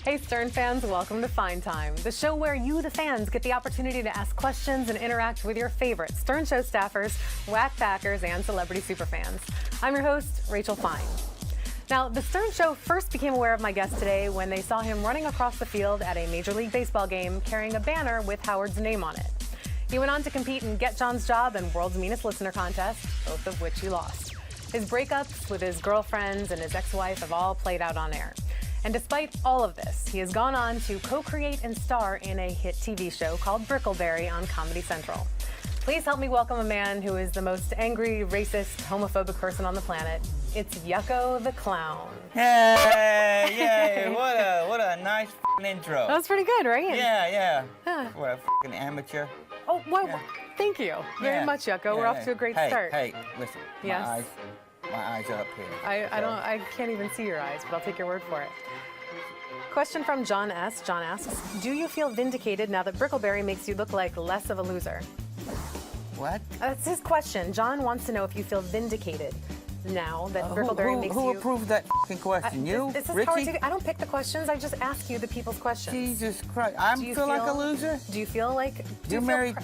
Hey Stern fans, welcome to Fine Time, the show where you, the fans, get the opportunity to ask questions and interact with your favorite Stern Show staffers, whack packers, and celebrity superfans. I'm your host, Rachel Fine. Now, the Stern Show first became aware of my guest today when they saw him running across the field at a Major League Baseball game carrying a banner with Howard's name on it. He went on to compete in Get John's Job and World's Meanest Listener contest, both of which he lost. His breakups with his girlfriends and his ex-wife have all played out on air. And despite all of this, he has gone on to co-create and star in a hit TV show called Brickleberry on Comedy Central. Please help me welcome a man who is the most angry, racist, homophobic person on the planet. It's Yucko the Clown. Yay! Yay! What a nice intro. That was pretty good, right? Yeah. What a fucking amateur. Oh, well, Yeah. Thank you very much, Yucko. We're off to a great start. Hey, listen. Yes. My eyes are up here. I can't even see your eyes, but I'll take your word for it. Question from John S. John asks, do you feel vindicated now that Brickleberry makes you look like less of a loser? What? That's his question. John wants to know if you feel vindicated now that Brickleberry makes you... Who approved that fucking question? You? This is Richie? I don't pick the questions. I just ask you the people's questions. Jesus Christ. I feel like a loser? Do you feel like... You're married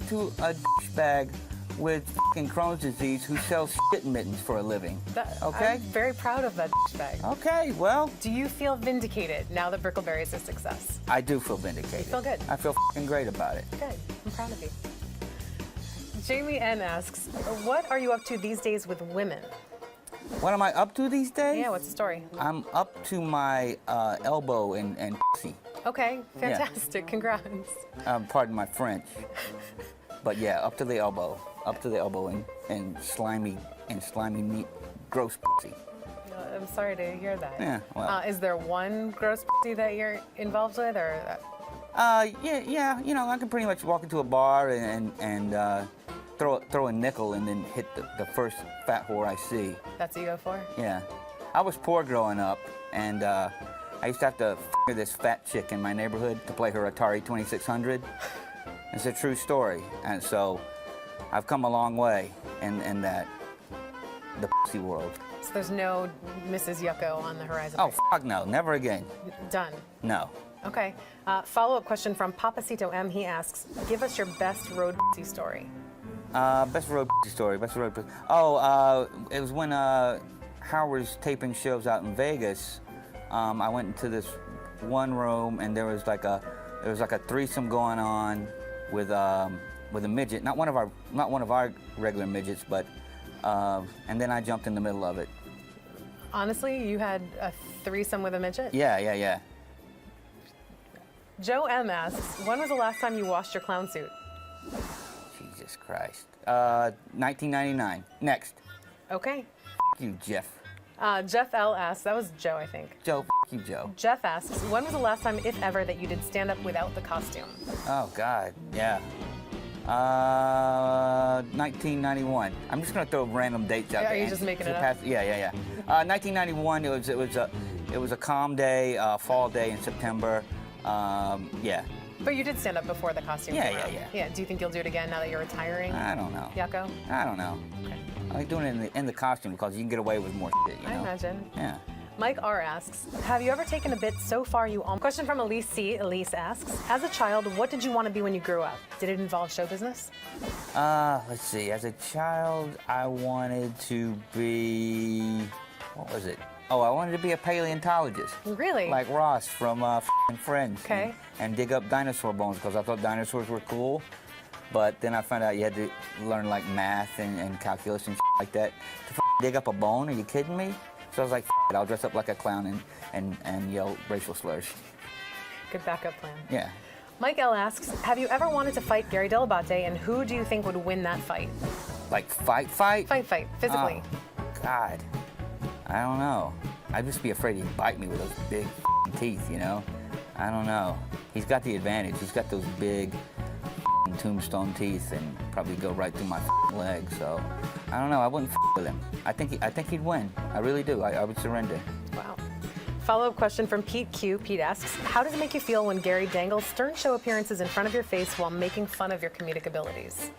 to a douchebag with fucking Crohn's disease who sells shit mittens for a living. Okay? I'm very proud of that douchebag. Okay, well... Do you feel vindicated now that Brickleberry is a success? I do feel vindicated. You feel good? I feel fucking great about it. Good. I'm proud of you. Jamie N. asks, what are you up to these days with women? What am I up to these days? Yeah, what's the story? I'm up to my elbow and pussy. Okay, fantastic. Yeah. Congrats. Pardon my French. But yeah, up to the elbow. Up to the elbow and slimy meat, gross pussy. I'm sorry to hear that. Yeah, well. Is there one gross pussy that you're involved with, or? Yeah. You know, I can pretty much walk into a bar and throw a nickel and then hit the first fat whore I see. That's what you go for? Yeah. I was poor growing up, and I used to have to f*** this fat chick in my neighborhood to play her Atari 2600. It's a true story, and so I've come a long way in the pussy world. So there's no Mrs. Yucko on the horizon? Oh, fuck no, never again. Done? No. Okay. Follow-up question from Papacito M. He asks, give us your best road pussy story. Best road pussy story, Oh, it was when Howard was taping shows out in Vegas. I went into this one room and there was like a threesome going on with a midget, not one of our regular midgets, but and then I jumped in the middle of it. Honestly, you had a threesome with a midget? Yeah. Joe M. asks, when was the last time you washed your clown suit? Jesus Christ. 1999. Next. Okay. F you, Jeff. Jeff L. asks, that was Joe, I think. Joe, f you, Joe. Jeff asks, when was the last time, if ever, that you did stand-up without the costume? Oh, God, yeah. 1991. I'm just gonna throw random dates out there. Are you just making it up? Yeah. 1991. It was a calm day, fall day in September. Yeah. But you did stand up before the costume. Yeah. Yeah. Do you think you'll do it again now that you're retiring? I don't know. Yucko? I don't know. Okay. I like doing it in the costume because you can get away with more shit, you know? I imagine. Yeah. Mike R. asks, have you ever taken a bit so far you almost... Question from Elise C. Elise asks, as a child, what did you want to be when you grew up? Did it involve show business? Let's see. As a child, I wanted to be... What was it? Oh, I wanted to be a paleontologist. Really? Like Ross from Friends. Okay. And dig up dinosaur bones because I thought dinosaurs were cool. But then I found out you had to learn like math and calculus and shit like that to dig up a bone. Are you kidding me? So I was like, it, I'll dress up like a clown and yell racial slurs. Good backup plan. Yeah. Mike L. asks, have you ever wanted to fight Gary Delabate, and who do you think would win that fight? Like fight? Fight, physically. Oh, God. I don't know. I'd just be afraid he'd bite me with those big teeth, you know? I don't know. He's got the advantage. He's got those big tombstone teeth and probably go right through my leg, so I don't know. I wouldn't with him. I think he'd win. I really do. I would surrender. Wow. Follow-up question from Pete Q. Pete asks, how does it make you feel when Gary dangles Stern Show appearances in front of your face while making fun of your comedic abilities?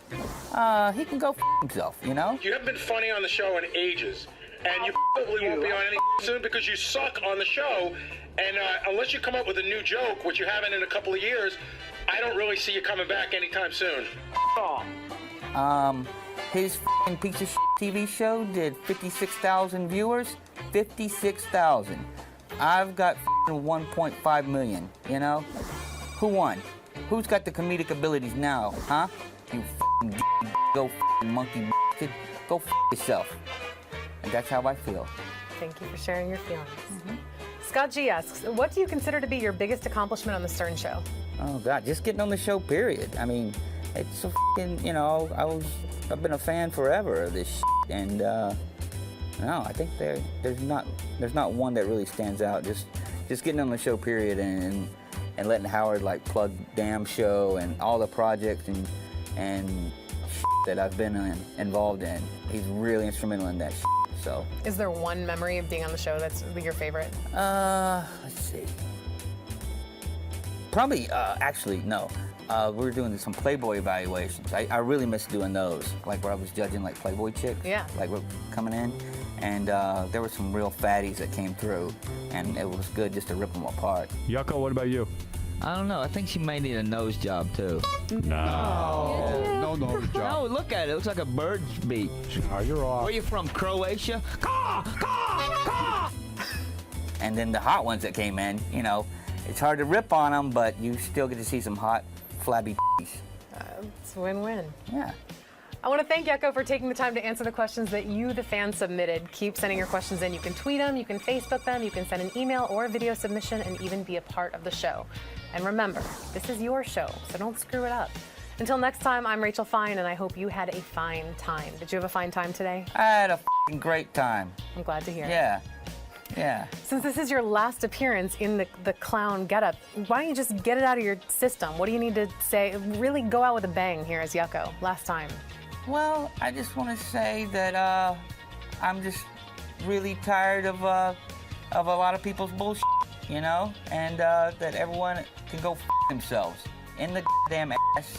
He can go himself, you know? You haven't been funny on the show in ages. and you probably won't be on any soon because you suck on the show. And unless you come up with a new joke, which you haven't in a couple of years, I don't really see you coming back anytime soon. His f***ing piece of TV show did 56,000 viewers. 56,000. I've got f***ing 1.5 million, you know? Who won? Who's got the comedic abilities now, huh? You f***ing go f***ing monkey kid. Go f*** yourself. And that's how I feel. Thank you for sharing your feelings. Scott G asks, what do you consider to be your biggest accomplishment on the Stern Show? Oh God, just getting on the show, period. I mean, it's a f***ing, you know, I've been a fan forever of this shit, and no, I think there's not one that really stands out. Just getting on the show, period, and letting Howard like plug Damn Show and all the projects and shit that I've been involved in. He's really instrumental in that shit. So. Is there one memory of being on the show that's your favorite? Let's see. Probably, actually, no. We were doing some Playboy evaluations. I really miss doing those, like where I was judging like Playboy chicks. Yeah. Like we're coming in, and there were some real fatties that came through, and it was good just to rip them apart. Yucko, what about you? I don't know. I think she may need a nose job, too. No nose job. No, look at it. It looks like a bird's beak. Oh, you're off. Where you from, Croatia? Caw, caw, caw. And then the hot ones that came in, you know, it's hard to rip on them, but you still get to see some hot, flabby It's a win-win. Yeah. I want to thank Yucko for taking the time to answer the questions that you, the fans, submitted. Keep sending your questions in. You can tweet them, you can Facebook them, you can send an email or a video submission and even be a part of the show. And remember, this is your show, so don't screw it up. Until next time, I'm Rachel Fine, and I hope you had a fine time. Did you have a fine time today? I had a f***ing great time. I'm glad to hear. Yeah. Yeah. Since this is your last appearance in the clown getup, why don't you just get it out of your system? What do you need to say? Really go out with a bang here as Yucko. Last time. Well, I just want to say that I'm just really tired of a lot of people's bullshit, you know, and that everyone can go f themselves in the damn ass.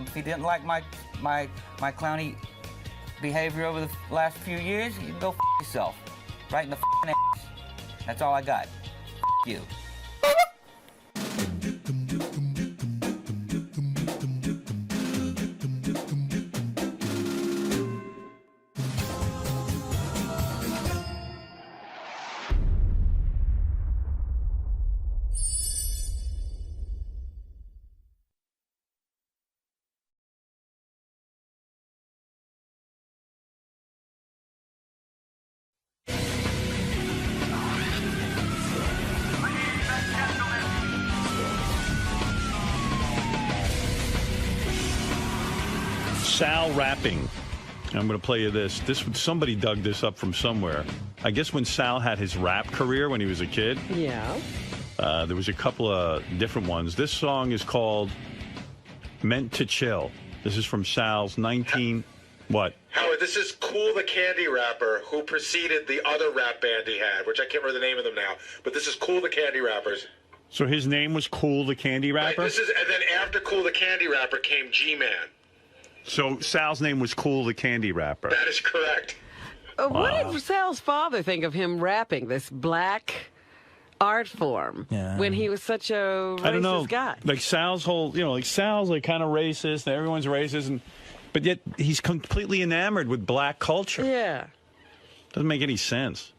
If you didn't like my clowny behavior over the last few years, you can go f yourself, right in the ass. That's all I got. F you. Sal rapping. I'm going to play you this. Somebody dug this up from somewhere. I guess when Sal had his rap career when he was a kid. Yeah. There was a couple of different ones. This song is called Meant to Chill. This is from Sal's 19... What? Howard, this is Cool the Candy Rapper, who preceded the other rap band he had, which I can't remember the name of them now. But this is Cool the Candy Rappers. So his name was Cool the Candy Rapper? Right, and then after Cool the Candy Rapper came G-Man. So Sal's name was Cool the Candy Rapper. That is correct. What did Sal's father think of him rapping this black art form when he was such a racist I don't know. guy? Like Sal's whole, Sal's like kind of racist, and everyone's racist, but yet he's completely enamored with black culture. Yeah. Doesn't make any sense.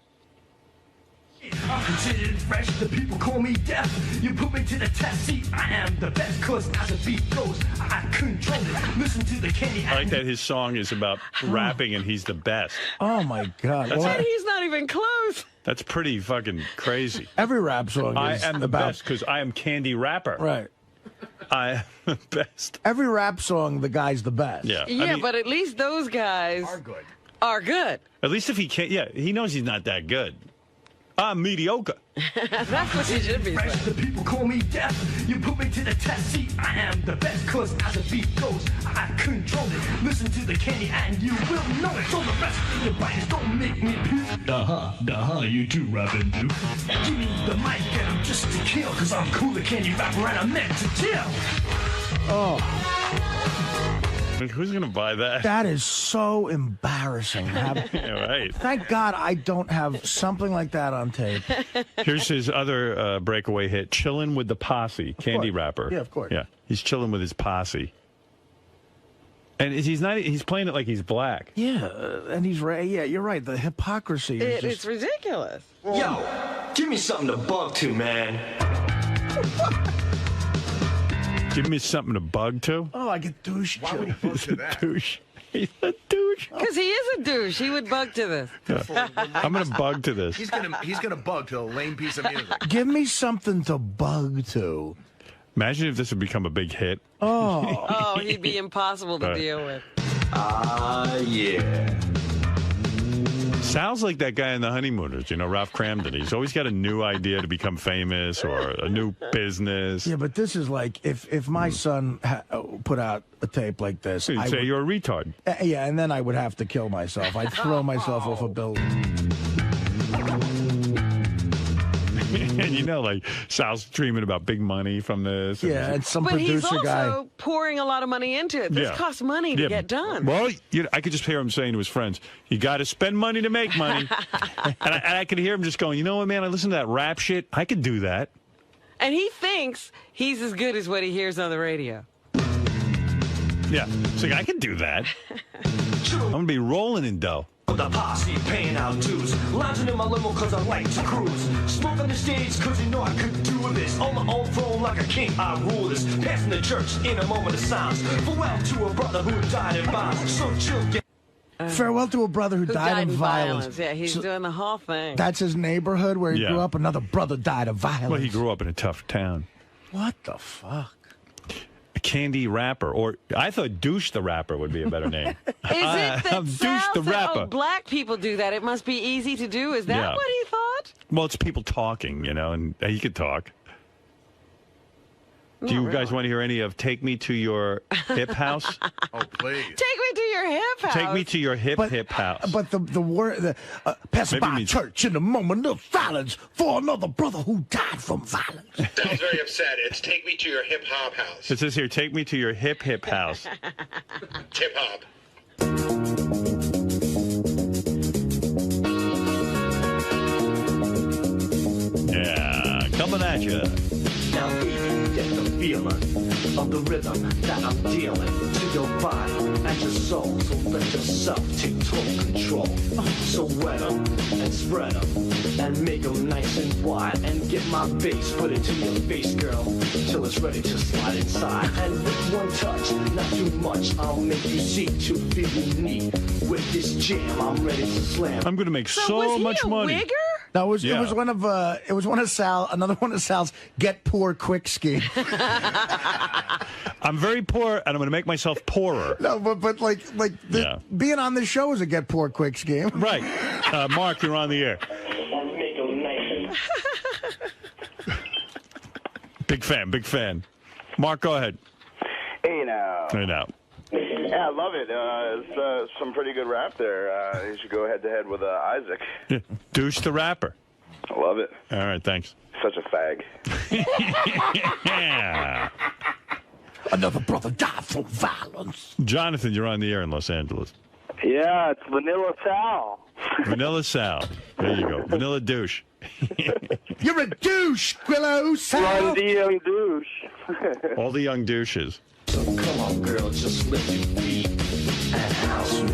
I'm considered fresh, the people call me deaf. You put me to the test, see, I am the best. Cause as the beat goes, I control it. Listen to the candy. I like that his song is about rapping and he's the best. Oh my God. And he's not even close. That's pretty fucking crazy. Every rap song I is am the about... best because I am Candy Rapper. Right. I am the best. Every rap song, the guy's the best. Yeah. Yeah, I mean, but at least those guys are good. At least if he can't, he knows he's not that good. I'm mediocre. That's what he should be saying. The people call me deaf. You put me to the test, see, I am the best. Cause as the beat goes, I control it. Listen to the candy and you will know it. So the rest of the biters don't make me puke. You too, rapping dude. Give me the mic and I'm just to kill. Cause I'm cool, the candy rapper, and I'm meant to chill. Oh. Like, who's going to buy that? That is so embarrassing. Yeah, right. Thank God I don't have something like that on tape. Here's his other breakaway hit, Chillin' with the Posse, Candy course. Rapper. Yeah, of course. Yeah, he's chilling with his posse. And he's playing it like he's black. Yeah, and he's right. Yeah, you're right. The hypocrisy is just... It's ridiculous. Yo, give me something to bug to, man. Give me something to bug to. Oh, I get douche. Why would he bug to that? Douche. He's a douche. Because he is a douche. He would bug to this. I'm going to bug to this. He's gonna bug to a lame piece of music. Give me something to bug to. Imagine if this would become a big hit. Oh. Oh, he'd be impossible to Right. deal with. Yeah. Sounds like that guy in The Honeymooners, Ralph Cramden. He's always got a new idea to become famous or a new business. Yeah, but this is like if my son put out a tape like this, You'd I say would, you're a retard. yeah, and then I would have to kill myself. I'd throw myself off a building. And like Sal's dreaming about big money from this. Yeah, and some But he's producer also guy. pouring a lot of money into it. This Yeah. costs money to Yeah. get done. Well, I could just hear him saying to his friends, "You got to spend money to make money." and I could hear him just going, "You know what, man? I listen to that rap shit. I could do that." And he thinks he's as good as what he hears on the radio. Yeah, it's like I can do that. I'm gonna be rolling in dough. The posse paying out dues. Lounging in my limo cause I like to cruise. Smoke on the stage cause you know I could do this. On my own throne like a king, I rule this. Passing the church in a moment of silence. Farewell to a brother who died in violence. So chill, get Farewell to a brother who died in violence. Yeah, he's So doing the whole thing. that's his neighborhood where he Yeah. grew up. Another brother died of violence. Well, he grew up in a tough town. What the fuck? A Candy Rapper, or I thought Douche the Rapper would be a better name. Is it that I'm Sal Douche the said, Rapper. oh, black people do that? It must be easy to do. Is that Yeah. what he thought? Well, it's people talking, and he could talk. Do you guys want to hear any of "Take Me to Your Hip House"? Oh, please. Take me to your hip house. Take me to your hip house. But the word, passing Maybe by means- church in a moment of silence for another brother who died from violence. Sounds very upset. It's take me to your hip hop house. It says here, "Take me to your hip house." Hip hop. Yeah, coming at you. Now baby, get the feeling of the rhythm that I'm dealing to your body and your soul. So let yourself take total control. So wet 'em and spread 'em and make 'em nice and wide. And get my bass, put it to your face, girl, till it's ready to slide inside. And with one touch, not too much, I'll make you see to feel unique. With this jam, I'm ready to slam. I'm going to make So so was he much a money. wigger? No, it Yeah. was one of another one of Sal's get poor quick scheme. I'm very poor, and I'm going to make myself poorer. No, but Yeah. being on this show is a get poor quick scheme. Right. Mark, you're on the air. Make 'em nice and Big fan. Mark, go ahead. Hey now. Right now. Yeah, I love it. It's some pretty good rap there. You should go head to head with Isaac. Yeah. Douche the Rapper. I love it. All right, thanks. Such a fag. Yeah. Another brother died from violence. Jonathan, you're on the air in Los Angeles. Yeah, it's Vanilla Sal. Vanilla Sal. There you go. Vanilla Douche. You're a douche, Quillo Sal. Run the young douche. All the young douches. So come on, girl, just lift your feet and house me.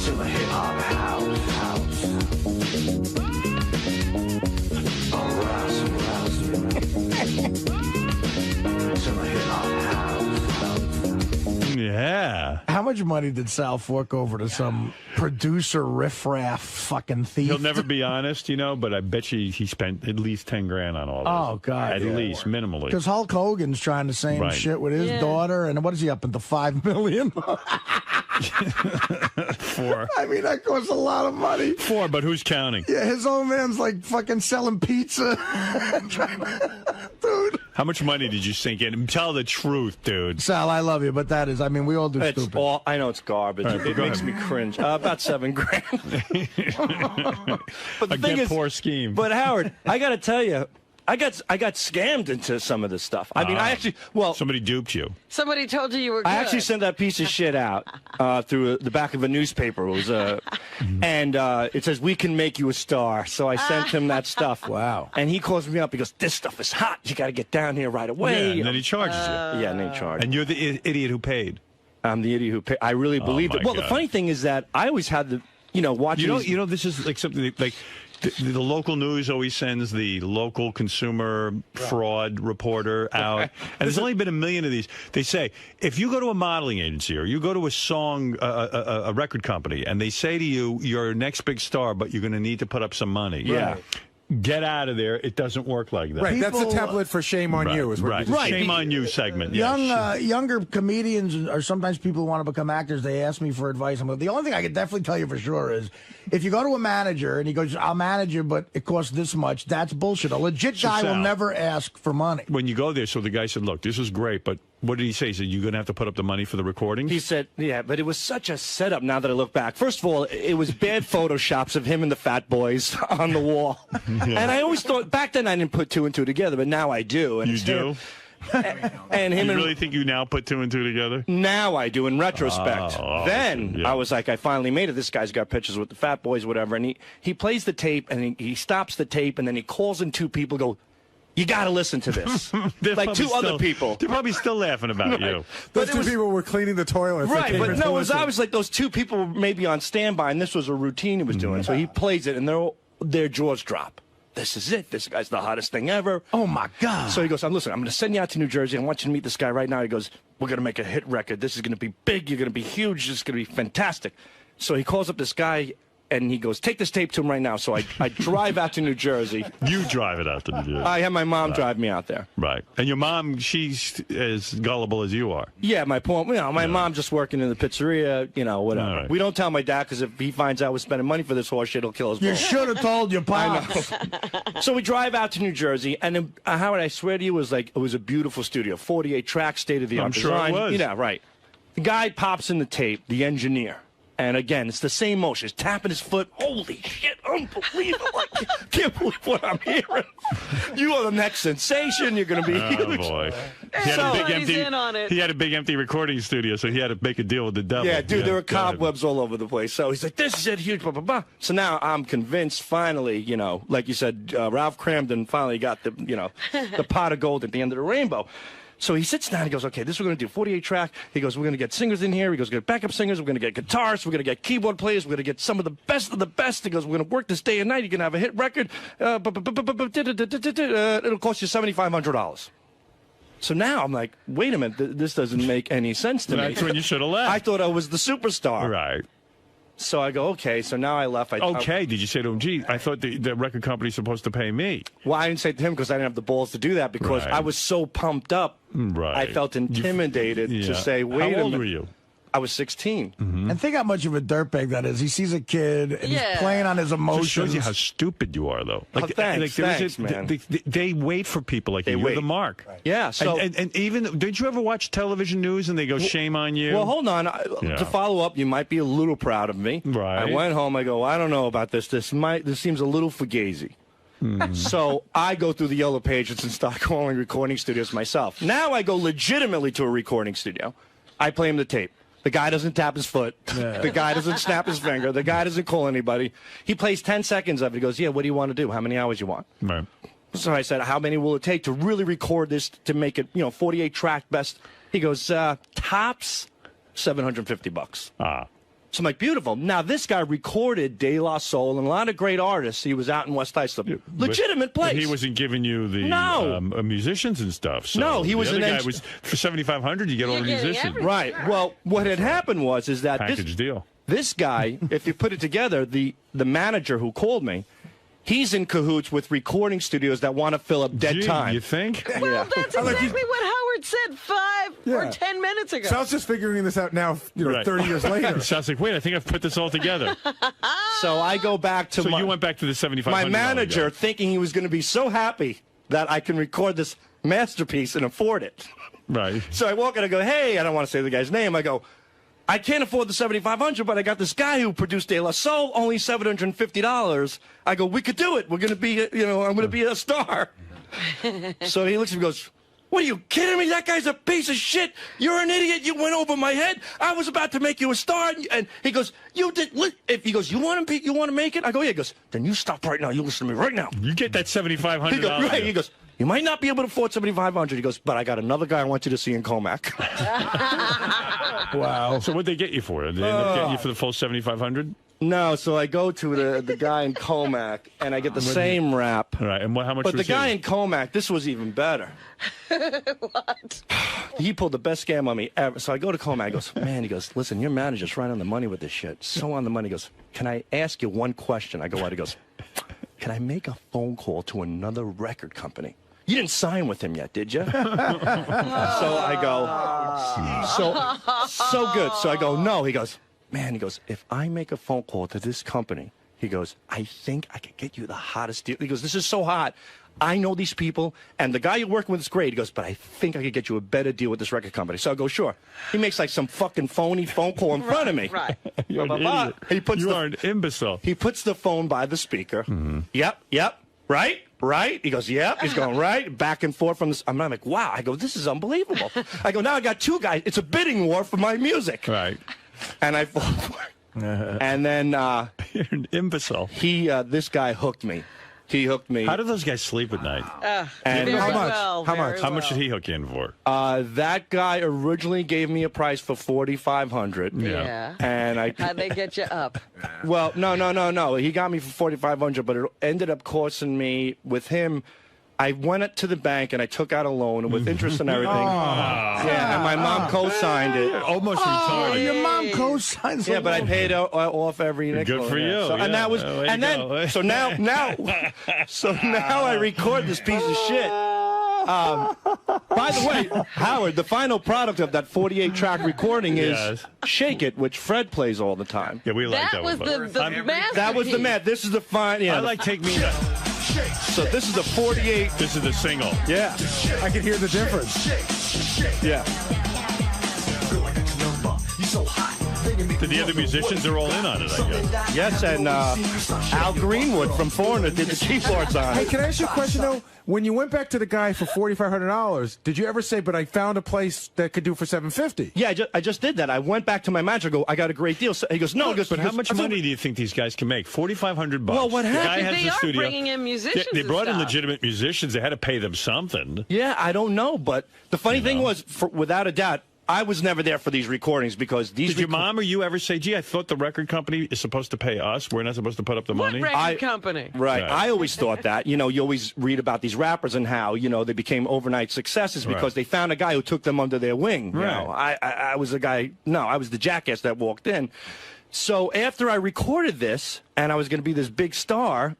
To the hip hop house. Arouse me. To the hip hop house. Yeah. How much money did Sal fork over to some producer riffraff fucking thief? He'll never be honest, but I bet you he spent at least 10 grand on all this. Oh, God, At yeah. least, minimally. Because Hulk Hogan's trying the same Right. shit with his daughter, and what is he up into $5 million? 4. I mean, that costs a lot of money. 4, but who's counting? Yeah, his old man's like fucking selling pizza. Dude. How much money did you sink in? Tell the truth, dude. Sal, I love you, but that is, I mean, we all do It's stupid. all, I know it's garbage. All right, It go makes ahead. me cringe. About 7 grand. But the A thing get is, poor scheme. But Howard, I got to tell you, I got scammed into some of this stuff. I mean, somebody duped you. Somebody told you were good. I actually sent that piece of shit out through the back of a newspaper. It was, and it says, "We can make you a star." So I sent him that stuff. Wow. And he calls me up. He goes, "This stuff is hot. You got to get down here right away." Yeah, and then he charges you. Yeah, and then he charged. And you're the idiot who paid. I'm the idiot who paid. I really believed it. Well, the funny thing is that I always had watching. You know, this is like something like. The local news always sends the local consumer fraud reporter out. And there's only been 1 million of these. They say, if you go to a modeling agency or you go to a record company, and they say to you, you're your next big star, but you're going to need to put up some money. Yeah. Get out of there. It doesn't work like that. Right, that's the template for shame on you. Is what right. you just Shame on you segment. Younger comedians or sometimes people who want to become actors, they ask me for advice. The only thing I can definitely tell you for sure is if you go to a manager and he goes, "I'll manage you, but it costs this much," that's bullshit. A legit guy will never ask for money. When you go there, so the guy said, "Look, this is great, but what did he say? He said, you're going to have to put up the money for the recording?" He said, yeah, but it was such a setup now that I look back. First of all, it was bad photoshops of him and the Fat Boys on the wall. And I always thought, back then I didn't put 2 and 2 together, but now I do. And you do? And him you really think you now put 2 and 2 together? Now I do, in retrospect. Then yeah. I was like, I finally made it. This guy's got pictures with the Fat Boys, whatever. And he plays the tape, and he stops the tape, and then he calls in 2 people, go, "You got to listen to this." Like 2 other people. They're probably still laughing about you. Those 2 people were cleaning the toilets. Right, but no, it was obviously like those 2 people were maybe on standby, and this was a routine he was doing. So he plays it, and their jaws drop. This is it. This guy's the hottest thing ever. Oh, my God. So he goes, listen, I'm going to send you out to New Jersey. I want you to meet this guy right now. He goes, we're going to make a hit record. This is going to be big. You're going to be huge. This is going to be fantastic. So he calls up this guy, and he goes, take this tape to him right now. So I drive out to New Jersey. You drive it out to New Jersey. I have my mom drive me out there. Right. And your mom, she's as gullible as you are. Yeah, my mom just working in the pizzeria, whatever. Right. We don't tell my dad because if he finds out we're spending money for this horse shit, he'll kill us both. You should have told your pops. I know. So we drive out to New Jersey, and Howard, I swear to you, it was a beautiful studio. 48 tracks, state-of-the-art I'm sure design. it was. Yeah, right. The guy pops in the tape, the engineer. And again, it's the same motion. He's tapping his foot. Holy shit, unbelievable. I can't believe what I'm hearing. You are the next sensation. You're going to be huge. Oh, boy. He had a big empty recording studio, so he had to make a deal with the devil. Yeah, dude, there were cobwebs all over the place. So he's like, this is it, huge, blah, blah, blah. So now I'm convinced, finally, like you said, Ralph Cramden finally got the pot of gold at the end of the rainbow. So he sits down, he goes, okay, this we're going to do 48 track. He goes, we're going to get singers in here. He goes, we're going to get backup singers. We're going to get guitarists. We're going to get keyboard players. We're going to get some of the best of the best. He goes, we're going to work this day and night. You're going to have a hit record. It'll cost you $7,500. So now I'm like, wait a minute, this doesn't make any sense to me. That's when you should have left. I thought I was the superstar. Right. So I go, okay, so now I left. Did you say to him, gee, I thought the record company's supposed to pay me? Well, I didn't say to him because I didn't have the balls to do that because I was so pumped up. Right. I felt intimidated to say, wait a minute. How old were you? I was 16. Mm-hmm. And think how much of a dirtbag that is. He sees a kid and he's playing on his emotions. Just shows you how stupid you are, though. Thanks, man. They wait for people like you. You're the mark. Right. Yeah. So and even, did you ever watch television news and they go, shame on you? Well, hold on. To follow up, you might be a little proud of me. Right. I went home. I go, I don't know about this. This seems a little fugazi. So I go through the yellow pages and start calling recording studios myself. Now I go legitimately to a recording studio. I play him the tape. The guy doesn't tap his foot. Yeah. The guy doesn't snap his finger. The guy doesn't call anybody. He plays 10 seconds of it. He goes, yeah, what do you want to do? How many hours you want? Right. So I said, how many will it take to really record this to make it, 48 track best? He goes, tops $750. Ah. So I'm like, beautiful. Now, this guy recorded De La Soul and a lot of great artists. He was out in West Islip. Legitimate place. But he wasn't giving you the musicians and stuff. So no, he was the an other guy was for $7,500. You get all the musicians. Everything. Right. Well, what had happened was that package deal. This guy, if you put it together, the manager who called me, he's in cahoots with recording studios that want to fill up dead time. You think? Well, that's exactly what Howard said 5 or 10 minutes ago. Sal's just figuring this out now, 30 years later. Sounds like, wait, I think I've put this all together. So I go back to you went back to the $7,500. My manager, thinking he was going to be so happy that I can record this masterpiece and afford it. Right. So I walk in and I go, hey, I don't want to say the guy's name. I go, I can't afford the $7,500, but I got this guy who produced De La Soul, only $750. I go, we could do it. We're going to be, I'm going to be a star. So he looks at me and goes, what are you kidding me? That guy's a piece of shit. You're an idiot. You went over my head. I was about to make you a star. And he goes, you did. If he goes, you want to make it? I go, yeah. He goes, then you stop right now. You listen to me right now. You get that $7,500. Right. He goes, you might not be able to afford $7,500. He goes, but I got another guy I want you to see in Comac. Wow. So what'd they get you for? Did they end up getting you for the full $7,500? No, so I go to the guy in Comac, and I get the same rap. Right, and how much But was the guy he? in Comac, this was even better. What? He pulled the best scam on me ever. So I go to Comac, he goes, man, he goes, listen, your manager's right on the money with this shit. So on the money. He goes, can I ask you one question? I go, what? He goes, can I make a phone call to another record company? You didn't sign with him yet, did you? So I go, so good. So I go, no. He goes, man, he goes, if I make a phone call to this company, he goes, I think I can get you the hottest deal. He goes, this is so hot. I know these people, and the guy you're working with is great. He goes, but I think I could get you a better deal with this record company. So I go, sure. He makes like some fucking phony phone call in front of me. Right. You're an idiot. He puts you are an imbecile. He puts the phone by the speaker. Yep. Right? He goes, yep. He's going right, back and forth from this. I'm like, wow. I go, this is unbelievable. I go, now I got two guys. It's a bidding war for my music. Right. And I fall for it. And then you're an imbecile. This guy hooked me. He hooked me. How do those guys sleep at night? And how much? Well, how much? well. How much did he hook you in for? That guy originally gave me a price for $4,500. Yeah. And How'd they get you up? Well, no. He got me for $4,500, but it ended up costing me with him. I went to the bank and I took out a loan with interest and everything. Yeah, and my mom co-signed it. Almost retarded. Your mom co-signed. Yeah, but I paid off every nickel. Good for you. So, and that was, so now I record this piece of shit. By the way, Howard, the final product of that 48-track recording is "Shake It," which Fred plays all the time. Yeah, we like that was one. the masterpiece. That was the math. This is the fine. Yeah, I like Take Me Now. So this is the 48. This is the single. Yeah, I can hear the difference. Yeah. To the other musicians, they're all in on it, I guess. Yes, and Al Greenwood from Foreigner did the keyboards on Hey, it. can I ask you a question, though? When you went back to the guy for $4,500, did you ever say, but I found a place that could do for $750? Yeah, I just did that. I went back to my manager, go, I got a great deal. So he goes, no. He goes, But how much money do you think these guys can make? $4,500. Well, what The happened? guy has They the are studio. bringing in musicians They and brought in stuff. legitimate musicians. They had to pay them something. Yeah, I don't know. But the funny thing was, without a doubt, I was never there for these recordings because these. Did your mom or you ever say, gee, I thought the record company is supposed to pay us. We're not supposed to put up the What money? record company? Right. Right. I always thought that. You know, you always read about these rappers and how, you know, they became overnight successes because Right. they found a guy who took them under their wing. You Right. know, I was the guy, I was the jackass that walked in. So after I recorded this and I was going to be this big star,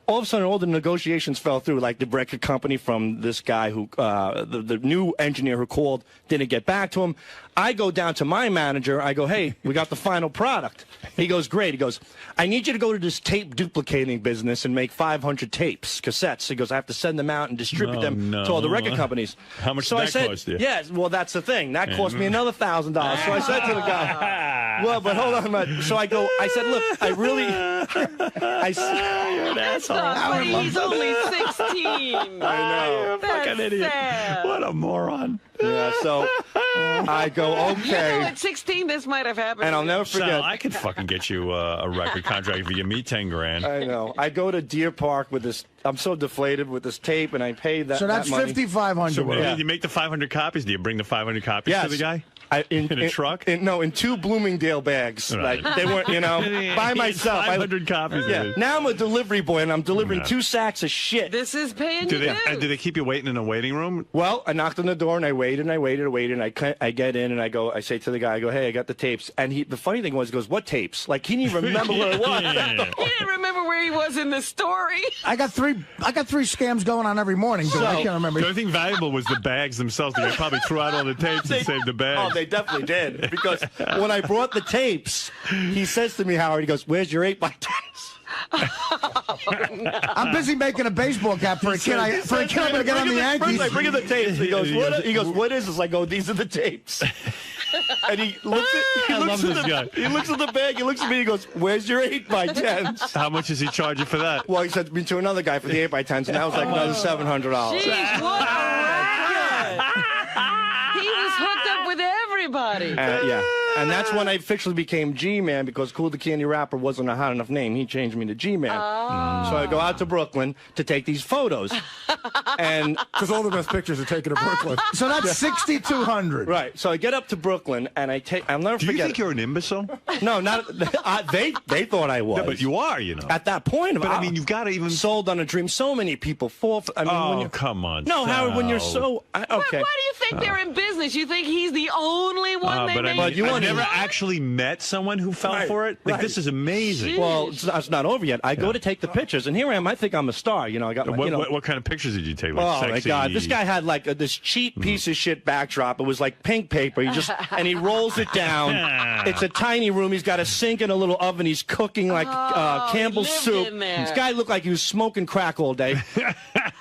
all of a sudden all the negotiations fell through, like the record company from this guy who, the new engineer who called didn't get back to him. I go down to my manager. I go, hey, we got the final product. He goes, great. He goes, I need you to go to this tape duplicating business and make 500 tapes, cassettes. He goes, I have to send them out and distribute them to all the record companies. How much so did I that said, cost you? Yeah, well, that's the thing. That cost me another $1,000. So I said to the guy, well, but hold on. So I said, look, I really, You're an asshole. But he's only 16. I know. That's Fucking idiot. sad. What a moron. Yeah, so I go, You know, okay. at 16, this might have happened. And I'll never Sal, forget. I could fucking get you a record contract if you give me 10 grand. I know. I go to Deer Park with this. I'm so deflated with this tape, and I pay that. So that's that money. $5,500. So worth. you make the 500 copies. Do you bring the 500 copies to the guy? In a truck? In 2 Bloomingdale bags. Right. Like they weren't, by myself. 500 copies. Yeah. Of it. Now I'm a delivery boy, and I'm delivering Yeah. 2 sacks of shit. This is paying Do you they, dues. and do they keep you waiting in a waiting room? Well, I knocked on the door, and I waited, and I get in, and I say to the guy, I go, hey, I got the tapes. And the funny thing was, he goes, what tapes? Like, he didn't even remember where it was. He didn't remember where he was in the story. I got three scams going on every morning. So I can't remember. The only thing valuable was the bags themselves. They probably threw out all the tapes and saved the bags. Oh, they definitely did. Because when I brought the tapes, he says to me, Howard, he goes, where's your 8x10s? I'm busy making a baseball cap for a kid. I'm going to get on the Yankees. First, I bring him the tapes. He goes, what is this? I go, these are the tapes. And he looks at the bag, he looks at me, he goes, "Where's your 8x10s?" How much is he charging for that? Well, he said me to another guy for the 8x10s, and that was like another $700. Jeez, what a racket! He was hooked up with everybody. Yeah. And that's when I officially became G-Man, because Cool the Candy Rapper wasn't a hot enough name. He changed me to G-Man. Oh. So I go out to Brooklyn to take these photos. And because all the best pictures are taken in Brooklyn. So that's 6,200. Right. So I get up to Brooklyn, and I'll never Do forget. you think you're an imbecile? No, not they thought I was. No, but you are, you know. At that point. But I mean, you've got to even sold on a dream. So many people fall for, I mean, when you're, come on. No, Howard, when you're so okay. Why do you think they're in business? You think he's the only one they but made? I mean, I've never actually met someone who fell for it. Like, this is amazing. Well, it's not over yet. I go to take the pictures, and here I am. I think I'm a star. You know, I got my, what kind of pictures did you take? Like oh sexy? my God! This guy had like this cheap piece of shit backdrop. It was like pink paper. He just and he rolls it down. It's a tiny room. He's got a sink and a little oven. He's cooking like Campbell's soup. This guy looked like he was smoking crack all day.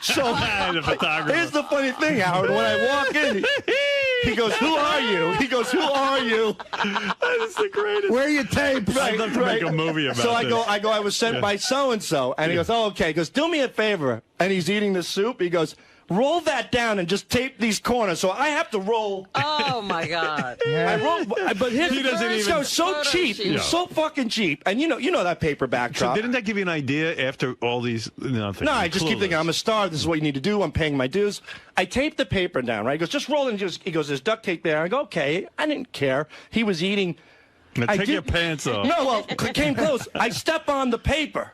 So here's the funny thing, Howard. When I walk in, he goes, "Who are you?" He goes, "Who are you?" That is the greatest. Where are your tapes? I'd love to make a movie about So I this. go, I was sent by so-and-so. And he goes, "Oh, okay." He goes, "Do me a favor." And he's eating the soup. He goes, "Roll that down and just tape these corners." So I have to roll. Oh, my God. I roll, but his He doesn't even- show so cheap. It was so fucking cheap. And you know that paper So backdrop. didn't that give you an idea after all these? Nothing. No, I just keep thinking, I'm a star. This is what you need to do. I'm paying my dues. I tape the paper down, right? He goes, "Just roll it." He goes, "There's duct tape there." I go, "Okay." I didn't care. He was eating. Now take your pants off. No, well, came close. I step on the paper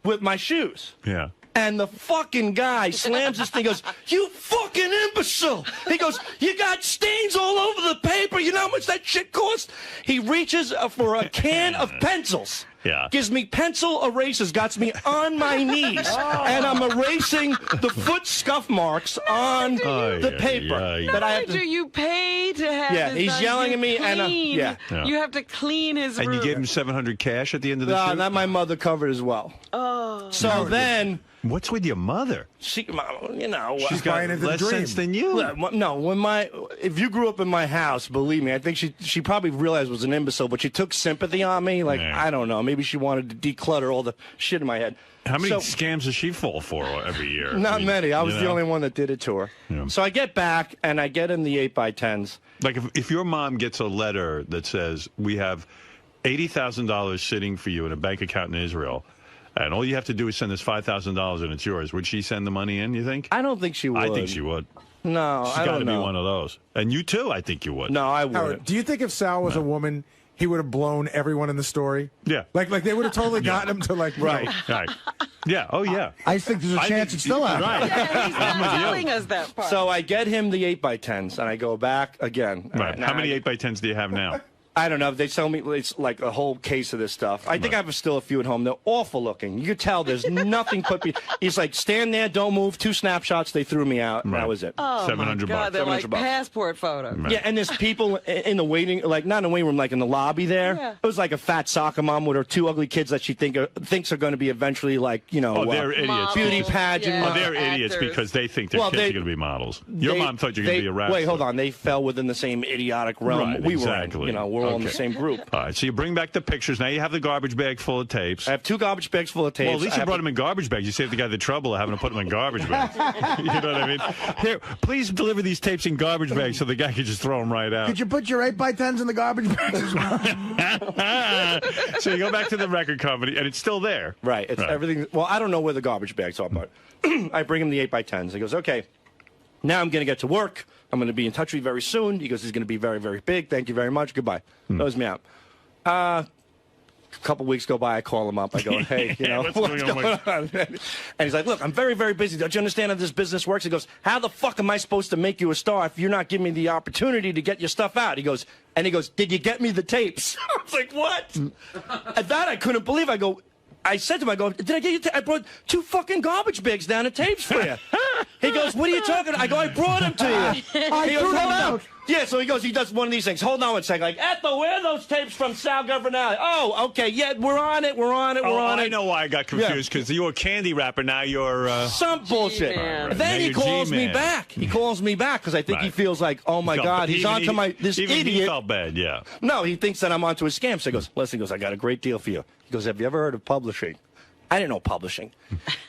with my shoes. Yeah. And the fucking guy slams this thing, goes, "You fucking imbecile!" He goes, "You got stains all over the paper. You know how much that shit costs?" He reaches for a can of pencils. Yeah. Gives me pencil erasers, got me on my knees, and I'm erasing the foot scuff marks on the paper. Not That I have only do you pay to have Yeah, this he's done, yelling you at me, and, clean. yeah. You have to clean his room. And you gave him $700 cash at the end of the No, shoot? that my mother covered as well. Oh. So then... What's with your mother? She, you know, She's got less sense than you. No, if you grew up in my house, believe me, I think she probably realized I was an imbecile, but she took sympathy on me. Like, I don't know, maybe she wanted to declutter all the shit in my head. How many scams does she fall for every year? Not many. I was the only one that did it to her. Yeah. So I get back and I get in the 8x10s. Like if your mom gets a letter that says we have $80,000 sitting for you in a bank account in Israel, and all you have to do is send us $5,000 and it's yours, would she send the money in, you think? I don't think she would. I think she would. No, She's I got don't to know. be one of those. And you too, I think you would. No, I wouldn't. Howard, do you think if Sal was a woman, he would have blown everyone in the story? Yeah. Like they would have totally gotten him to like, Right. Yeah. Oh, yeah. I think there's a chance it's still out. Right. Yeah, he's not telling us that part. So I get him the 8x10s and I go back again. Right. Now How many 8x10s do you have now? I don't know. They sell me it's like a whole case of this stuff. I think I have still a few at home. They're awful looking. You could tell there's nothing put me. He's like, "Stand there, don't move." 2 snapshots. They threw me out. Right. That was it. Oh, my God, they're like passport photos. Right. Yeah, and there's people in the waiting, like not in the waiting room, like in the lobby there. Yeah. It was like a fat soccer mom with her 2 ugly kids that she thinks are going to be eventually like, you know, Oh, they're idiots. beauty pageant. Yeah. Oh, they're idiots Actors. because they think their Well, kids they- are going to be models. Your mom thought you were going to be a rapper. Wait, hold on. They fell within the same idiotic realm Right, we were exactly. in. You know, we're all in the Okay. same group. All right, so you bring back the pictures. Now you have the garbage bag full of tapes. I have 2 garbage bags full of tapes. Well, at least I you have brought them in garbage bags. You saved the guy the trouble of having to put them in garbage bags. You know what I mean? Here, please deliver these tapes in garbage bags so the guy can just throw them right out. Could you put your 8x10s in the garbage bag as well? So you go back to the record company, and it's still there. Right. It's everything. Well, I don't know where the garbage bags are, but I bring him the 8x10s. He goes, "Okay, now I'm going to get to work. I'm going to be in touch with you very soon." He goes, "He's going to be very, very big. Thank you very much. Goodbye." That was me out. A couple weeks go by, I call him up. I go, "Hey, you know, What's what's going going on?" on?" And he's like, "Look, I'm very, very busy. Don't you understand how this business works?" He goes, "How the fuck am I supposed to make you a star if you're not giving me the opportunity to get your stuff out?" He goes, "Did you get me the tapes?" I was like, "What?" At that, I couldn't believe. I said to him, "Did I get you? I brought 2 fucking garbage bags down of tapes for you." He goes, "What are you talking about?" I go, "I brought them to you." I He threw goes, them "Hold on. out. Yeah, so he does one of these things. Hold on one second. Like, Ethel, where are those tapes from Sal Governale? Oh, okay, yeah, we're on it. I know why I got confused, because you were a candy rapper, now you're... Some bullshit. Right. Then Now he you're calls me G-Man. back. He calls me back, because I think he feels like, oh, my God, he's onto this even idiot. He felt bad, yeah. No, he thinks that I'm onto a scam. So he goes, listen, I got a great deal for you. He goes, have you ever heard of publishing? I didn't know publishing.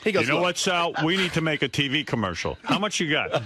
He goes, you know what, Sal? We need to make a TV commercial. How much you got?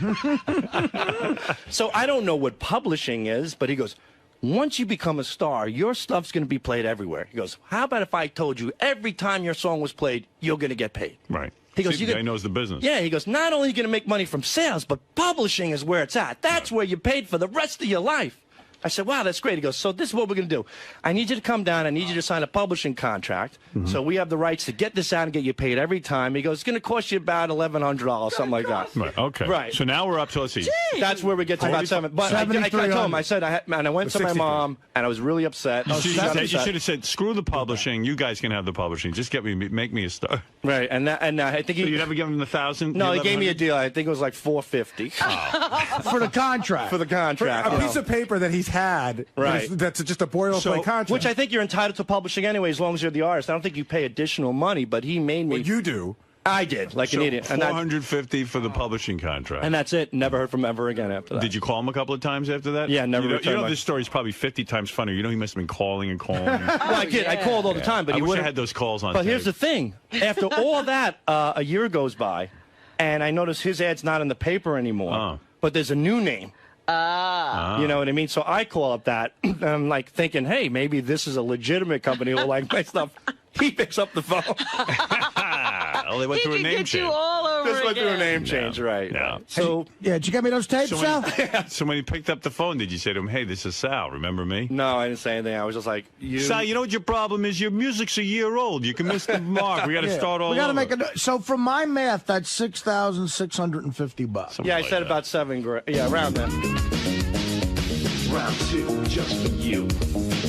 So I don't know what publishing is, but he goes, once you become a star, your stuff's going to be played everywhere. He goes, how about if I told you every time your song was played, you're going to get paid? Right. He goes, See, the guy knows the business. Yeah, he goes, not only are you going to make money from sales, but publishing is where it's at. That's where you're paid for the rest of your life. I said, wow, that's great. He goes, so this is what we're going to do. I need you to come down. I need you to sign a publishing contract. So we have the rights to get this out and get you paid every time. He goes, it's going to cost you about $1,100, something like that. Right, okay. Right. So now we're up to, let's see. That's where we get to about 7. But I told him, I said, and I went to my mom, and I was really upset. You should have said, screw the publishing. You guys can have the publishing. Just make me a star. Right, and I think So you never give him the 1,000? No, he gave me a deal. I think it was like $450 For the contract. for the contract. A piece of paper that he's had. Right. That's just a boilerplate contract. Which I think you're entitled to publishing anyway, as long as you're the artist. I don't think you pay additional money, but he made me. Well, you do. I did, like an idiot. And $450 for the publishing contract. and that's it. Never heard from him ever again after that. Did you call him a couple of times after that? Yeah, never You know, returned my- this story's probably 50 times funnier. You know, he must have been calling and calling. Well, I did. I called all the time, but I he wish I wouldn't. had those calls on But tape. here's the thing. After all that, a year goes by, and I notice his ad's not in the paper anymore. Oh. But there's a new name. You know what I mean? So I call up that, and I'm like thinking, hey, maybe this is a legitimate company who will like my stuff. He picks up the phone. Oh, they went through a name get change. you all over Just went through a again. name change, right? No. So Yeah, did you get me those tapes, So Sal? so when he picked up the phone, did you say to him, hey, this is Sal, remember me? no, I didn't say anything. I was just like, you. Sal, you know what your problem is? Your music's a year old. You can miss the mark. We got to start all We got to over. make a. So from my math, that's $6,650. Something Yeah, I like said that. about $7,000. Yeah, around that. Round 2, just for you.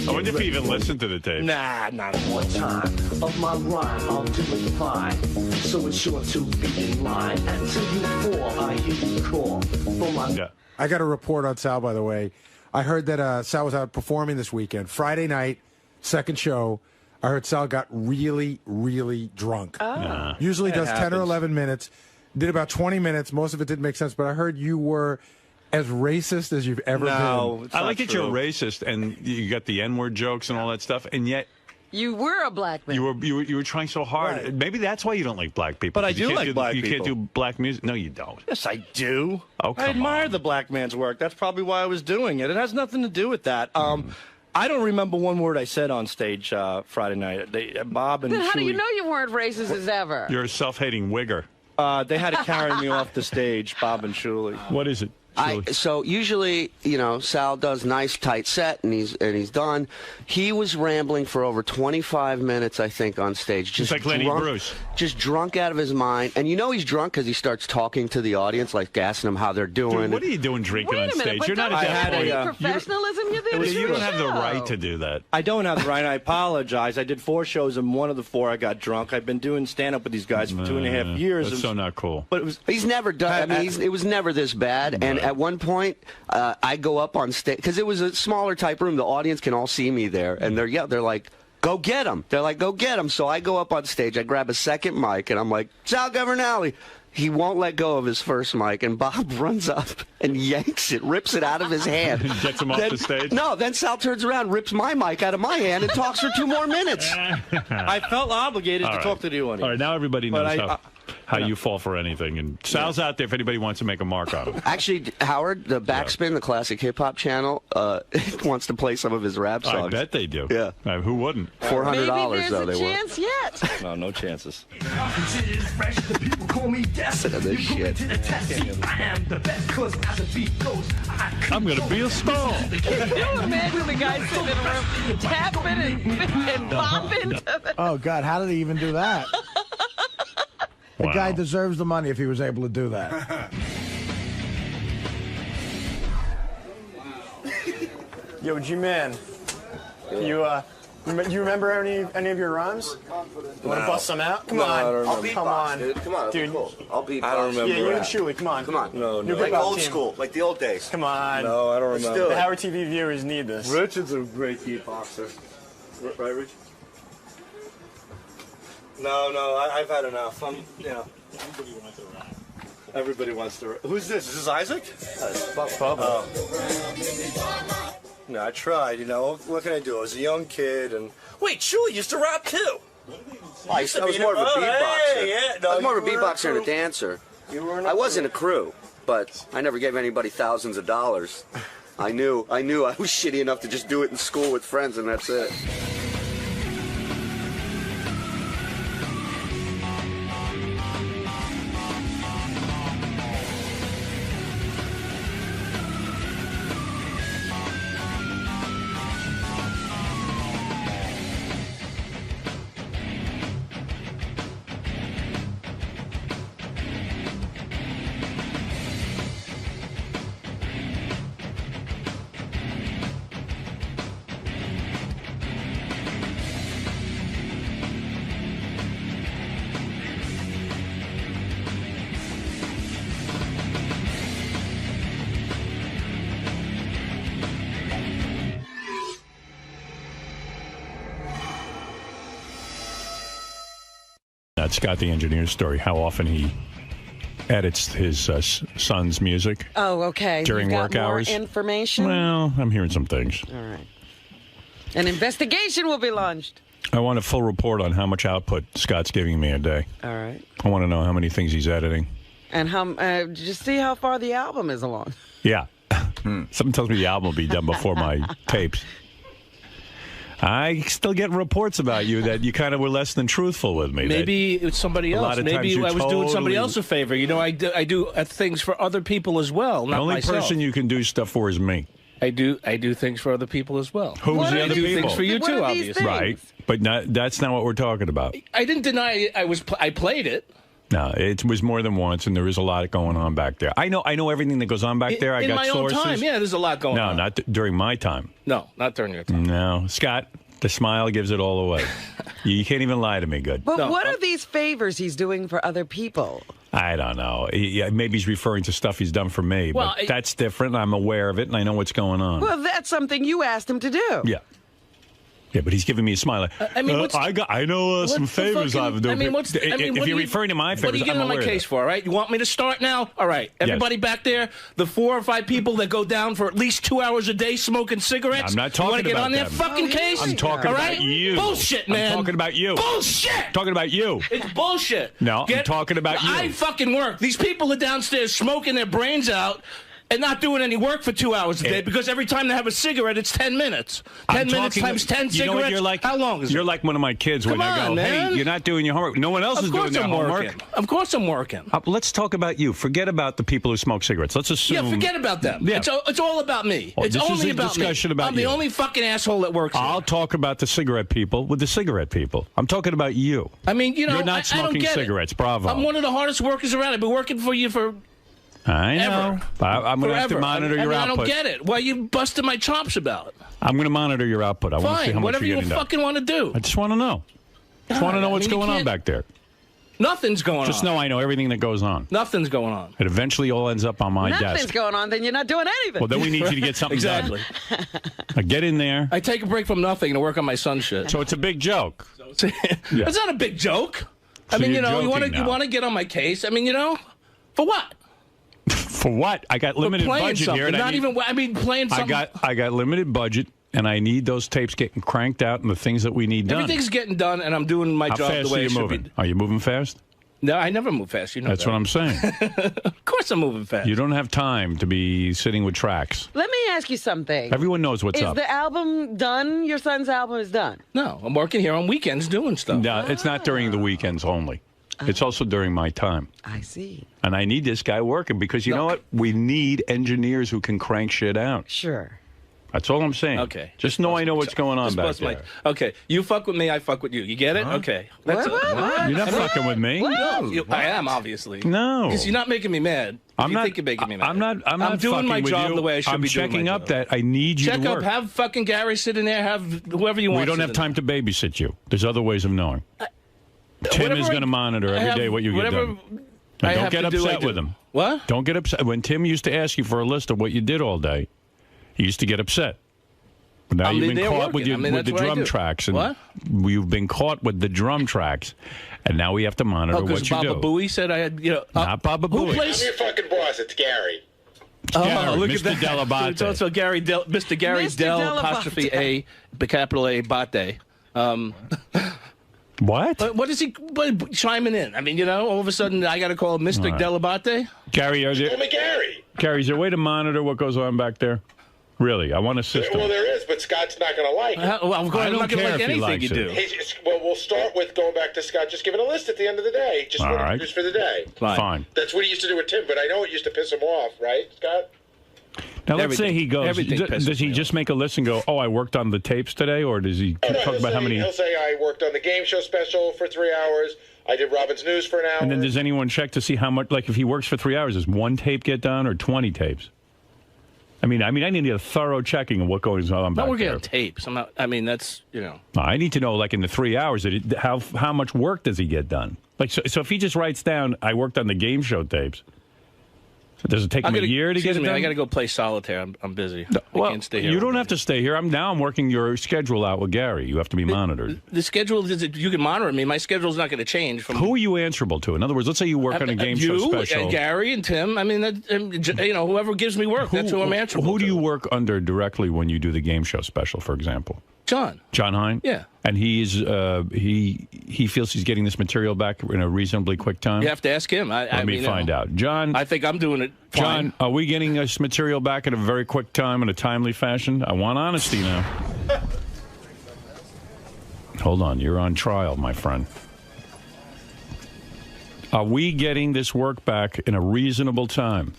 I wonder if he even listened to the tape. Nah, not One time of my rhyme, I'll do it fine. So it's sure to be in line. Until you fall, I hear you call. For my Yeah. I got a report on Sal, by the way. I heard that Sal was out performing this weekend. Friday night, second show. I heard Sal got really, really drunk. Usually does 10 or happens. 11 minutes. Did about 20 minutes. Most of it didn't make sense, but I heard you were as racist as you've ever No, been. it's I not like that you're true. racist and you got the N-word jokes and all that stuff, and yet You were a black man. you were trying so hard. Right. Maybe that's why you don't like black people. But I 'cause you do can't like black You can't people. do black music. No, you don't. Yes, I do. Oh, I come admire on. the black man's work. That's probably why I was doing it. It has nothing to do with that. I don't remember one word I said on stage Friday night. Bob and Then how do you Chewy, know you weren't racist as ever? You're a self-hating wigger. they had to carry me off the stage, Bob and Shuli. What is it? So usually, you know, Sal does nice tight set and he's done. He was rambling for over 25 minutes, I think, on stage. Just like Lenny Bruce. Just drunk out of his mind. And you know he's drunk because he starts talking to the audience, like asking them how they're doing. Dude, what are you doing drinking Wait on a minute, stage? but You're not don't a you have any a, professionalism you did? You don't have the right to do that. I don't have the right. I apologize. I did 4 shows, and one of the 4 I got drunk. I've been doing stand-up with these guys for 2.5 years. That's so not cool. But it was. He's never done. I mean, it was never this bad. And at one point, I go up on stage because it was a smaller type room. The audience can all see me there, and they're like, "Go get him!" They're like, "Go get him!" So I go up on stage. I grab a second mic, and I'm like, "Sal Governale." He won't let go of his first mic, and Bob runs up and yanks it, rips it out of his hand. Gets him off the stage? No, then Sal turns around, rips my mic out of my hand, and talks for 2 more minutes. I felt obligated All to right. talk to you on it. All right, now everybody But knows how you fall for anything. And Sal's out there if anybody wants to make a mark on him. Actually, Howard, the Backspin, the classic hip-hop channel, wants to play some of his rap songs. I bet they do. Yeah. Who wouldn't? $400, though, Maybe they there's a were. chance yet. No, no chances. Considered fresh, the people call me death. Listen to this You put me shit. to the test, see, I am the best, 'cause as the beat goes, I'm going to be a star. Can you imagine the guy sitting in a room tapping and bopping to the... Oh, God, how did he even do that? The Wow. guy deserves the money if he was able to do that. Yo, G-Man, you remember any of your rhymes? You want to bust some out? Come No, on. I don't I'll remember. come on. Dude, come on, Dude. cool. I'll beatbox. I don't remember. Yeah, you and that. Shuli, come on. Come on. No, no. You're Like old team. school, like the old days. Come on. No, I don't Let's remember. do The it. Howard TV viewers need this. Richard's a great beatboxer. Right, Rich? No, I've had enough. Everybody wants to rap. Who's this? Is this Isaac? Bubba. No, I tried, What can I do? I was a young kid, and... Wait, Shuli used to rap, too! I was more of a beatboxer. I was more of a beatboxer and a dancer. I was in a crew, but I never gave anybody thousands of dollars. I knew I was shitty enough to just do it in school with friends, and that's it. Scott the engineer's story, how often he edits his son's music. Oh, okay. During You've work got more hours. information? Well, I'm hearing some things. All right. An investigation will be launched. I want a full report on how much output Scott's giving me a day. All right. I want to know how many things he's editing. And how? Just see how far the album is along. Yeah. Something tells me the album will be done before my tapes. I still get reports about you that you kind of were less than truthful with me. Maybe it's somebody else. Maybe I was doing somebody else a favor. I do things for other people as well, not the only myself. person you can do stuff for is me. I do things for other people as well. Who's the other people? I do things for you too, obviously. Right, but that's not what we're talking about. I didn't deny I played it. No, it was more than once, and there is a lot going on back there. I know everything that goes on back there. I in got my sources. own time, yeah, there's a lot going on. No, not during my time. No, not during your time. No, Scott, the smile gives it all away. You can't even lie to me, good. But what are these favors he's doing for other people? I don't know. Maybe he's referring to stuff he's done for me, Well, but that's different. I'm aware of it, and I know what's going on. Well, that's something you asked him to do. Yeah. Yeah, but he's giving me a smile. I mean, I know some favors I've done. If you're referring to my favors, what are you getting on my case for? All right, you want me to start now? All right, everybody back there, the 4 or 5 people that go down for at least 2 hours a day smoking cigarettes. I'm not talking you about want to get on them. their fucking case? I'm talking all about right? you. Bullshit, man. I'm talking about you. Bullshit. Talking about you. It's bullshit. No, I'm talking about you. I fucking work. These people are downstairs smoking their brains out and not doing any work for 2 hours a day because every time they have a cigarette, it's 10 minutes. 10 minutes times 10 you know cigarettes. what you're like? How long is it? You're like one of my kids when Come I go, on, man. hey, you're not doing your homework. No one else is doing their homework. Of course I'm working. Let's talk about you. Forget about the people who smoke cigarettes. Let's assume. Yeah, forget about them. Yeah. It's all about me. Well, it's this only is a about discussion me. about I'm the you. only fucking asshole that works. I'll talk about the cigarette people with the cigarette people. I'm talking about you. I mean, you're not I don't smoking get cigarettes. It. Bravo. I'm one of the hardest workers around. I've been working for you for I know. ever. I'm going to have to monitor your I output. don't get it. Why you busting my chops about? I'm going to monitor your output. I want to see how Fine, much whatever you're you getting done. fucking want to do. I just want to know. Just want to know what's I mean, you going on can't- back there. Nothing's going on. Just know I know everything that goes on. Nothing's going on. It eventually all ends up on my Nothing's desk. going on, then you're not doing anything. Well, then we need you to get something exactly. done. Now get in there. I take a break from nothing to work on my son's shit. So it's a big joke. It's not a big joke. I So mean, you're you joking now. want to get on my case. I mean, for what? For what? I got limited For playing budget something. here. And I mean, playing something. I got limited budget, and I need those tapes getting cranked out and the things that we need done. Everything's getting done, and I'm doing my How job fast the way are it you should moving? be. Are you moving fast? No, I never move fast. You know That's that. what I'm saying. Of course I'm moving fast. You don't have time to be sitting with tracks. Let me ask you something. Everyone knows what's Is up. the album done? Your son's album is done? No, I'm working here on weekends doing stuff. No, it's not during the weekends only. It's also during my time. I see. And I need this guy working because you know what? We need engineers who can crank shit out. Sure. That's all I'm saying. Okay. Just know I know what's going on Just back bust there. Okay, you fuck with me, I fuck with you. You get it? Okay. That's it. You're not fucking with me. No, I am obviously. No. Because you're not making me mad. I'm you not. think you're making me mad. I'm not doing fucking my with job you. the way I should I'm be doing checking my up job. that I need you Check to up. work. Have fucking Gary sit in there. Have whoever you want. We don't have time to babysit you. There's other ways of knowing. Tim is going to monitor every day what you get done. Now, don't get upset with him. What? Don't get upset. When Tim used to ask you for a list of what you did all day, he used to get upset. But now you've been caught with the drum tracks. And what? You've been caught with the drum tracks, and now we have to monitor what you Baba do. Booey said I had, Not Baba Booey. I'm your fucking boss. It's Gary. Look Mr. at that. Delabate. It's also Mr. Gary Del apostrophe A, capital A, Bate. What? What is he chiming in? I mean, all of a sudden I got to call Mr. Right. Delabate? Gary, Call me Gary. Gary, is there a way to monitor what goes on back there? Really, I want a system. Well, there is, but Scott's not going to like it. Well, I'm I don't not going to care like if he anything likes you do. Well, we'll start with going back to Scott, just giving a list at the end of the day. Just All what right. he produced for the day. Fine. That's what he used to do with Tim, but I know it used to piss him off, right, Scott? Now, let's say he goes. everything Does he just make a list and go, "Oh, I worked on the tapes today," or does he talk about how many? He'll say, I worked on the game show special for 3 hours. I did Robin's News for an hour. And then does anyone check to see how much? Like, if he works for 3 hours, does one tape get done or 20 tapes? I mean, I need a thorough checking of what goes on I'm back not working there. on tapes. I'm not. I mean, that's I need to know, like, in the 3 hours, how much work does he get done? Like, so if he just writes down, "I worked on the game show tapes," does it take him a year to get it done? I got to go play solitaire. I'm busy. I can't stay here. You don't have to stay here. I'm working your schedule out with Gary. You have to be monitored. The schedule is you can monitor me. My schedule's not going to change. Who are you answerable to? In other words, let's say you work on a game show special. And Gary and Tim. I mean, whoever gives me work, that's who I'm answerable Who do you work under directly when you do the game show special, for example? John Hine? Yeah. And he feels he's getting this material back in a reasonably quick time? You have to ask him. Let me find out. John? I think I'm doing it fine. John, are we getting this material back in a very quick time, in a timely fashion? I want honesty now. Hold on. You're on trial, my friend. Are we getting this work back in a reasonable time?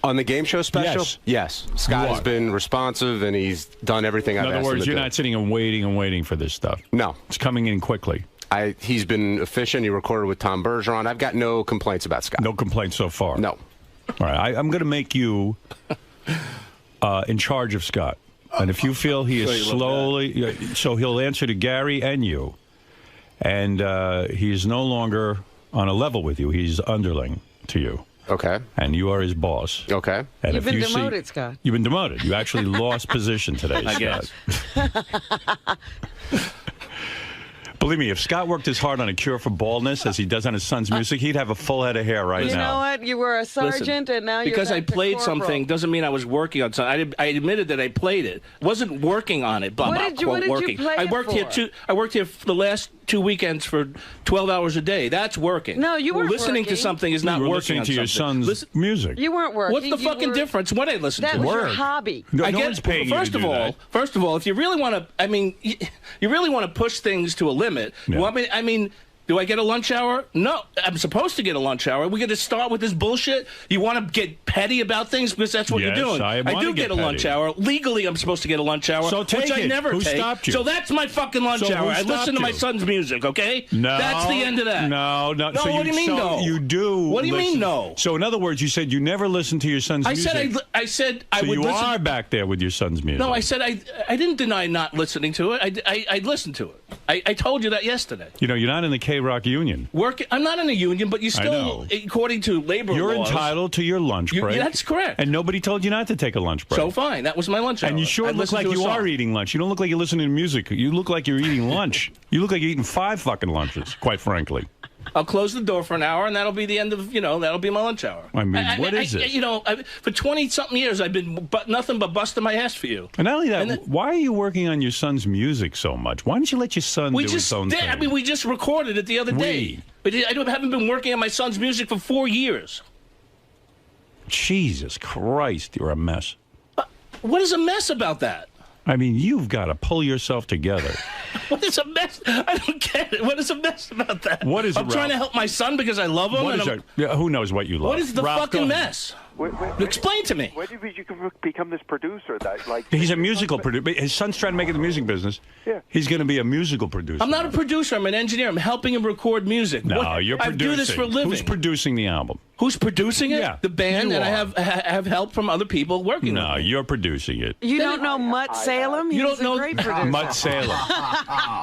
On the game show special? Yes. Scott has been responsive, and he's done everything I've asked him to do. In other words, you're not sitting and waiting for this stuff? No. It's coming in quickly. He's been efficient. He recorded with Tom Bergeron. I've got no complaints about Scott. No complaints so far? No. All right. I'm going to make you in charge of Scott. And if you feel he is slowly... So he'll answer to Gary and you. And he is no longer on a level with you. He's underling to you. Okay. And you are his boss. Okay. And You've been demoted, Scott. You've been demoted. You actually lost position today, I Scott. guess. Believe me, if Scott worked as hard on a cure for baldness as he does on his son's music, he'd have a full head of hair right now. You know what? You were a sergeant, and now you're because I back to played corporal. something doesn't mean I was working on something. I admitted that I played it. Wasn't working on it. What did you play I it worked for? here I worked here for the last 2 weekends for 12 hours a day. That's working. No, you weren't listening working. to something is not You were working listening on to something. your son's music. You weren't working. What's the You fucking were- difference? What I listen That to? was your hobby. No, no one's paying you to First do of all, that. first of all, if you really want to, I mean, you really want to push things to a limit. Yeah. You want me? I mean. Do I get a lunch hour? No, I'm supposed to get a lunch hour. We're going to start with this bullshit. You want to get petty about things because that's what Yes, you're doing. I want do to get a lunch petty. hour. Legally, I'm supposed to get a lunch hour, So take which I it. never Who take. stopped you? So that's my fucking lunch So hour. who I listen stopped to my you? son's music. Okay? No. That's the end of that. No. No, So what do you mean, so no? You do. What do you mean, listen. no? So in other words, you said you never listened to your son's I music. said I said I So would you listen. are back there with your son's music. No, I said I didn't deny not listening to it. I listened to it. I told you that yesterday. You know, you're not in the K-Rock union. I'm not in a union, but you I know. still, according to labor You're laws, entitled to your lunch break. that's correct. And nobody told you not to take a lunch break. So fine, that was my lunch hour. And you sure I look listened like to a you song. are eating lunch. You don't look like you're listening to music. You look like you're eating lunch. You look like you're eating 5 fucking lunches, quite frankly. I'll close the door for an hour, and that'll be the end of, that'll be my lunch hour. I mean, what is it? For 20-something years, I've been nothing but busting my ass for you. And not only that, why are you working on your son's music so much? Why don't you let your son do his own thing? I mean, we just recorded it the other day. But I haven't been working on my son's music for 4 years. Jesus Christ, you're a mess. What is a mess about that? I mean, you've got to pull yourself together. What is a mess? I don't get it. What is a mess about that? What is it, I'm trying to help my son because I love him. What is it? Yeah, who knows what you love? What is the Ralph, fucking go ahead. mess? Explain to me. When did you become this producer? He's a musical producer. His son's trying to make it in the music business. Yeah. He's going to be a musical producer. I'm not a producer. I'm an engineer. I'm helping him record music. No, you're producing. I do this for a living. Who's producing the album? Who's producing it? Yeah, the band, you and are. I have help from other people working on it. No, you're producing it. You don't know Mutt Salem? You He's don't know a great producer. Mutt Salem.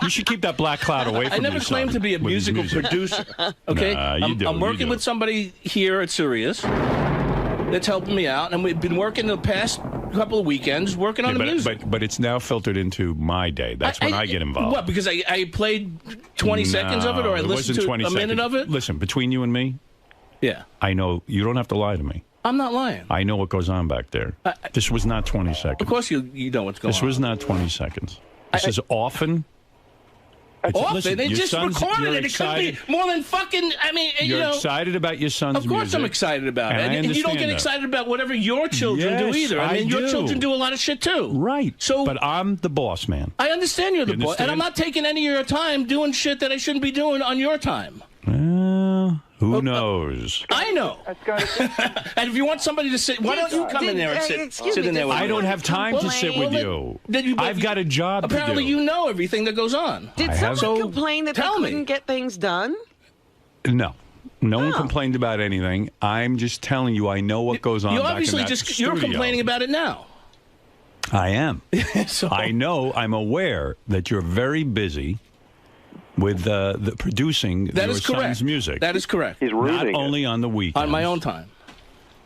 You should keep that black cloud away from I never your claimed son to be a with his musical music. producer. Okay, Nah, you do, I'm you working do. with somebody here at Sirius that's helping me out, and we've been working the past couple of weekends working on the music. But it's now filtered into my day. That's when I get involved. What? Because I played 20 seconds of it, or I listened to a minute of it? Listen, between you and me, yeah, I know you don't have to lie to me. I'm not lying. I know what goes on back there. This was not 20 seconds. Of course you know what's going on. This was not 20 seconds. This is often. Often? They just recorded it. It could be more than fucking, I mean, You're you know. excited about your son's music. Of course I'm excited about it. And I And you don't understand get that. excited about whatever your children do Yes, either. I mean, your do. children do a lot of shit too. Right. So, but I'm the boss man. I understand you're the You boss. And I'm understand? not taking any of your time doing shit that I shouldn't be doing on your time. Who knows? I know. And if you want somebody to sit, why don't you come in there and sit in there with me? I don't have time to sit with you. I've got a job Apparently to do. you know everything that goes on. Did I have- someone complain that they tell me. couldn't get things done? No. No one complained about anything. I'm just telling you, I know what goes on. You back obviously in that just you're studio. complaining about it now. I am. I know. I'm aware that you're very busy with the producing That your is correct. son's music. That is correct. Not only on the weekends. On my own time.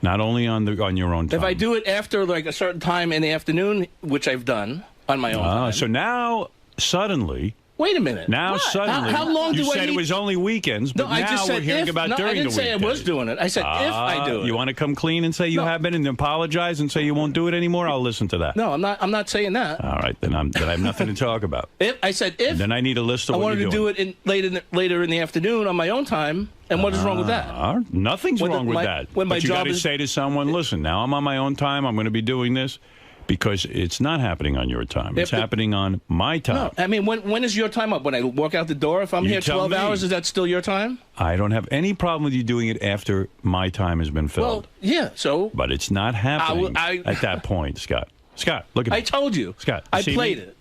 Not only on your own time. If I do it after like a certain time in the afternoon, which I've done on my own time. So now suddenly. Wait a minute. Now suddenly. How long you do I said need? it was only weekends, but No, I now just said we're hearing if, about no, during I didn't the say I weekdays. was doing it. I said if I do it. You want to come clean and say you have been and apologize and say you won't do it anymore? I'll listen to that. No, I'm not saying that. All right, then I have nothing to talk about. I said if Then I need a list of I what wanted you're to doing. do it later in the afternoon on my own time, and what is wrong with that? Nothing's When wrong with my- that. when my but you job got to is- say to someone, listen, now I'm on my own time. I'm going to be doing this because it's not happening on your time. It's happening on my time. No, I mean when is your time up? When I walk out the door? If I'm You here tell 12 me. hours, is that still your time? I don't have any problem with you doing it after my time has been filled. Well, yeah. So But it's not happening I- at that point, Scott. Scott, look at me. I told you. Scott, I see me? played it.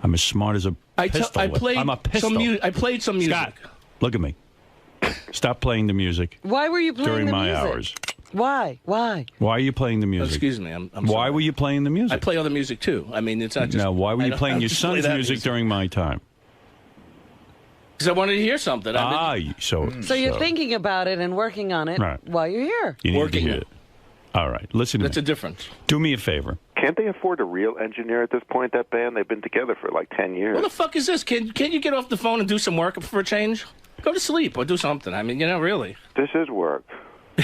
I'm as smart as a pistol. I played I'm a pistol. I played some music. Scott, look at me. Stop playing the music Why were you playing during the my music? hours. Why? Why? Why are you playing the music? Excuse me. I'm Why sorry. were you playing the music? I play other music too. I mean, it's not just. Now, why were I you don't- playing I your just play son's that music during my time? Because I wanted to hear something. So you're thinking about it and working on it Right. while you're here. You need to hear it. All right, listen to That's me. a difference. Do me a favor. Can't they afford a real engineer at this point, that band? They've been together for like 10 years. What the fuck is this? Can't you get off the phone and do some work for a change? Go to sleep or do something. I mean, really. This is work.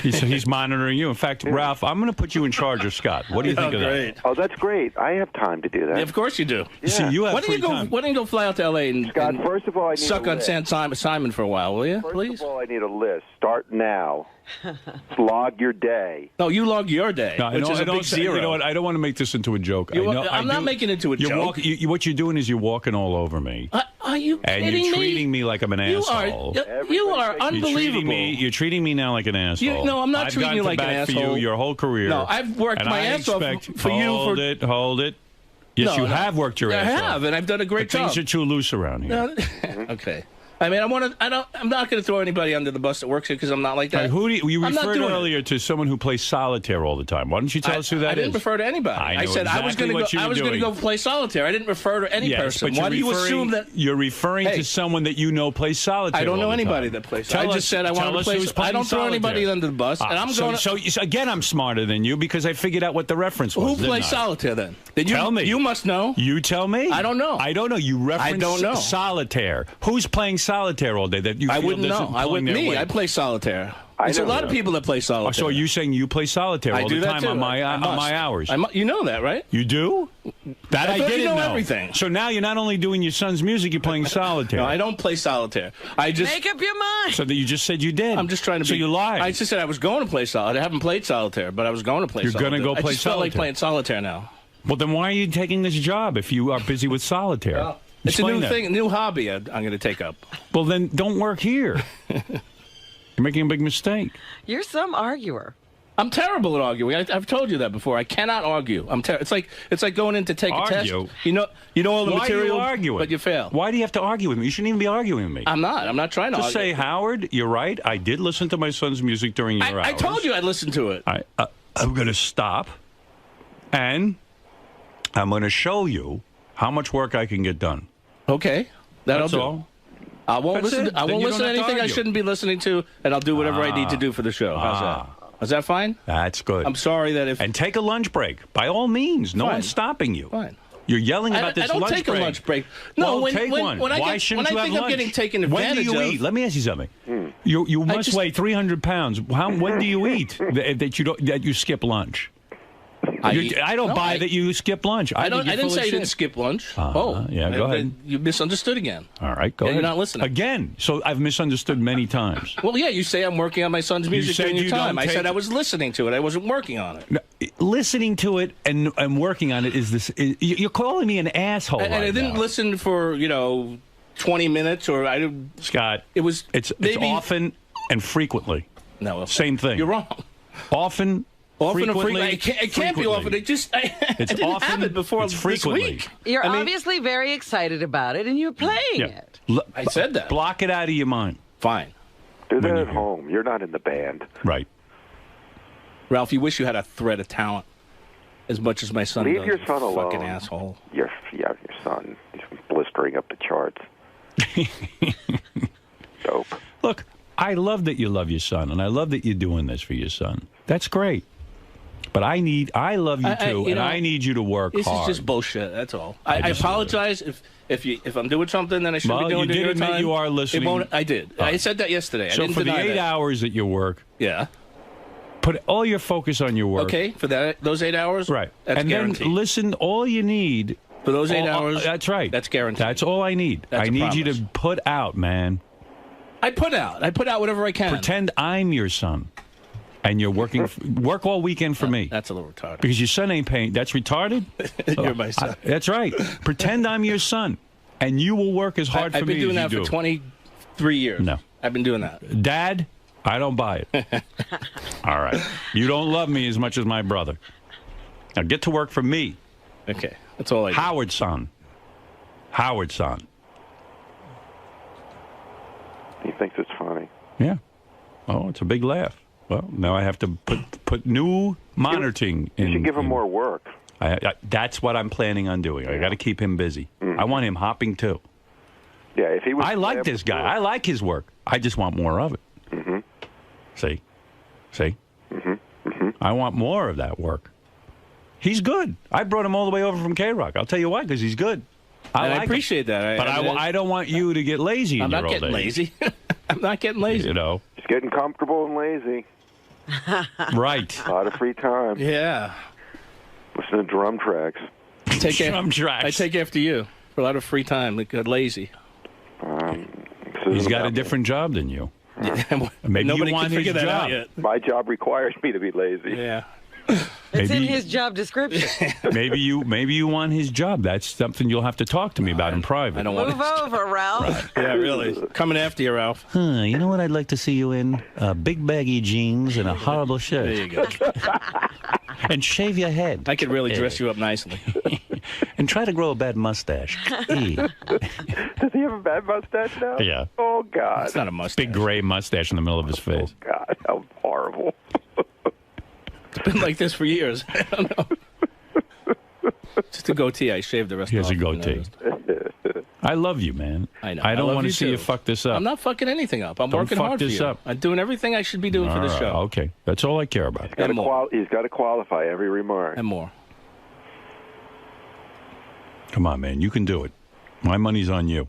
He's monitoring you. In fact, Ralph, I'm going to put you in charge of Scott. What do you think of that? Oh, that's great. I have time to do that. Yeah, of course you do. See, you have Why don't free you go? time. Why don't you go fly out to L.A. and, Scott, and first of all, I need suck a on list. Simon for a while, will you? Please. First of all, I need a list. Start now. Log your day. No, you log your day, No, which is a big zero. You know what? I don't want to make this into a joke. You- I know, I'm not making it into a joke. What you're doing is you're walking all over me. Are you And kidding you're me? treating me like I'm an You asshole. you are unbelievable. You're treating me now like an asshole. No, I'm not I've treating gone you to like an bat for asshole. you your whole career. No, I've worked and my I ass off expect- for you. Hold it. Yes, No, you no. have worked your I ass off. have, and I've done a great But things job. are too loose around here. No, okay. I mean, I'm not going to throw anybody under the bus that works here because I'm not like that. All right, who do you I'm not referred doing it. earlier to someone who plays solitaire all the time. Why don't you tell us who that is? I didn't refer to anybody. I know said I was exactly going what to you go. I were was going to doing. go play solitaire. I didn't refer to any Yes, person. but Why do you assume that? You're referring Hey. to someone that you know plays solitaire. I don't know all the anybody time. that plays. Tell I us- just said I tell wanted to us play. who's I playing don't throw anybody solitaire. under the bus, and I'm going. So again, I'm smarter than you because I figured out what the reference was. Who didn't plays I? solitaire then? Then you, Tell me. You must know. You tell me. I don't know. I don't know. You reference don't know. solitaire. Who's playing solitaire all day that you I feel wouldn't isn't know. I pulling wouldn't. their Me, weight? I play solitaire. I There's a know lot of that. people that play solitaire. So are you saying you play solitaire I all do the that time too. on my I must. hours? You know that, right? You do? That I I thought didn't you know know. everything. So now you're not only doing your son's music, you're playing solitaire. No, I don't play solitaire. I just Make up your mind. So that you just said you did. I'm just trying to. So be, you lied. I just said I was going to play solitaire. I haven't played solitaire, but I was going to play. You're solitaire. gonna go play I just felt like solitaire. playing solitaire now. Well, then why are you taking this job if you are busy with solitaire? It's a Explain new that. thing, a new hobby. I'm going to take up. Well, then don't work here. You're making a big mistake. You're some arguer. I'm terrible at arguing. I've told you that before. I cannot argue. It's like going in to take a test. Argue? You know all the Why material, are you arguing? but you fail. Why do you have to argue with me? You shouldn't even be arguing with me. I'm not. I'm not trying to Just argue. say, Howard, you're right. I did listen to my son's music during your hours. I told you I'd listen to it. I'm going to stop, and I'm going to show you how much work I can get done. Okay. That'll That's do. all. I won't That's listen. it. I Then won't you listen to don't have to anything I argue. shouldn't be listening to, and I'll do whatever I need to do for the show. How's that? Is that fine? That's good. I'm sorry that if And take a lunch break. By all means. No Fine. one's stopping you. Fine. You're yelling about this I don't lunch take break. a lunch break. No, well, when, take when, one. when I Why get, shouldn't when you I have think I'm lunch? getting taken When advantage do you of, eat? Let me ask you something. You must weigh 300 pounds. When do you eat that you skip lunch? I don't buy that you skip lunch. I think you're didn't full say of you didn't shit. skip lunch. Yeah, go ahead. You misunderstood again. All right, go Yeah, ahead. you're not listening. Again, so I've misunderstood many times. Well, yeah, you say I'm working on my son's music said during your you time. don't I said take- I was listening to it. I wasn't working on it. No, listening to it and working on it is this. You're calling me an asshole And right I didn't now. listen for 20 minutes or I didn't. Scott, it's maybe often and frequently. No, same thing. You're wrong. Often Or frequently. frequently. It can't be often. It just I didn't often, have it before it's this frequently. week. You're obviously very excited about it, and you're playing it. I said that. Block it out of your mind. Fine. Do that at home. You're not in the band. Right. Ralph, you wish you had a thread of talent as much as my son Leave does. your son alone. Fucking asshole. Your son. He's blistering up the charts. Dope. Look, I love that you love your son, and I love that you're doing this for your son. That's great. But I love you too, and I need you to work This hard. is just bullshit. That's all. I apologize if I'm doing something that I shouldn't Well, be doing. you did during your admit time. you are listening. It won't, I did. I said that yesterday. So I didn't for the deny 8 that. hours that you work, Yeah. put all your focus on your work. Okay, for those 8 hours. Right. That's and guaranteed. then listen. All you need For those 8 hours. That's right. That's guaranteed. That's all I need. That's I a need you promise. to put out, man. I put out whatever I can. Pretend I'm your son, and you're working. Work all weekend for me. That's a little retarded. Because your son ain't paying. That's retarded. You're my son. That's right. Pretend I'm your son, and you will work as hard for I've me been doing as that you for do. 23 years. No. I've been doing that. Dad, I don't buy it. All right. You don't love me as much as my brother. Now get to work for me. Okay. That's all I do. Howard's son. Howard's son. He thinks it's funny. Yeah. Oh, it's a big laugh. Well, now I have to put new monitoring in. You should give him more work. That's what I'm planning on doing. I got to keep him busy. I want him hopping too. Yeah, if he was. I like this guy. I like his work. I just want more of it. Mm-hmm. See? Mm-hmm. Mm-hmm. I want more of that work. He's good. I brought him all the way over from K-Rock. I'll tell you why, because he's good. And I like him. appreciate that. But I don't want you to get lazy in I'm your not old getting age. lazy. I'm not getting lazy. You know. He's getting comfortable and lazy. Right. A lot of free time. Yeah. Listen to drum tracks. Drum tracks. I take after you for a lot of free time. Like lazy. He's got a different job than you. Maybe Nobody you want can figure his that job. out yet. My job requires me to be lazy. Yeah. It's in his job description. maybe you want his job. That's something you'll have to talk to me about in private. I don't want Move over, Ralph. Yeah, really. Coming after you, Ralph. You know what I'd like to see you in? Big baggy jeans and a horrible shirt. There you go. And shave your head. I could really dress you up nicely. And try to grow a bad mustache. Does he have a bad mustache now? Yeah. Oh, God. It's not a mustache. Big gray mustache in the middle of his face. God, how horrible. It's been like this for years. I don't know. Just a goatee. I shaved the rest He has off. a goatee. I love you, man. I know. I don't love want to you see too. you fuck this up. I'm not fucking anything up. I'm Don't working fuck hard for this you. up. I'm doing everything I should be doing for the All right, show. Okay. That's all I care about. And He's got to qualify every remark. And more. Come on, man. You can do it. My money's on you.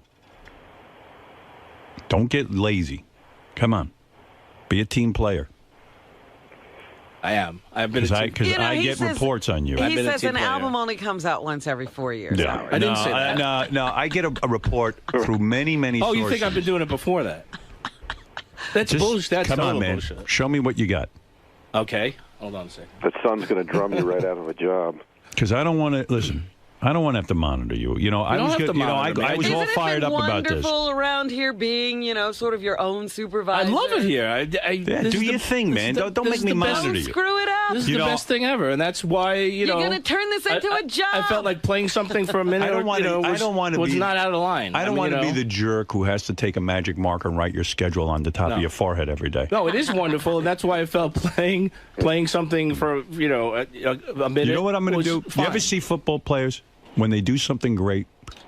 Don't get lazy. Come on. Be a team player. I am. I've been. Because I he get says- reports on you. He says an album only comes out once every 4 years. Yeah. Howard. I didn't say that. No, I get a report through many Oh, sources. you think I've been doing it before that? That's bullshit. That's come total on, man. bullshit. Show me what you got. Okay. Hold on a second. That son's going to drum you right out of a job. Because I don't want to listen. I don't want to have to monitor you. You know, I don't was have good. to You know, monitor me. I was Isn't all it fired been up about this. wonderful around here being, sort of your own supervisor? I love it here. Yeah, do your thing, man. Don't make me monitor you. Screw it up. This is the best thing ever, and that's why You're going to turn this into a job. I felt like playing something for a minute. I don't want to was be not out of line. I don't want to be the jerk who has to take a magic marker and write your schedule on the top of your forehead every day. No, it is wonderful, and that's why I felt playing something for a minute. You know what I'm going to do? Fine. You ever see football players when they do something great?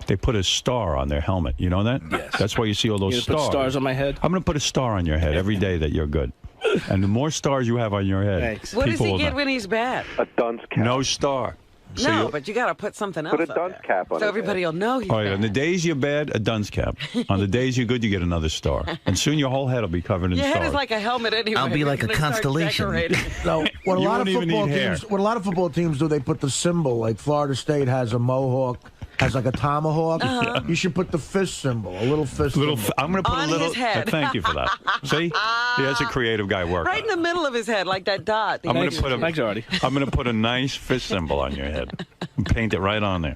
they put a star on their helmet. You know that? Yes. That's why you see all those You gonna stars. put stars on my head? I'm going to put a star on your head every day that you're good. And the more stars you have on your head, Thanks. What does people he will get know. when he's bad? A dunce cap. No star. So No, you- but you got to put something else Put a up dunce there. cap on So his everybody head. will know he's Oh, yeah. bad. On the days you're bad, a dunce cap. On the days you're good, you get another star. And soon your whole head will be covered in Your stars. head is like a helmet anyway. I'll be like When a they start constellation. decorating. So what a You lot of won't even football need hair. teams, what a lot of football teams do, they put the symbol. Like Florida State has a mohawk, has like a tomahawk. You should put the fist symbol, a little fist. Little, symbol. I'm going to put On a little. his head. Thank you for that. See, that's a creative guy working. Right in the middle of his head, like that dot. I'm going to put a. Thanks, Artie. I'm going to put a nice fist symbol on your head and paint it right on there.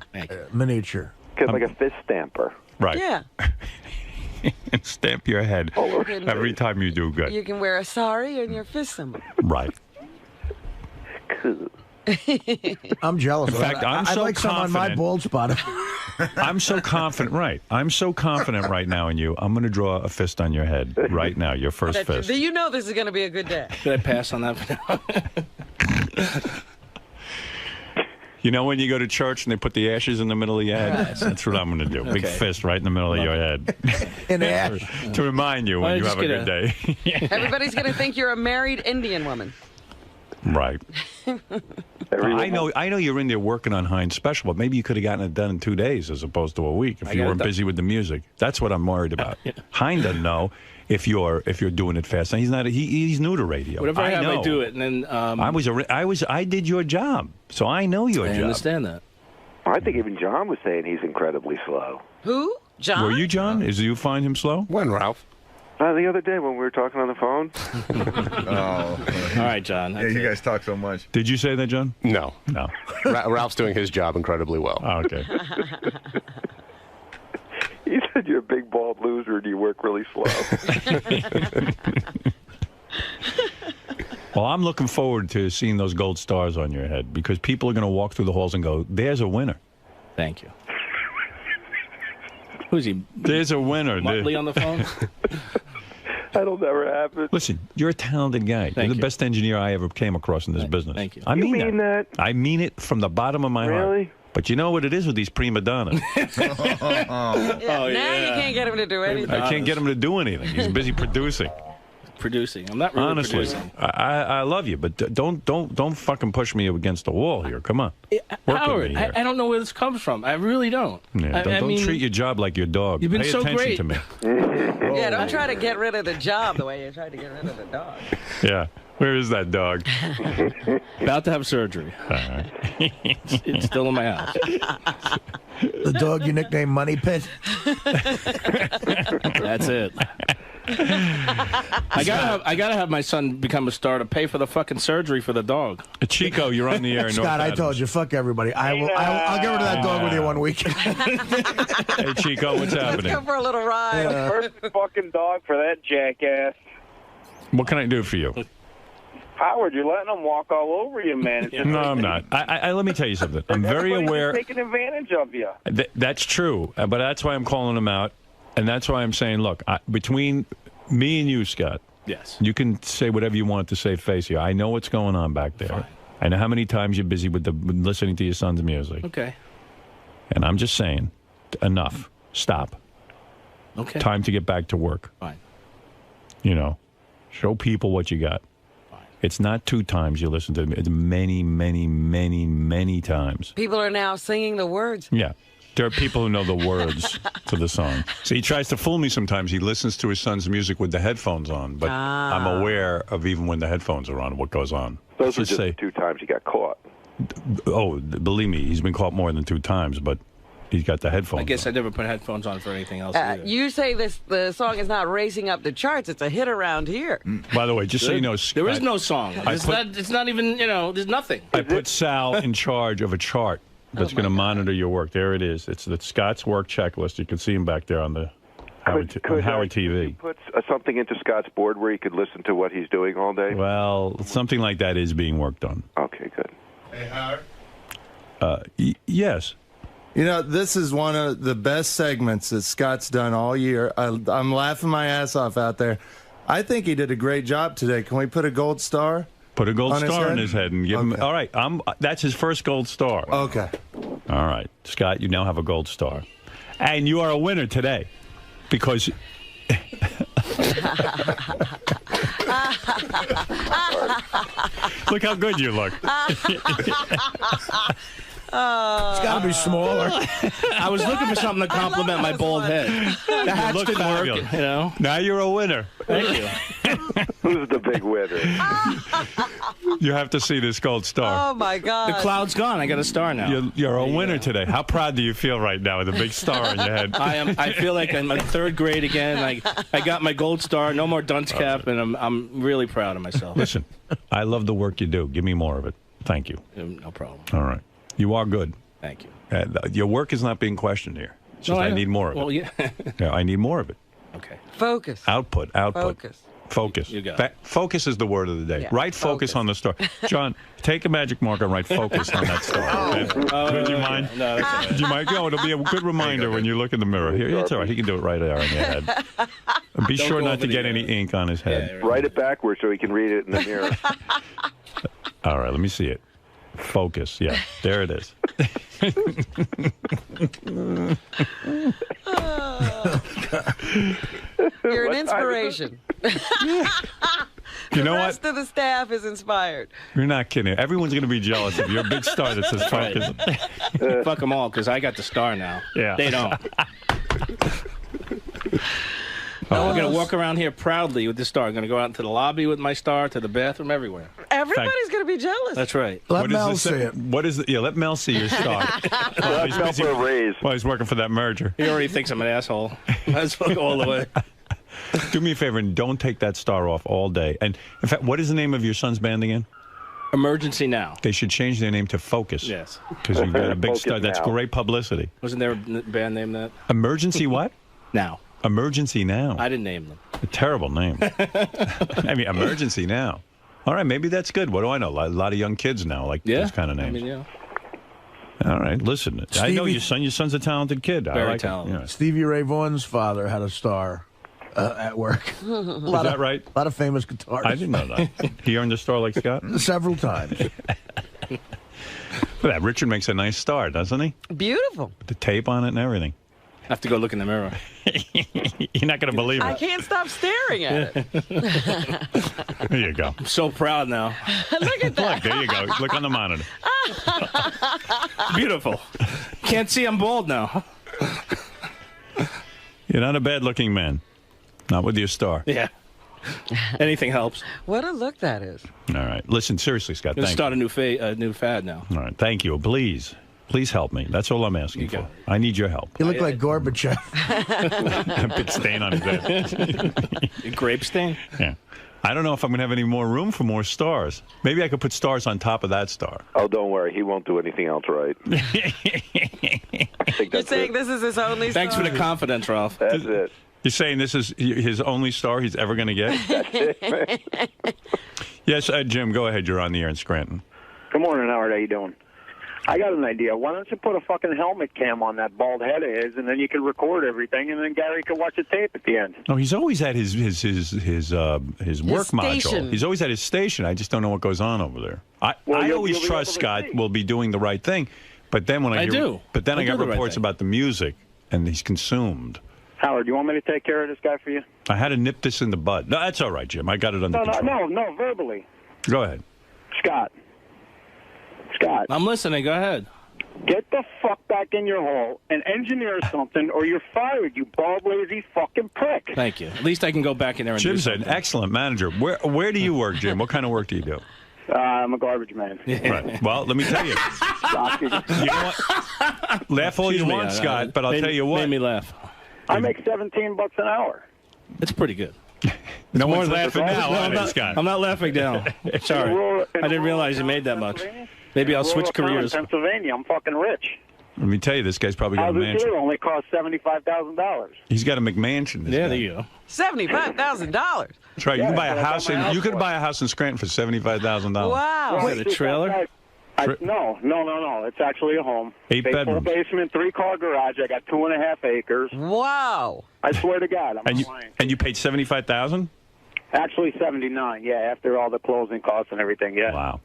Miniature. Like a fist stamper. Right. Yeah. And stamp your head every time you do good. You can wear a sari and your fist symbol. Right. I'm jealous. In fact, I'm I'd so like some on my confident. bald spot. I'm so confident. Right. I'm so confident right now in you. I'm going to draw a fist on your head right now. Your first fist. Do you know this is going to be a good day? Should I pass on that for now? You know when you go to church and they put the ashes in the middle of your head? That's what I'm going to do. Big Okay. fist right in the middle of your head. In ash. To remind you Why when you don't have you a just good day. Everybody's going to think you're a married Indian woman. Right. I know you're in there working on Heinz Special, but maybe you could have gotten it done in 2 days as opposed to a week if I you got it weren't done. busy with the music. That's what I'm worried about. Heinz doesn't know if you're doing it fast. And he's new to radio. Whatever I have, know. I do it, and then I did your job, so I know your I job. understand that. I think even John was saying he's incredibly slow. Who? John? Were you John? Do you find him slow? When, Ralph? The other day when we were talking on the phone. Oh. All right, John. Yeah, you guys talk so much. Did you say that, John? No. No. Ralph's doing his job incredibly well. Oh, okay. He said you're a big bald loser and you work really slow. Well, I'm looking forward to seeing those gold stars on your head because people are going to walk through the halls and go, "There's a winner." Thank you. Who's he? There's a winner. Motley on the phone? That'll never happen. Listen, you're a talented guy. You're the you. best engineer I ever came across in this business. Thank you. I You mean, mean that? I mean it from the bottom of my heart. Really? But you know what it is with these prima donnas? Now you can't get him to do anything. I can't get him to do anything. He's busy producing. Producing. I'm not really Honestly, producing. I love you, but don't fucking push me against the wall here. Come on, work with Howard, me here. I don't know where this comes from. I really don't. Yeah, I don't mean, treat your job like your dog. You've been Pay so attention great. to me. Yeah, don't try to get rid of the job the way you tried to get rid of the dog. Yeah, where is that dog? About to have surgery. It's still in my house. The dog you nicknamed Money Pit. That's it. I gotta have my son become a star to pay for the fucking surgery for the dog. Chico, you're on the air. Scott, I told you, fuck everybody. I'll get rid of that dog with you one week. Hey, Chico, what's happening? Go for a little ride. Perfect fucking dog for that jackass. What can I do for you? Howard, you're letting them walk all over you, man. It's just No, I'm not. I let me tell you something. I'm very everybody's aware. just taking advantage of you. That's true, but that's why I'm calling him out, and that's why I'm saying, look, between me and you, Scott, yes, you can say whatever you want to save face here. I know what's going on back there. Fine. I know how many times you're busy with listening to your son's music. Okay. And I'm just saying, enough. Stop. Okay. Time to get back to work. Fine. You know, show people what you got. Fine. It's not 2 times you listen to it. It's many, many, many, many times. People are now singing the words. Yeah. There are people who know the words to the song. So he tries to fool me sometimes. He listens to his son's music with the headphones on, but I'm aware of even when the headphones are on, what goes on. Those are just the 2 times you got caught. Oh, believe me, he's been caught more than 2 times, but he's got the headphones I guess on. I never put headphones on for anything else either. You say the song is not racing up the charts. It's a hit around here. By the way, just so you know, there is no song. It's not even, there's nothing. I put Sal in charge of a chart that's going to monitor your work. There it is. It's the Scott's work checklist. You can see him back there on the Howard TV. Put something into Scott's board where he could listen to what he's doing all day? Well, something like that is being worked on. Okay, good. Hey, Howard? Yes. You know, this is one of the best segments that Scott's done all year. I'm laughing my ass off out there. I think he did a great job today. Can we put a gold star? Put a gold on star on his head and give him. All right, that's his first gold star. Okay. All right. Scott, you now have a gold star. And you are a winner today because... Look how good you look. It's got to be smaller. I was looking for something to compliment my bald head. The hats look didn't fabulous. work, you know. Now you're a winner. Thank you. Who's the big winner? You have to see this gold star. Oh, my God. The cloud's gone. I got a star now. You're a winner today. How proud do you feel right now with a big star on your head? I feel like I'm in third grade again. I got my gold star, no more dunce cap, and I'm really proud of myself. Listen, I love the work you do. Give me more of it. Thank you. No problem. All right. You are good. Thank you. Your work is not being questioned here. It's just I need more of it. Well, yeah. Yeah, I need more of it. Okay. Focus. Output. Focus. You got it. Focus is the word of the day. Yeah, Write focus on the star. John, take a magic marker and write focus on that star. Okay? Would you mind? No, that's all right. Do you mind? Go. It'll be a good reminder when you look in the mirror. Here, it's all right. He can do it right there on your head. And be sure not to get any ink on his head. Write it backwards so he can read it in the mirror. All right, let me see it. Focus. Yeah, there it is. You're an inspiration. You know the what? rest of the staff is inspired. You're not kidding. Everyone's going to be jealous of your big star that says focus. Fuck them all, because I got the star now. Yeah. They don't. I'm going to walk around here proudly with this star. I'm going to go out into the lobby with my star, to the bathroom, everywhere. Everybody's going to be jealous. That's right. Let Mel see it. What is it? Yeah, let Mel see your star. Let Mel for a raise. While he's working for that merger. He already thinks I'm an asshole. Let's go all the way. Do me a favor and don't take that star off all day. And in fact, what is the name of your son's band again? Emergency Now. They should change their name to Focus. Yes. Because you've got a big Focus star. That's Now. great publicity. Wasn't there a band named that? Emergency what? Now. Emergency Now. I didn't name them. A terrible name. I mean, Emergency Now. All right, maybe that's good. What do I know? A lot of young kids now like those kind of names. I mean, yeah. All right, listen. I know your son. Your son's a talented kid. Very I like talented. It. Yeah. Stevie Ray Vaughan's father had a star at work. Is that right? A lot of famous guitarists. I didn't know that. He earned a star like Scott? Several times. Look at that. Richard makes a nice star, doesn't he? Beautiful. With the tape on it and everything. I have to go look in the mirror. You're not going to believe I it. can't stop staring at it. There you go. I'm so proud now. Look at that. Look, there you go. Look on the monitor. Beautiful. Can't see I'm bald now. You're not a bad-looking man. Not with your star. Yeah. Anything helps. What a look that is. All right. Listen, seriously, Scott, Gonna thank start a new fad now. you. All right. Thank you. Please. Please help me. That's all I'm asking for. I need your help. You look like Gorbachev. A big stain on his head. A grape stain? Yeah. I don't know if I'm going to have any more room for more stars. Maybe I could put stars on top of that star. Oh, don't worry. He won't do anything else right. I think You're that's saying it. this is his only Thanks star? for the confidence, Ralph. That's it. You're saying this is his only star he's ever going to get? That's it, man. Yes, Jim, go ahead. You're on the air in Scranton. Good morning, Howard. How you doing? I got an idea. Why don't you put a fucking helmet cam on that bald head of his, and then you can record everything, and then Gary can watch the tape at the end. No, he's always at his work module. station. He's always at his station. I just don't know what goes on over there. I you'll always be able trust to Scott see. will be doing the right thing, but then when I I do. But then I I do got the right reports thing. about the music, and he's consumed. Howard, you want me to take care of this guy for you? I had to nip this in the bud. No, that's all right, Jim. I got it under control. No, verbally. Go ahead. Scott, I'm listening. Go ahead. get the fuck back in your hole and engineer something, or you're fired, you bald, lazy fucking prick. Thank you. At least I can go back in there and do Jim's an something. excellent manager. Where do you work, Jim? What kind of work do you do? I'm a garbage man. Right. Well, let me tell you. You know what? Laugh all you Excuse me, want, Scott, but I'll tell you what. Made me laugh. I make $17 an hour. It's pretty good. No more one's laughing now, I'm on it, Scott. I'm not laughing now. Sorry. I didn't realize you made that much. Maybe I'll switch careers. Pennsylvania, I'm fucking rich. Let me tell you, this guy's probably got a Houses mansion. here only cost $75,000. He's got a McMansion. This Yeah, guy. there you go. $75,000. That's right. You Yeah, can buy a that's what I house got my in. house You could for. buy a house in Scranton for $75,000. Wow. Is that a trailer? No. It's actually a home. 8 Full bedrooms. basement, 3-car garage. I got 2.5 acres. Wow. I swear to God, I'm And you not lying. and you paid $75,000. Actually, 79. Yeah, after all the closing costs and everything. Yeah. Wow.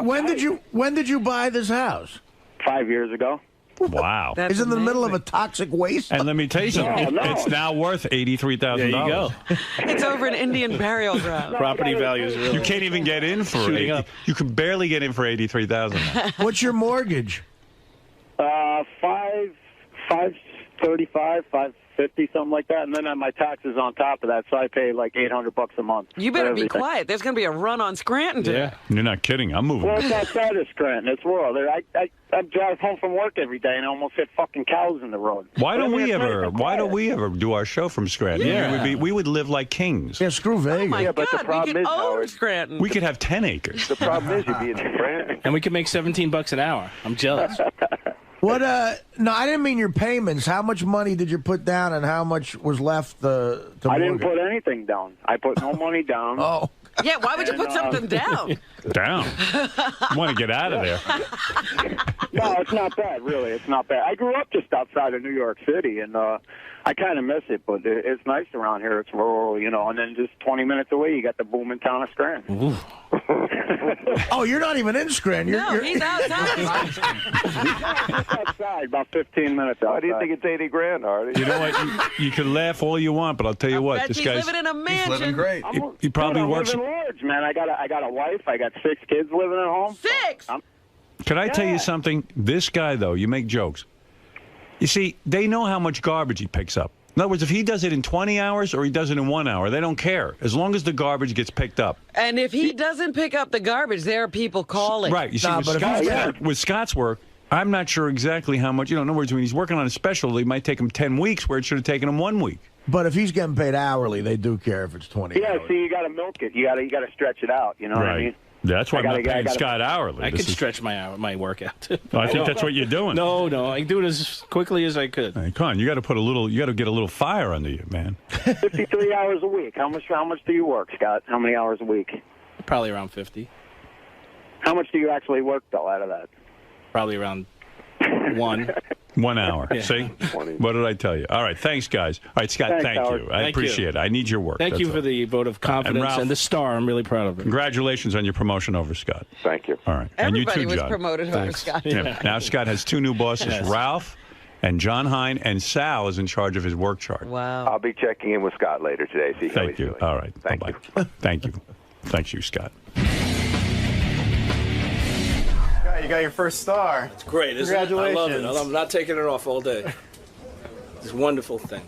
When did you buy this house? 5 years ago. Wow. He's in the middle of a toxic waste. And let me tell you something. It's now worth $83,000. There you go. It's over an Indian burial ground. Property values really. You can't even get in for Shooting up. You can barely get in for $83,000. What's your mortgage? 535, 550, something like that, and then my taxes on top of that, so I pay like $800 a month. You better be quiet. There's going to be a run on Scranton today. You're not kidding. I'm moving. Well, it's outside of Scranton. It's rural. I drive home from work every day and I almost hit fucking cows in the road. Why don't we ever do our show from Scranton? Yeah. We would live like kings. Yeah, screw Vegas. My but the God, problem we could is, own Howard, Scranton. We could have 10 acres. the problem is you'd be in Scranton. And we could make $17 an hour. I'm jealous. What? No, I didn't mean your payments. How much money did you put down, and how much was left to I didn't mortgage? put anything down. I put no money down. Oh. Yeah, why would you put something down? Down. You want to get out of there. No, it's not bad, really. It's not bad. I grew up just outside of New York City, and I kind of miss it, but it's nice around here. It's rural, you know, and then just 20 minutes away, you got the booming town of Scranton. Oh, you're not even in Scranton. You're, He's outside. outside, about 15 minutes outside. Why do you think it's $80,000, Artie? You know what? You can laugh all you want, but I'll tell you what. Bet This he's guy's living in a mansion. Living great. he probably I'm works. living large, man. I got a wife. I got 6 kids living at home. 6? Can I tell you something? This guy, though, you make jokes. You see, they know how much garbage he picks up. In other words, if he does it in 20 hours or he does it in 1 hour, they don't care, as long as the garbage gets picked up. And if he doesn't pick up the garbage, there are people calling. Right. You see, with Scott's work, I'm not sure exactly how much. In other words, when he's working on a special, it might take him 10 weeks where it should have taken him 1 week. But if he's getting paid hourly, they do care if it's 20 Yeah, hours. see, you got to milk it. You got to stretch it out. You know what I mean? That's why I'm not paying Scott hourly. I could stretch my workout too. I think that's what you're doing. No, I do it as quickly as I could. Hey, come on, you got to get a little fire under you, man. 53 hours a week. How much do you work, Scott? How many hours a week? Probably around 50. How much do you actually work, though, out of that? Probably around 1. 1 hour. Yeah. See? What did I tell you? All right, thanks, guys. All right, Scott, Thanks, thank Howard. you. I Thank appreciate you. it. I need your work. Thank you for the vote of confidence Ralph, and the star. I'm really proud of it. Congratulations on your promotion over Scott. Thank you. All right. Everybody and you too, was John. promoted over Scott. Yeah. Now Scott has 2 new bosses, Yes. Ralph and John Hine, and Sal is in charge of his work chart. Wow. I'll be checking in with Scott later today. See how Thank he's you. doing. All right. Thank Bye-bye. Thank you. Thanks you, Scott. You got your first star. It's great, isn't it? I Congratulations. love it. I'm not taking it off all day. It's a wonderful thing.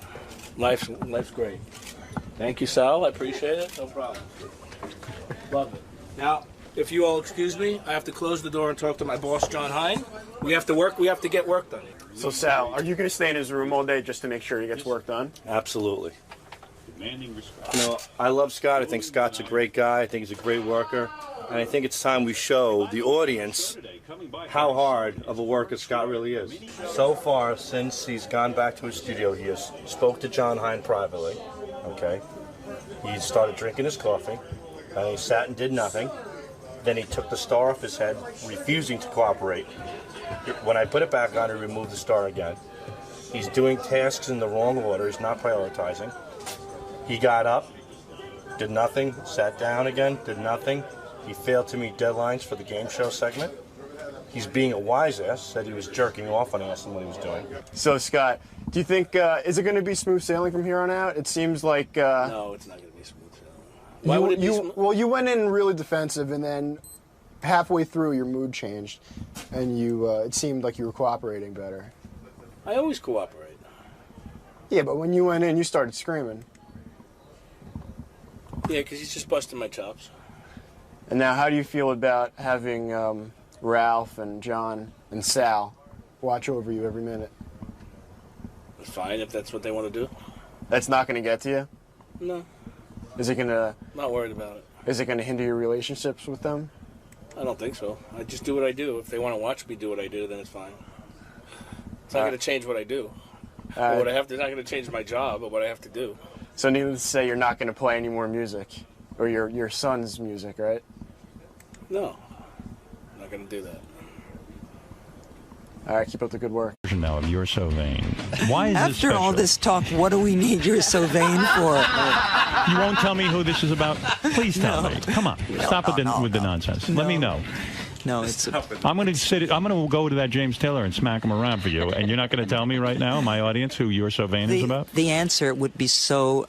Life's great. Thank you, Sal. I appreciate it. No problem. Love it. Now, if you all excuse me, I have to close the door and talk to my boss, John Hine. We have to work. We have to get work done. So, Sal, are you going to stay in his room all day just to make sure he gets work done? Absolutely. Demanding respect. You know, I love Scott. I think Scott's a great guy. I think he's a great worker. And I think it's time we show the audience how hard of a worker Scott really is. So far, since he's gone back to his studio, he has spoke to John Hine privately, okay? He started drinking his coffee, and he sat and did nothing. Then he took the star off his head, refusing to cooperate. When I put it back on, he removed the star again. He's doing tasks in the wrong order. He's not prioritizing. He got up, did nothing, sat down again, did nothing. He failed to meet deadlines for the game show segment. He's being a wise ass, said he was jerking off when I asked him what he was doing. So, Scott, do you think, is it going to be smooth sailing from here on out? It seems like... No, it's not going to be smooth sailing. Why would it be smooth? Well, you went in really defensive, and then halfway through, your mood changed, and it seemed like you were cooperating better. I always cooperate. Yeah, but when you went in, you started screaming. Yeah, because he's just busting my chops. And now, how do you feel about having Ralph and John and Sal watch over you every minute? It's fine if that's what they want to do. That's not going to get to you? No, Is it going to... not worried about it. Is it going to hinder your relationships with them? I don't think so. I just do what I do. If they want to watch me do what I do, then it's fine. It's not going to change what I do. Or what I have to, it's not going to change my job, but what I have to do. So needless to say, you're not going to play any more music. Or your son's music, right? No, I'm not going to do that. All right, keep up the good work. Now of You're So Vain. Why is this After special? all this talk, what do we need You're So Vain for? You won't tell me who this is about? Please tell me. Come on. Stop with the nonsense. Let me know. No, it's. I'm going to go to that James Taylor and smack him around for you, and you're not going to tell me right now, my audience, who you're so vain is about. The answer would be so,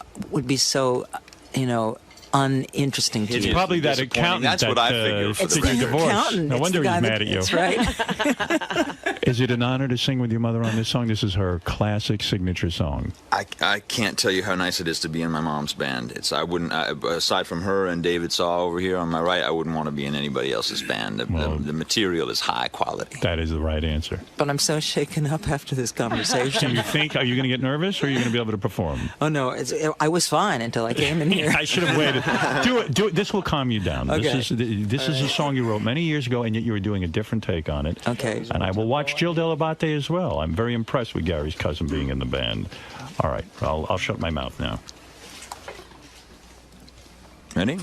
uninteresting to It's you. probably that accountant. That's what I figured. It's fixed your the divorce. accountant. No It's wonder the he's guy mad at you. That's right. Is it an honor to sing with your mother on this song? This is her classic signature song. I can't tell you how nice it is to be in my mom's band. I wouldn't, aside from her and David Saw over here on my right, I wouldn't want to be in anybody else's band. The material is high quality. That is the right answer. But I'm so shaken up after this conversation. Are you going to get nervous, or are you going to be able to perform? Oh, no. I was fine until I came in here. I should have waited. Do it. This will calm you down. Okay. This is a song you wrote many years ago, and yet you were doing a different take on it. Okay. And I will watch Jill Delabate as well. I'm very impressed with Gary's cousin being in the band. All right. I'll shut my mouth now. Ready?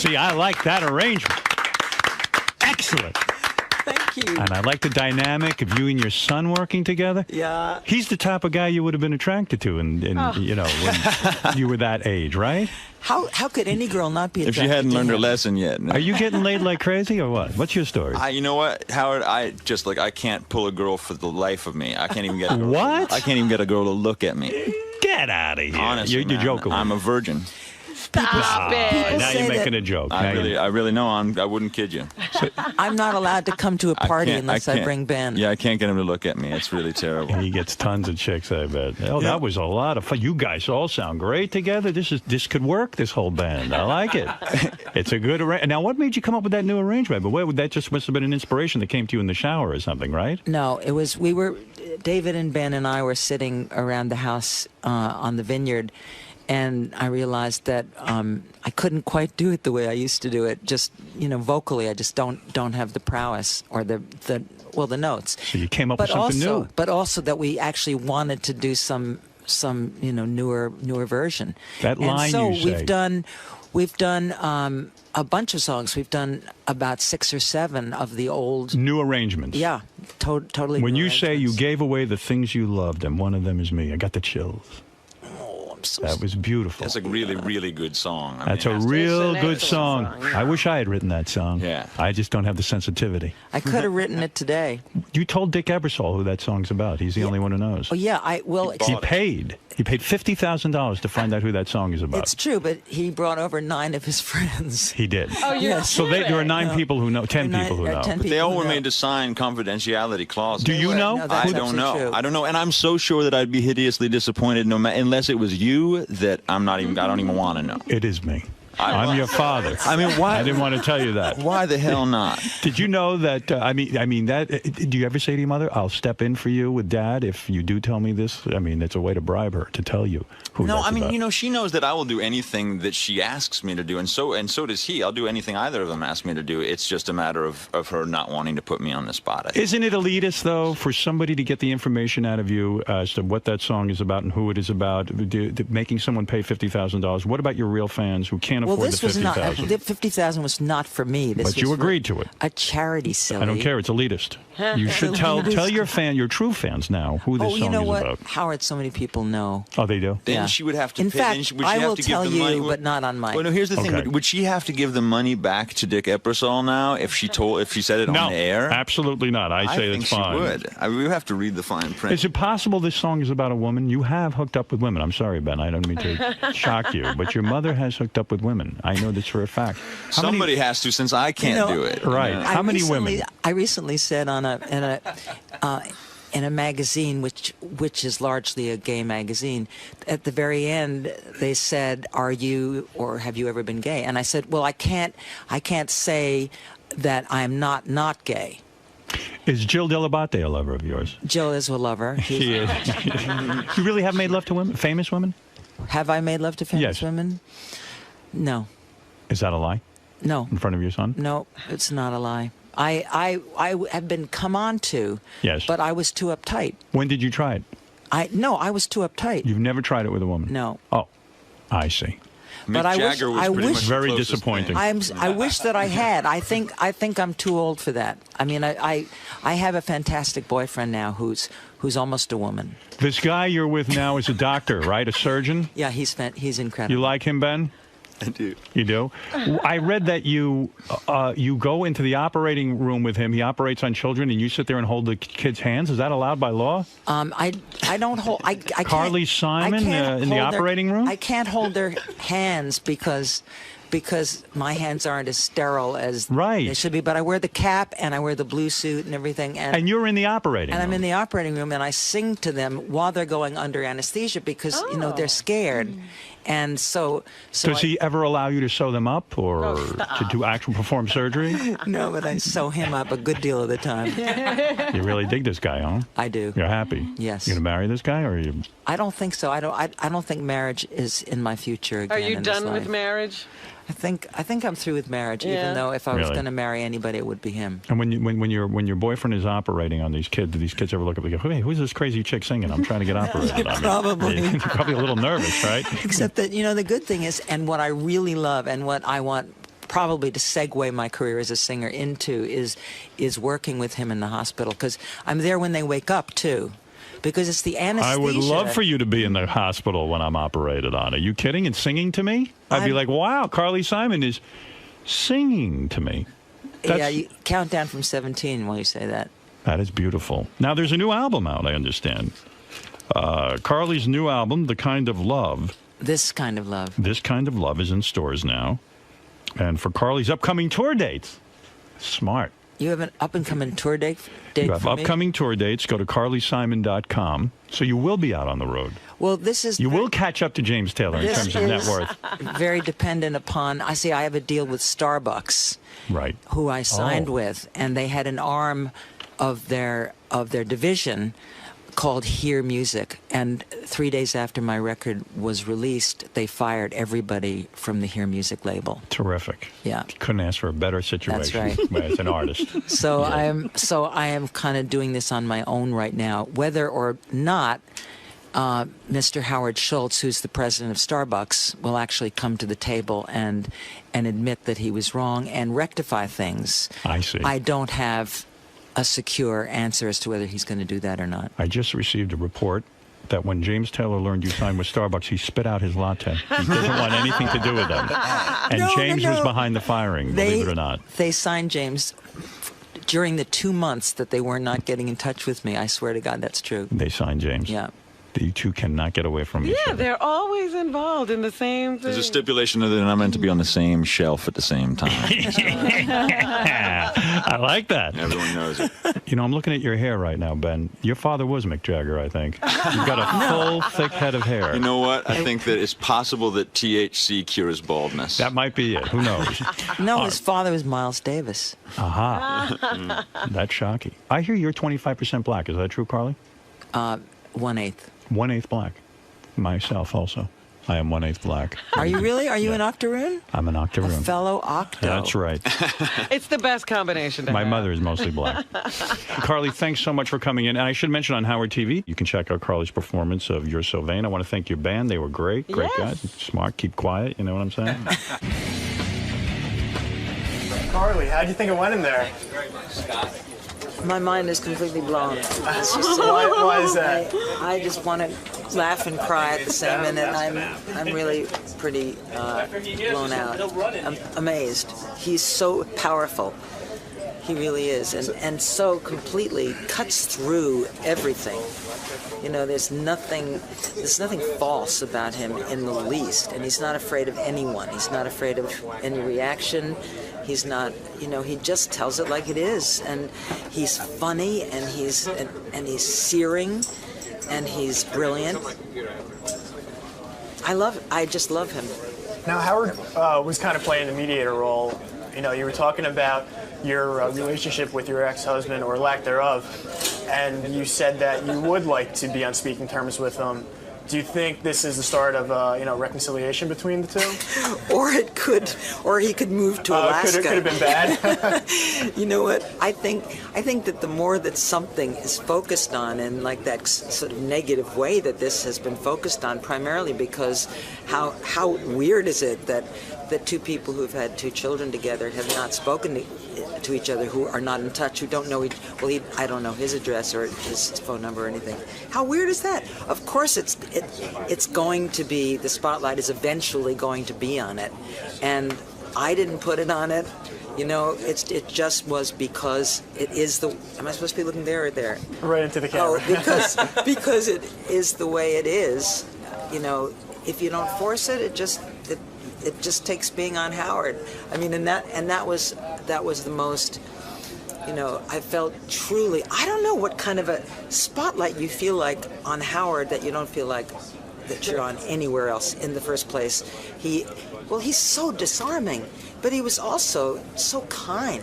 See, I like that arrangement. Excellent. Thank you. And I like the dynamic of you and your son working together. Yeah. He's the type of guy you would have been attracted to, and you know, when you were that age, right? How could any girl not be If attracted she hadn't to learned her him? lesson yet. No. Are you getting laid like crazy or what? What's your story? You know what, Howard? I can't pull a girl for the life of me. I can't even get a girl. What? I can't even get a girl to look at me. Get out of here. Honestly, you're man, joking. I'm a virgin. Stop it. Now you're making a joke. I really know. I wouldn't kid you. I'm not allowed to come to a party unless I can't. bring Ben. Yeah, I can't get him to look at me. It's really terrible. He gets tons of chicks, I bet. Oh, that was a lot of fun. You guys all sound great together. This could work, this whole band. I like it. It's a good arrangement. Now, what made you come up with that new arrangement? But that just must have been an inspiration that came to you in the shower or something, right? No, it was, David and Ben and I were sitting around the house on the vineyard, and I realized that I couldn't quite do it the way I used to do it. Just, vocally, I just don't have the prowess or the notes. So you came up with something new. But also that we actually wanted to do some newer version. That line so you say. we've done a bunch of songs. We've done about 6 or 7 of the old new arrangements. Yeah, totally. When new you say you gave away the things you loved, and one of them is me, I got the chills. That was beautiful. That's a really, really good song. That's a real good song. I wish I had written that song. Yeah. I just don't have the sensitivity. I could have written it today. You told Dick Ebersol who that song's about. He's the only one who knows. Oh yeah, He paid $50,000 to find out who that song is about. It's true, but he brought over 9 of his friends. He did. Oh, yes. So there are 9 people who know, 10 people who know. But they all were made to sign confidentiality clauses. Do you know? No, that's I don't know. true. I don't know, and I'm so sure that I'd be hideously disappointed unless it was you. That I don't even want to know. It is me. I'm your father. I mean, why? I didn't want to tell you that. Why the hell not? Did you know that? Do you ever say to your mother, "I'll step in for you with Dad if you do tell me this"? I mean, it's a way to bribe her to tell you who. No, that's I mean, about. she knows that I will do anything that she asks me to do, and so does he. I'll do anything either of them ask me to do. It's just a matter of her not wanting to put me on the spot. I think. Isn't it elitist, though, for somebody to get the information out of you as to what that song is about and who it is about, making someone pay $50,000? What about your real fans who can't afford the $50,000? The 50,000 was not for me. But you agreed to it. A charity, silly. I don't care. It's elitist. You should tell your true fans now who this song is about. Howard, so many people know. Oh, they do? Then she would have to In pay. fact, I will tell you, but not on mic. Well, no, here's the thing. Okay. Would she have to give the money back to Dick Ebersol now if she said it on the air? Absolutely not. I say think that's fine. she would. We have to read the fine print. Is it possible this song is about a woman? You have hooked up with women. I'm sorry, Ben. I don't mean to shock you, but your mother has hooked up with women. I know this for a fact. Somebody has to, since I can't do it. Right. How many women? I recently said in a magazine, which is largely a gay magazine, at the very end they said, "Are you or have you ever been gay?" And I said, "Well, I can't say that I'm not gay." Is Jill Delabate a lover of yours? Jill is a lover. She is. You really have made love to women, famous women? Have I made love to famous women? No. Is that a lie? No. In front of your son? No, it's not a lie. I have been come on to. Yes. But I was too uptight. When did you try it? I was too uptight. You've never tried it with a woman? No. Oh, I see. But I wish very disappointing. I wish that I had. I think I'm too old for that. I mean, I have a fantastic boyfriend now who's almost a woman. This guy you're with now is a doctor, right? A surgeon? Yeah, he's incredible. You like him, Ben? I do. You do? I read that you go into the operating room with him. He operates on children, and you sit there and hold the kids' hands. Is that allowed by law? I don't hold. I Carly Simon in the operating room. I can't hold their hands because my hands aren't as sterile as they should be. But I wear the cap and I wear the blue suit and everything. And you're in the operating room. And I'm in the operating room and I sing to them while they're going under anesthesia because they're scared. And so does he ever allow you to sew them up or to do actual perform surgery? No, but I sew him up a good deal of the time. You really dig this guy, huh? I do. You're happy? Yes. You gonna marry this guy, or are you? I don't think so. I don't think marriage is in my future again. Are you in this done with life. marriage? I think I'm through with marriage. Yeah. Even though if I was Really? going to marry anybody, it would be him. And when your boyfriend is operating on these kids, do these kids ever look up and go, "Hey, who's this crazy chick singing? I'm trying to get operated on." Probably. They're probably a little nervous, right? Except that the good thing is, and what I really love, and what I want probably to segue my career as a singer into is working with him in the hospital, because I'm there when they wake up too, because it's the anesthesia. I would love for you to be in the hospital when I'm operated on. Are you kidding? And singing to me? I'd be like, wow, Carly Simon is singing to me. Yeah, you count down from 17 while you say that. That is beautiful. Now, there's a new album out, I understand. Carly's new album, The Kind of Love. This Kind of Love. This Kind of Love is in stores now. And for Carly's upcoming tour dates, smart. You have an up-and-coming tour date You have for me? upcoming tour dates. Go to carlysimon.com. So you will be out on the road. Well, this is... You will catch up to James Taylor in terms of net worth. Very dependent upon... I have a deal with Starbucks. Right. Who I signed with, and they had an arm of their division called Hear Music, and 3 days after my record was released, they fired everybody from the Hear Music label. Terrific. Yeah. Couldn't ask for a better situation. That's right. As an artist. So I am kind of doing this on my own right now, whether or not Mr. Howard Schultz, who's the president of Starbucks, will actually come to the table and admit that he was wrong and rectify things. I see. I don't have a secure answer as to whether he's going to do that or not. I just received a report that when James Taylor learned you signed with Starbucks, he spit out his latte. He doesn't want anything to do with them. And James was behind the firing, believe it or not. They signed James during the 2 months that they were not getting in touch with me. I swear to God, that's true. They signed James. Yeah. You two cannot get away from each Yeah, other. they're always involved in the same thing. There's a stipulation that they're not meant to be on the same shelf at the same time. I like that. Everyone knows it. You know, I'm looking at your hair right now, Ben. Your father was Mick Jagger, I think. You've got a full, thick head of hair. You know what? I think that it's possible that THC cures baldness. That might be it. Who knows? No, his father was Miles Davis. Aha. That's shocking. I hear you're 25% black. Is that true, Carly? 1/8. 1/8 black. Myself also. I am 1/8 black. Are you really? Are you an octoroon? I'm an octoroon. A fellow octo. That's right. It's the best combination to My have. mother is mostly black. Carly, thanks so much for coming in. And I should mention on Howard TV, you can check out Carly's performance of You're So Vain. I want to thank your band. They were great. Great guys. Smart. Keep quiet. You know what I'm saying? Carly, how'd you think it went in there? My mind is completely blown. It's just, Why is that? I just want to laugh and cry at the same minute. I'm really pretty blown out. I'm amazed. He's so powerful. He really is, and so completely cuts through everything. You know, there's nothing false about him in the least, and he's not afraid of anyone. He's not afraid of any reaction. He's not, you know, he just tells it like it is, and he's funny, and he's searing, and he's brilliant. I just love him. Now, Howard was kind of playing the mediator role. You know, you were talking about your relationship with your ex-husband, or lack thereof, and you said that you would like to be on speaking terms with him. Do you think this is the start of reconciliation between the two? Or he could move to Alaska. Could have been bad. You know what? I think that the more that something is focused on, and like that sort of negative way that this has been focused on, primarily because how weird is it that two people who've had 2 children together have not spoken to each other, who are not in touch, who don't know I don't know his address or his phone number or anything. How weird is that? Of course it's going to be, the spotlight is eventually going to be on it, and I didn't put it on it. You know, it just was because it is the. Am I supposed to be looking there or there? Right into the camera. Oh, because it is the way it is. You know, if you don't force it, it just takes being on Howard. I mean, and that was the most. You know, I felt truly. I don't know what kind of a spotlight you feel like on Howard that you don't feel like that you're on anywhere else in the first place. He's so disarming, but he was also so kind.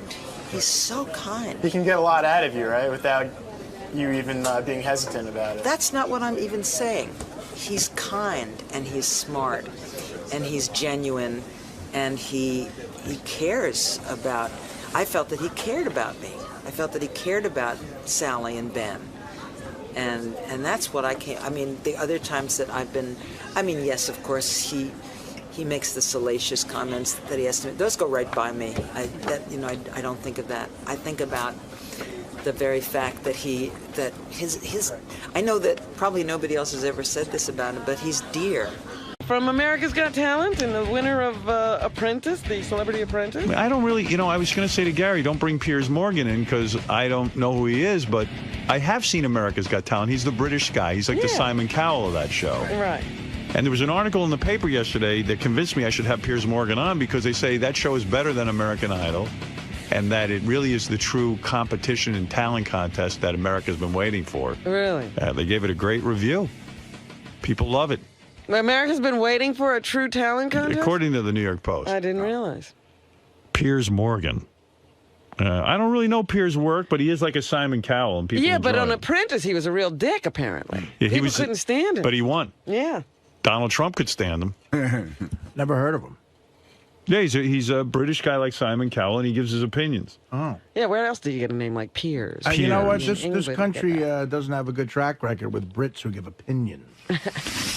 He's so kind. He can get a lot out of you, right, without you even being hesitant about it. That's not what I'm even saying. He's kind, and he's smart, and he's genuine, and he cares about. I felt that he cared about me. I felt that he cared about Sally and Ben. And that's what I mean, the other times that I've been, yes, of course, he he makes the salacious comments that he has to make. Those go right by me. I don't think of that. I think about the very fact that his I know that probably nobody else has ever said this about him, but he's dear. From America's Got Talent and the winner of Apprentice, the Celebrity Apprentice. I don't really, I was going to say to Gary, don't bring Piers Morgan in because I don't know who he is, but I have seen America's Got Talent. He's the British guy. He's like the Simon Cowell of that show. Right. And there was an article in the paper yesterday that convinced me I should have Piers Morgan on because they say that show is better than American Idol and that it really is the true competition and talent contest that America's been waiting for. Really? They gave it a great review. People love it. America's been waiting for a true talent contest? According to the New York Post. I didn't realize. Piers Morgan. I don't really know Piers' work, but he is like a Simon Cowell. And people but enjoy on him. Apprentice, he was a real dick, apparently. Yeah, People couldn't stand him. But he won. Yeah. Donald Trump could stand him. Never heard of him. Yeah, he's a British guy like Simon Cowell, and he gives his opinions. Oh. Yeah, where else do you get a name like Piers? You know what? This England, country doesn't have a good track record with Brits who give opinions.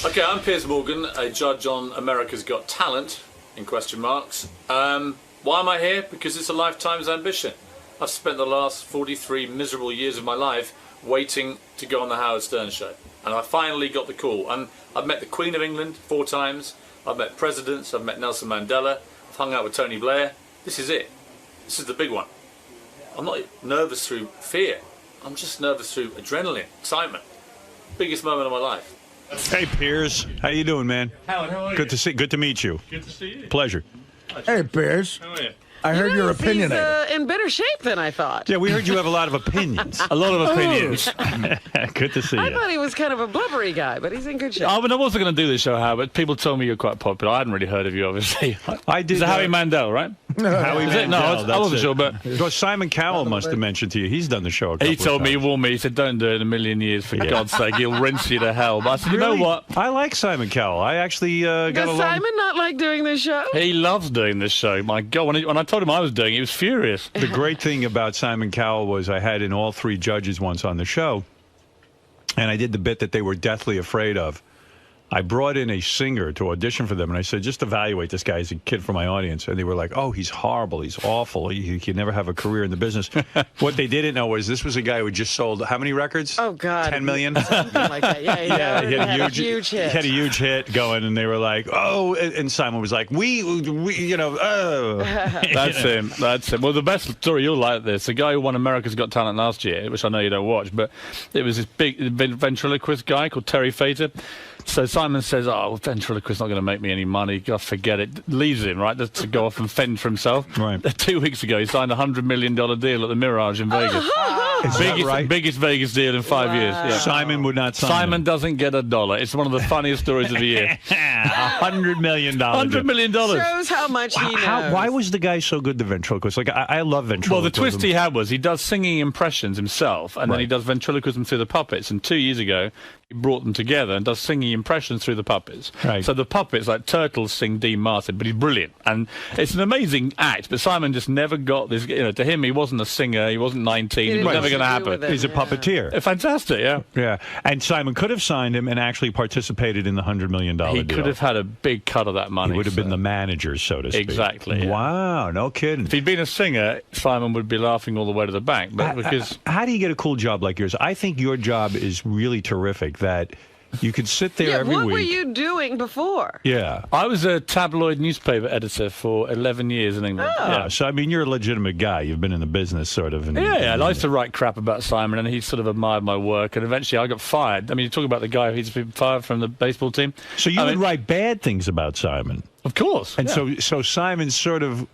Okay, I'm Piers Morgan, a judge on America's Got Talent, in question marks. Why am I here? Because it's a lifetime's ambition. I've spent the last 43 miserable years of my life waiting to go on the Howard Stern show. And I finally got the call. And I've met the Queen of England 4 times. I've met presidents. I've met Nelson Mandela. I've hung out with Tony Blair. This is it. This is the big one. I'm not nervous through fear. I'm just nervous through adrenaline, excitement. Biggest moment of my life. Hey, Piers. How you doing, man? Howard, how are Good to meet you. Good to see you. Pleasure. Hey, Piers. How are you? I heard you're opinionated. He's in better shape than I thought. Yeah, we heard you have a lot of opinions. A lot of opinions. Good to see I you. thought he was kind of a blubbery guy, but he's in good shape. I wasn't going to do this show, Howard. People told me you're quite popular. I hadn't really heard of you, obviously. I did. It's Howie Mandel, right? Howie Is it? No, Mandel, I wasn't that's sure, it. but Because Simon Cowell must have mentioned to you. He's done the show a couple he told of me, he times. warned me. He said, "Don't do it in a million years, for God's sake. He'll rinse you to hell." But I said, you know Really? what? I like Simon Cowell. I actually got Does along. Simon not like doing this show? He loves doing this show. My God, when I told him I was doing it, he was furious. The great thing about Simon Cowell was I had in all 3 judges once on the show, and I did the bit that they were deathly afraid of. I brought in a singer to audition for them, and I said, just evaluate this guy as a kid for my audience. And they were like, oh, he's horrible. He's awful. He can never have a career in the business. What they didn't know was this was a guy who had just sold how many records? Oh, God. 10 million? Something like that. Yeah, He had a huge hit. He had a huge hit going, and they were like, oh, and Simon was like, we oh. That's him. That's him. Well, the best story, you'll like this. The guy who won America's Got Talent last year, which I know you don't watch, but it was this big ventriloquist guy called Terry Fator. So Simon says, oh, ventriloquist's not going to make me any money. Gosh, forget it. Leaves him, right, to go off and fend for himself. Right. 2 weeks ago, he signed a $100 million deal at the Mirage in Vegas. Is that right? Biggest Vegas deal in 5 years. Yeah. Simon would not sign Simon him. doesn't get $1. It's one of the funniest stories of the year. $100 million. $100 million. Shows how much he knows. Why was the guy so good, the ventriloquist? Like, I love ventriloquism. Well, the twist he had was he does singing impressions himself, and then he does ventriloquism through the puppets. And 2 years ago, he brought them together and does singing impressions through the puppets. Right. So the puppets, like turtles, sing Dean Martin, but he's brilliant. And it's an amazing act, but Simon just never got this. To him, he wasn't a singer. He wasn't 19. It was never going to happen. He's a puppeteer. Fantastic, yeah. Yeah. And Simon could have signed him and actually participated in the $100 million deal. He could have had a big cut of that money. He would have been the manager, so to speak. Exactly. Yeah. Wow, no kidding. If he'd been a singer, Simon would be laughing all the way to the bank. But because how do you get a cool job like yours? I think your job is really terrific. That you could sit there every what week. were you doing before? Yeah. I was a tabloid newspaper editor for 11 years in England. Oh. Yeah, so I mean, you're a legitimate guy. You've been in the business, sort of. And I used to write crap about Simon, and he sort of admired my work, and eventually I got fired. I mean, you talk about the guy who's been fired from the baseball team. So you would write bad things about Simon? Of course. And so Simon sort of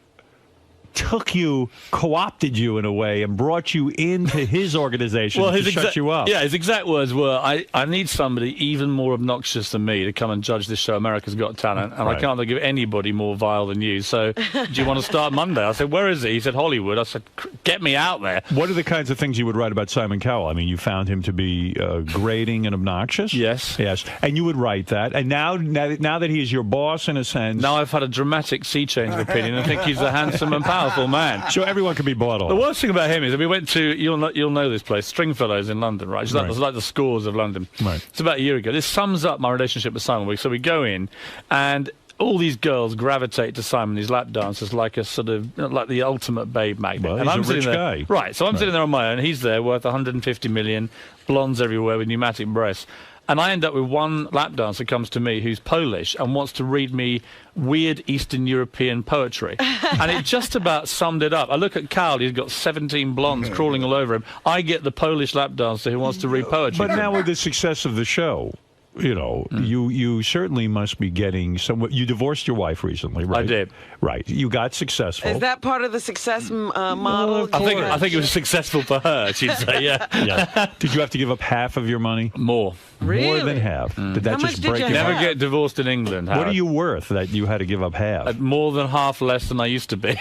took you, co-opted you in a way, and brought you into his organization to shut you up. Yeah, his exact words were, I need somebody even more obnoxious than me to come and judge this show, America's Got Talent, and I can't think of anybody more vile than you. So do you want to start Monday? I said, where is he? He said, Hollywood. I said, get me out there. What are the kinds of things you would write about Simon Cowell? I mean, you found him to be grating and obnoxious? Yes. Yes. And you would write that. And now that he is your boss, in a sense... Now I've had a dramatic sea change of opinion. I think he's a handsome and powerful man. So everyone can be bought off. The worst thing about him is that we went to, you'll know this place, Stringfellows in London, right? It's like the Scores of London. Right. It's about a year ago. This sums up my relationship with Simon. So we go in, and all these girls gravitate to Simon, these lap dancers, like a sort of like the ultimate babe magnet. Well, and he's I'm a rich sitting there, guy. right? So I'm sitting there on my own. He's there, worth 150 million, blondes everywhere with pneumatic breasts. And I end up with one lap dancer comes to me who's Polish and wants to read me weird Eastern European poetry. And it just about summed it up. I look at Carl, he's got 17 blondes crawling all over him. I get the Polish lap dancer who wants to read poetry. But now with the success of the show, you know, you certainly must be getting some. You divorced your wife recently, right? I did. Right. You got successful. Is that part of the success model? I think it was successful for her, she'd say, yeah. Yeah. Did you have to give up half of your money? More. More than half. Did that How just much did break you your Never heart? get divorced in England, What Howard. are you worth that you had to give up half? More than half less than I used to be.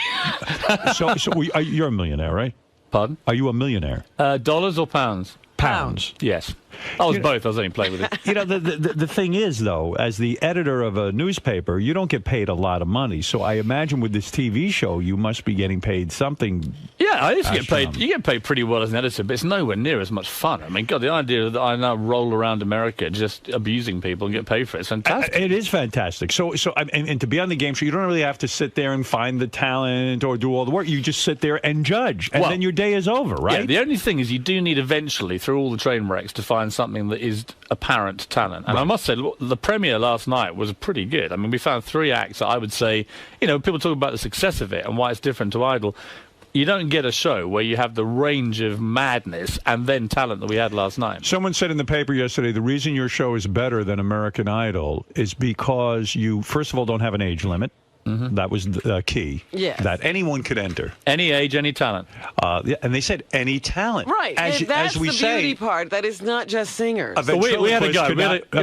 so you're a millionaire, right? Pardon? Are you a millionaire? Dollars or pounds? Pounds. Yes. I was both. I was only playing with it. You know, the thing is, though, as the editor of a newspaper, you don't get paid a lot of money. So I imagine with this TV show, you must be getting paid something. Yeah, I used to get paid. You get paid pretty well as an editor, but it's nowhere near as much fun. I mean, God, the idea that I now roll around America just abusing people and get paid for it's fantastic. It is fantastic. And to be on the game show, you don't really have to sit there and find the talent or do all the work. You just sit there and judge, and then your day is over, right? Yeah, the only thing is you do need eventually, through all the train wrecks, to find something that is apparent talent. And I must say, the premiere last night was pretty good. I mean, we found 3 acts that I would say, you know, people talk about the success of it and why it's different to Idol. You don't get a show where you have the range of madness and then talent that we had last night. Someone said in the paper yesterday, the reason your show is better than American Idol is because you, first of all, don't have an age limit. That was the key. Yes. That anyone could enter. Any age, any talent. And they said any talent. Right. As That's we the say, beauty part. That is not just singers. a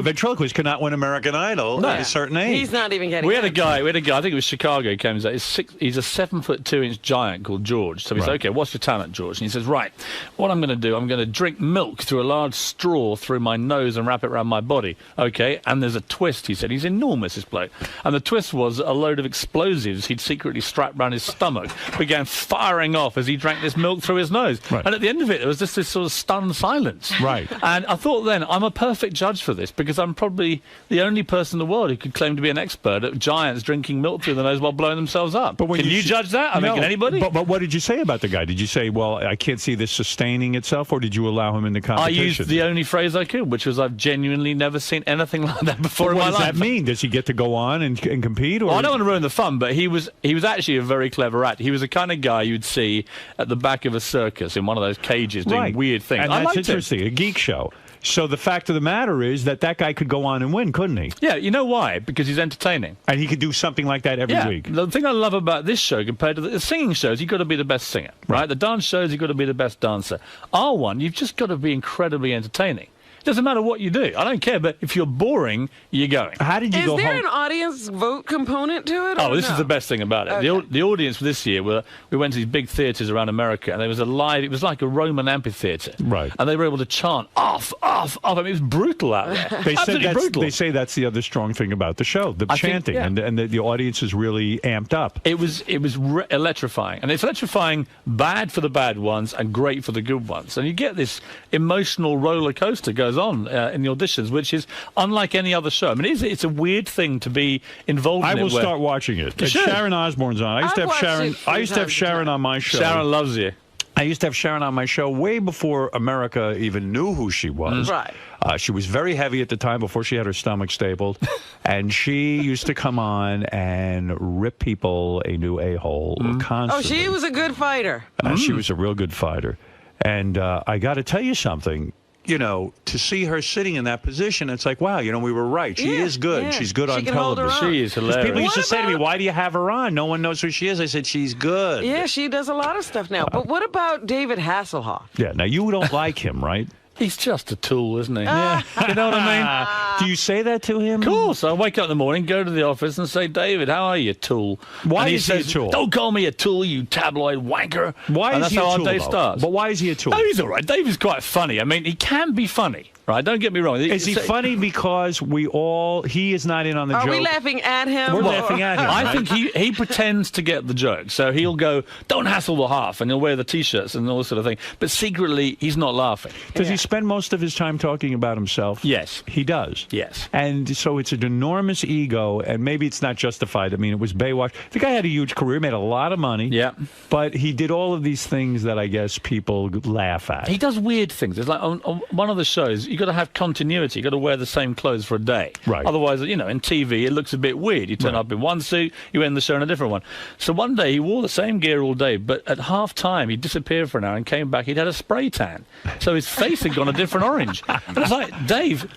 ventriloquist could not win American Idol at a certain age. He's not even getting We had a guy, I think it was Chicago, came and said, he's a 7'2" giant called George. So we said, okay, what's your talent, George? And he says, right, what I'm going to do, I'm going to drink milk through a large straw through my nose and wrap it around my body. Okay, and there's a twist, he said. He's enormous, this bloke. And the twist was a load of explosives he'd secretly strapped around his stomach began firing off as he drank this milk through his nose. Right. And at the end of it, there was just this sort of stunned silence. Right. And I thought then, I'm a perfect judge for this because I'm probably the only person in the world who could claim to be an expert at giants drinking milk through the nose while blowing themselves up. But can you judge that? I mean, can anybody? But what did you say about the guy? Did you say, well, I can't see this sustaining itself, or did you allow him in the I competition? used the only phrase I could, which was I've genuinely never seen anything like that before in my life. What does that mean? Does he get to go on and compete? Or? Well, I don't want to ruin the fun, but he was actually a very clever actor. He was the kind of guy you'd see at the back of a circus in one of those cages doing weird things. And I that's liked interesting, a geek show. So the fact of the matter is that guy could go on and win, couldn't he? Yeah, you know why? Because he's entertaining. And he could do something like that every week. The thing I love about this show compared to the singing shows, you've got to be the best singer, right? The dance shows, you've got to be the best dancer. Our one, you've just got to be incredibly entertaining. Doesn't matter what you do. I don't care, but if you're boring, you're going. How did you Is there an audience vote component to it? Oh, this is the best thing about it. Okay. The audience for this year, we went to these big theatres around America, and there was it was like a Roman amphitheatre. Right. And they were able to chant, off, off, off. I mean, it was brutal out there. Absolutely brutal. They say that's the other strong thing about the show, the chanting, and the audience is really amped up. It was electrifying. And it's electrifying bad for the bad ones and great for the good ones. And you get this emotional roller coaster goes on in the auditions, which is unlike any other show. I mean, it's a weird thing to be involved in. I will start watching it. Sharon Osbourne's on. I used to have Sharon on my show. Sharon loves you. I used to have Sharon on my show way before America even knew who she was. Right. She was very heavy at the time before she had her stomach stapled. And she used to come on and rip people a new a-hole constantly. Oh, she was a good fighter. She was a real good fighter. And I got to tell you something. You know, to see her sitting in that position, it's like, wow, you know, we were right. She is good. Yeah. She's good She on can hold her television. own. She is hilarious. People used to say to me, why do you have her on? No one knows who she is. I said, she's good. Yeah, she does a lot of stuff now. But what about David Hasselhoff? Yeah, now you don't like him, right? He's just a tool, isn't he? Yeah. You know what I mean? Do you say that to him? Of course. I wake up in the morning, go to the office and say, David, how are you, tool? Why and he is he says, a tool? Don't call me a tool, you tabloid wanker. Why and is that's he a how tool, our day though? starts. But why is he a tool? Oh, he's all right. David's quite funny. I mean, he can be funny. Right? Don't get me wrong. Is he funny because he is not in on the joke? Are we laughing at him? We're laughing at him. I right? think he pretends to get the joke. So he'll go, don't hassle the half, and he'll wear the T-shirts and all this sort of thing. But secretly, he's not laughing. Does he spend most of his time talking about himself? Yes. He does? Yes. And so it's an enormous ego, and maybe it's not justified. I mean, it was Baywatch. The guy had a huge career, made a lot of money. Yeah. But he did all of these things that I guess people laugh at. He does weird things. It's like on one of the shows, you've got to have continuity. You've got to wear the same clothes for a day. Right. Otherwise, in TV, it looks a bit weird. You turn up in one suit, you end the show in a different one. So one day, he wore the same gear all day, but at half-time, he disappeared for an hour and came back. He'd had a spray tan. So his face had gone a different orange. And it's like, Dave,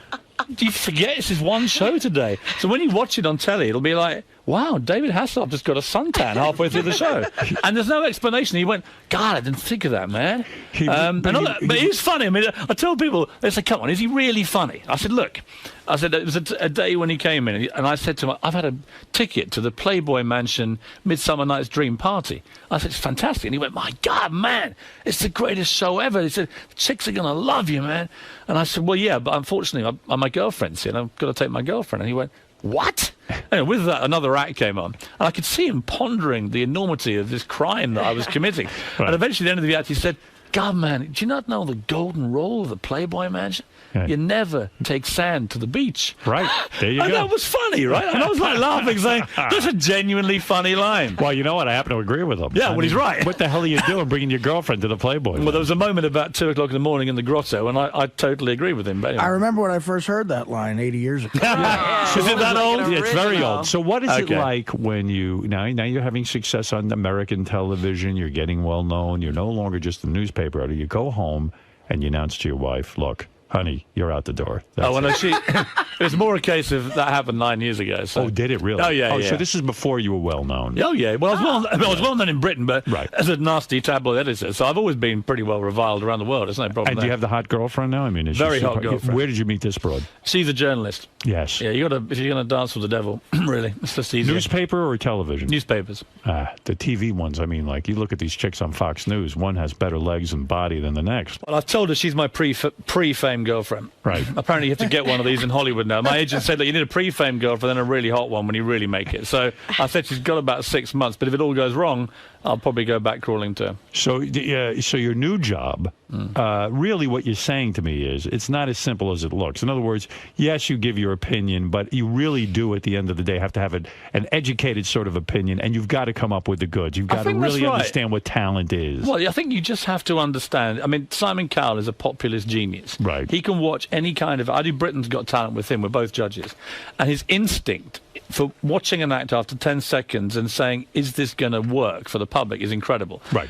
do you forget it's his one show today? So when you watch it on telly, it'll be like, wow, David Hasselhoff just got a suntan halfway through the show. And there's no explanation. He went, God, I didn't think of that, man. But he's funny. I mean, I tell people, they say, come on, is he really funny? I said, look, it was a day when he came in, and I said to him, I've had a ticket to the Playboy Mansion Midsummer Night's Dream party. I said, it's fantastic. And he went, my God, man, it's the greatest show ever. He said, chicks are going to love you, man. And I said, well, yeah, but unfortunately, my girlfriend's here, and I've got to take my girlfriend. And he went, what? And with that, another act came on, and I could see him pondering the enormity of this crime that I was committing. And eventually, at the end of the act, he said, God, man, do you not know the golden rule of the Playboy Mansion? You never take sand to the beach. Right. There you go. And that was funny, right? And I was like laughing, saying, that's a genuinely funny line. Well, you know what? I happen to agree with him. Yeah, he's right. What the hell are you doing bringing your girlfriend to the Playboy? Well, there was a moment about 2 o'clock in the morning in the grotto, and I totally agree with him. But anyway. I remember when I first heard that line 80 years ago. Is it that old? Yeah, it's very old. So what is it Okay. like when now you're having success on American television, you're getting well known, you're no longer just a newspaper editor, you go home and you announce to your wife, look, honey, you're out the door. It was more a case of that happened 9 years ago. So. Oh, did it really? Oh, yeah, yeah. So this is before you were well known. Oh, yeah. Well, I was well known in Britain, but as a nasty tabloid editor, so I've always been pretty well reviled around the world. There's no problem And there. do you have the hot girlfriend now? I mean, is she Very hot super- girlfriend. Where did you meet this broad? She's a journalist. Yes. Yeah, if you're going to dance with the devil, really, it's just easy. Newspaper or television? Newspapers. The TV ones. I mean, like, you look at these chicks on Fox News, one has better legs and body than the next. Well, I've told her she's my pre-fame girlfriend. Right. Apparently, you have to get one of these in Hollywood now. My agent said that you need a pre-fame girlfriend and a really hot one when you really make it. So I said she's got about 6 months, but if it all goes wrong, I'll probably go back crawling to her. So your new job, really what you're saying to me is it's not as simple as it looks. In other words, yes, you give your opinion, but you really do at the end of the day have to have an educated sort of opinion, and you've got to come up with the goods. You've got to really understand what talent is. Well, I think you just have to understand. I mean, Simon Cowell is a populist genius. Right. He can watch any kind of... I do Britain's Got Talent with him. We're both judges. And his instinct for watching an act after 10 seconds and saying, is this going to work for the public is incredible. Right.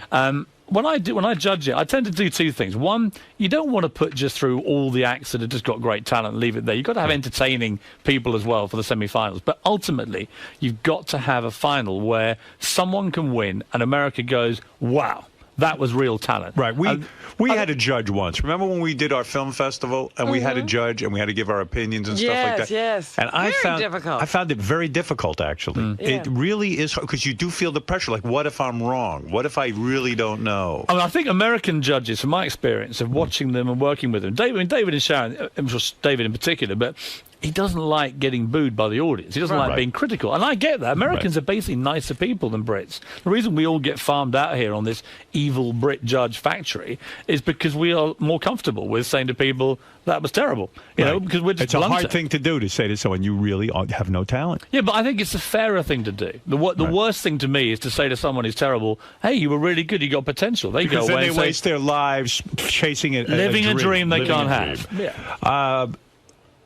When I judge it, I tend to do two things. One, you don't want to put just through all the acts that have just got great talent and leave it there. You've got to have entertaining people as well for the semi-finals. But ultimately, you've got to have a final where someone can win and America goes, wow, that was real talent. Right. We had a judge once. Remember when we did our film festival and we had a judge and we had to give our opinions and stuff like that? Yes, And I found it very difficult, actually. It really is, because you do feel the pressure. Like, what if I'm wrong? What if I really don't know? I mean, I think American judges, from my experience of watching them and working with them, David and Sharon, I'm sure David in particular, but he doesn't like getting booed by the audience. He doesn't like being critical. And I get that. Americans are basically nicer people than Brits. The reason we all get farmed out here on this evil Brit judge factory is because we are more comfortable with saying to people, that was terrible. You know, because we're just It's a hard thing to do, to say to someone, you really have no talent. Yeah, but I think it's a fairer thing to do. The worst thing to me is to say to someone who's terrible, hey, you were really good, you got potential. They Because go then away they and say, waste their lives chasing living a dream they living can't a have. dream. Yeah.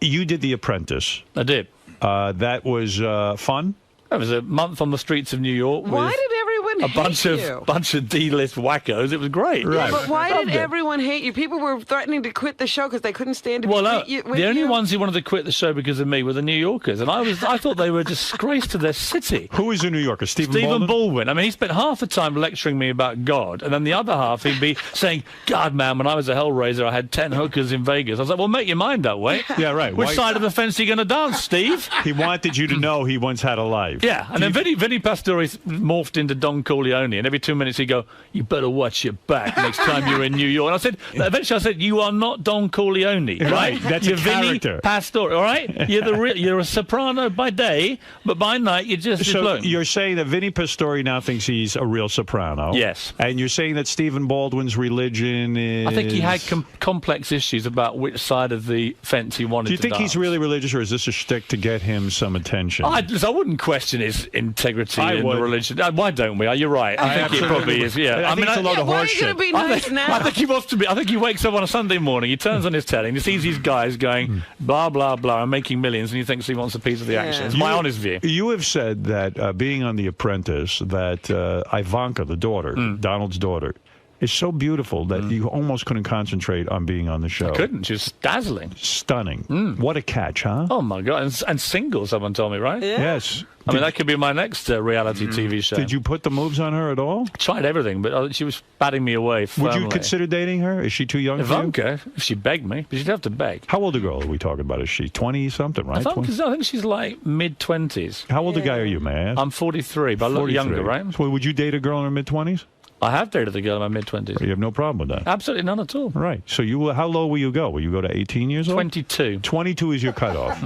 You did The Apprentice. I did. That was fun? It was a month on the streets of New York. Why with did everyone a hate bunch of D-list wackos. It was great. Yeah, but why did everyone hate you? People were threatening to quit the show because they couldn't stand to be with the only you. ones who wanted to quit the show because of me were the New Yorkers, and I thought they were a disgrace to their city. Who is a New Yorker? Stephen Baldwin. I mean, he spent half the time lecturing me about God, and then the other half he'd be saying, God, man, when I was a Hellraiser, I had 10 hookers in Vegas. I was like, well, make your mind that way. Yeah, right. Which side of the fence are you going to dance, Steve? He wanted you to know he once had a life. Yeah, and then Vinny Pastore morphed into Don Corleone, and every 2 minutes he'd go, "You better watch your back next time you're in New York." And I said, eventually I said, "You are not Don Corleone, right? That's you're a Vinny character. Pastore, all right? You're a soprano by day, but by night you're just So blown." you're saying that Vinny Pastore now thinks he's a real soprano? Yes. And you're saying that Stephen Baldwin's religion is... I think he had complex issues about which side of the fence he wanted to Do you think dance. he's really religious, or is this a shtick to get him some attention? I wouldn't question his integrity I in would. the religion. Why don't we? You're right. I think it probably is. Yeah, I think it's a load of why are horse you going shit. to be nice now? I think he wants to be. I think he wakes up on a Sunday morning, he turns on his telly, and he sees these guys going blah blah blah and making millions, and he thinks he wants a piece of the action. It's my honest view. You have said that being on The Apprentice, that Ivanka, the daughter, Donald's daughter, is so beautiful that you almost couldn't concentrate on being on the show. I couldn't. She was dazzling. Stunning. What a catch, huh? Oh, my God. And single, someone told me, right? Yes. I mean, that could be my next reality TV show. Did you put the moves on her at all? Tried everything, but she was batting me away firmly. Would you consider dating her? Is she too young for you? Ivanka, if she begged me, but she'd have to beg. How old a girl are we talking about? Is she 20-something, right? I think she's like mid-20s. How old a guy are you, may I ask? I'm 43, but I look younger, right? So would you date a girl in her mid-20s? I have dated a girl in my mid-20s. You have no problem with that? Absolutely none at all. Right. So how low will you go? Will you go to 18 years old? 22. 22 is your cutoff.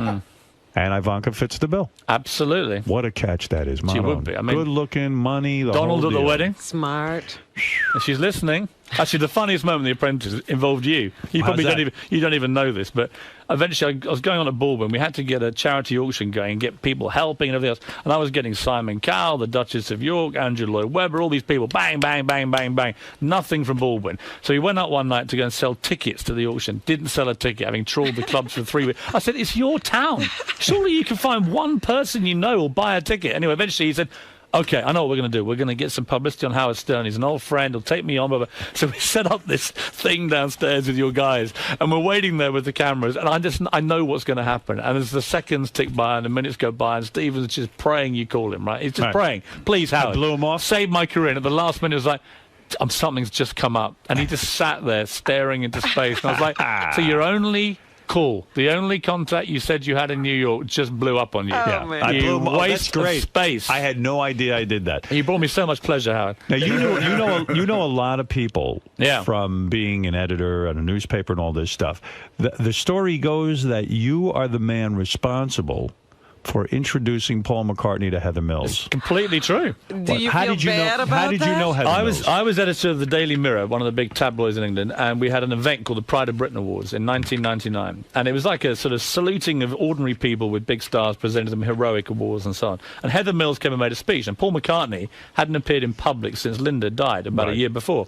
And Ivanka fits the bill. Absolutely. What a catch that is, She would be. I mean, good looking, money, the Donald whole at the deal. wedding. Smart. And she's listening. Actually, the funniest moment in The Apprentice involved you. You How's probably that? don't even know this, but eventually I was going on at Baldwin. We had to get a charity auction going and get people helping and everything else. And I was getting Simon Cowell, the Duchess of York, Andrew Lloyd Webber, all these people. Bang, bang, bang, bang, bang. Nothing from Baldwin. So we went up one night to go and sell tickets to the auction. Didn't sell a ticket, having trawled the clubs for 3 weeks. I said, it's your town. Surely you can find one person you know will buy a ticket. Anyway, eventually he said, okay, I know what we're going to do. We're going to get some publicity on Howard Stern. He's an old friend. He'll take me on. Blah, blah. So we set up this thing downstairs with your guys, and we're waiting there with the cameras. And I know what's going to happen. And as the seconds tick by and the minutes go by, and Stephen's just praying you call him, right? He's just praying. Please, Howard. I blew him off. Save my career. And at the last minute, it was like, something's just come up. And he just sat there staring into space. And I was like, so you're only... Cool. The only contact you said you had in New York just blew up on you. Man. I blew him. Waste That's great. of space. I had no idea I did that. You brought me so much pleasure, Howard. Now you know a lot of people from being an editor at a newspaper and all this stuff. The story goes that you are the man responsible for introducing Paul McCartney to Heather Mills. It's completely true. Do you feel bad about How did you know Heather Mills? I was editor of the Daily Mirror, one of the big tabloids in England, and we had an event called the Pride of Britain Awards in 1999. And it was like a sort of saluting of ordinary people with big stars, presenting them heroic awards and so on. And Heather Mills came and made a speech, and Paul McCartney hadn't appeared in public since Linda died about a year before.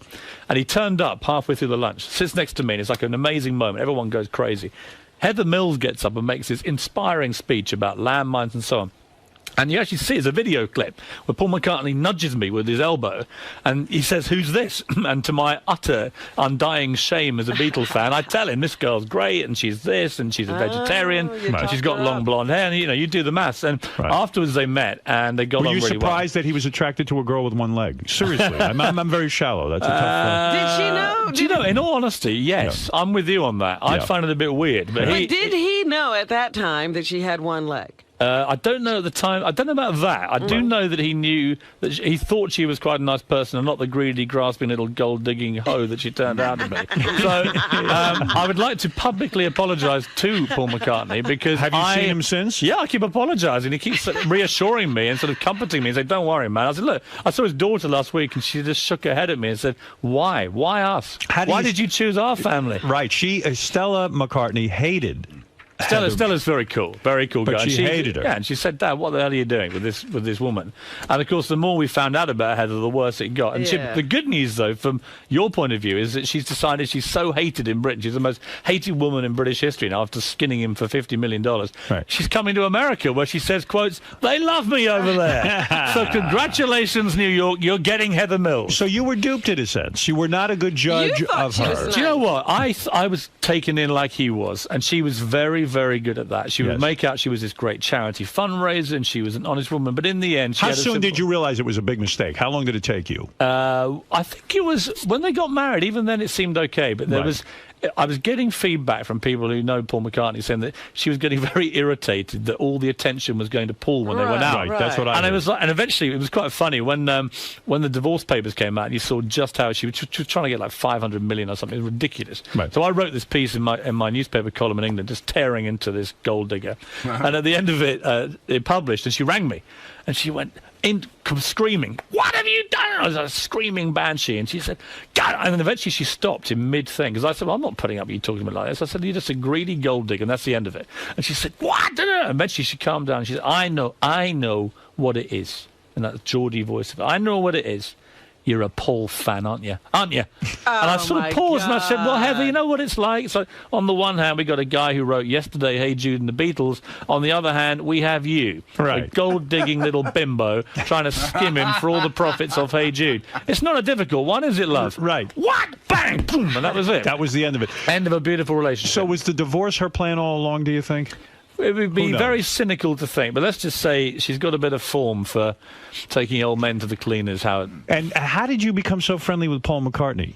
And he turned up halfway through the lunch, sits next to me, and it's like an amazing moment. Everyone goes crazy. Heather Mills gets up and makes this inspiring speech about landmines and so on. And you actually see it's a video clip where Paul McCartney nudges me with his elbow and he says, "Who's this?" And to my utter undying shame as a Beatles fan, I tell him, this girl's great and she's this and she's a vegetarian and she's got long blonde hair. And, you do the maths. And afterwards they met and they got on really well. Were you surprised that he was attracted to a girl with one leg? Seriously. I'm very shallow. That's a tough Did she know? Do you know, in all honesty, yes. I'm with you on that. I find it a bit weird. But did he know at that time that she had one leg? I don't know at the time. I don't know about that. I do know that he knew that he thought she was quite a nice person and not the greedy, grasping little gold-digging hoe that she turned out to be. So I would like to publicly apologise to Paul McCartney because Have you seen him since? Yeah, I keep apologising. He keeps reassuring me and sort of comforting me and saying, "Don't worry, man." I said, "Look, I saw his daughter last week and she just shook her head at me and said, why? Why us? Why did you choose our family?" Right. Stella McCartney hated Stella's very cool but guy. She hated her. Yeah, and she said, "Dad, what the hell are you doing with this woman?" And of course, the more we found out about Heather, the worse it got. And the good news, though, from your point of view, is that she's decided she's so hated in Britain. She's the most hated woman in British history now after skinning him for $50 million. Right. She's coming to America where she says, quotes, "They love me over there." So congratulations, New York. You're getting Heather Mills. So you were duped in a sense. You were not a good judge of her. Do you know what? I was taken in like he was, and she was very, very good at that. She would make out she was this great charity fundraiser, and she was an honest woman. But in the end, How soon did you realize it was a big mistake? How long did it take you? I think it was when they got married. Even then, it seemed okay. But there was I was getting feedback from people who know Paul McCartney saying that she was getting very irritated that all the attention was going to Paul when they went out. Right. That's what I And heard. it was like, and eventually it was quite funny when the divorce papers came out and you saw just how she was trying to get like 500 million or something. It was ridiculous. Right. So I wrote this piece in my newspaper column in England, just tearing into this gold digger. And at the end of it, it published, and she rang me, and she went screaming, "What have you done?" I was a screaming banshee, and she said, "God!" And then eventually she stopped in mid-thing, because I said, "Well, I'm not putting up with you talking to me like this." I said, "You're just a greedy gold digger," and that's the end of it. And she said, "What?" And eventually she calmed down. She said, I know what it is." And that Geordie voice of it. "I know what it is. You're a Paul fan, aren't you? Aren't you?" And I sort of paused and I said, "Well, Heather, you know what it's like?" So on the one hand, we got a guy who wrote yesterday, "Hey Jude" and the Beatles. On the other hand, we have you, a gold-digging little bimbo, trying to skim him for all the profits of Hey Jude. It's not a difficult one, is it, love? Right. What? Bang! Boom! And that was it. That was the end of it. End of a beautiful relationship. So was the divorce her plan all along, do you think? It would be very cynical to think, but let's just say she's got a bit of form for taking old men to the cleaners. And how did you become so friendly with Paul McCartney?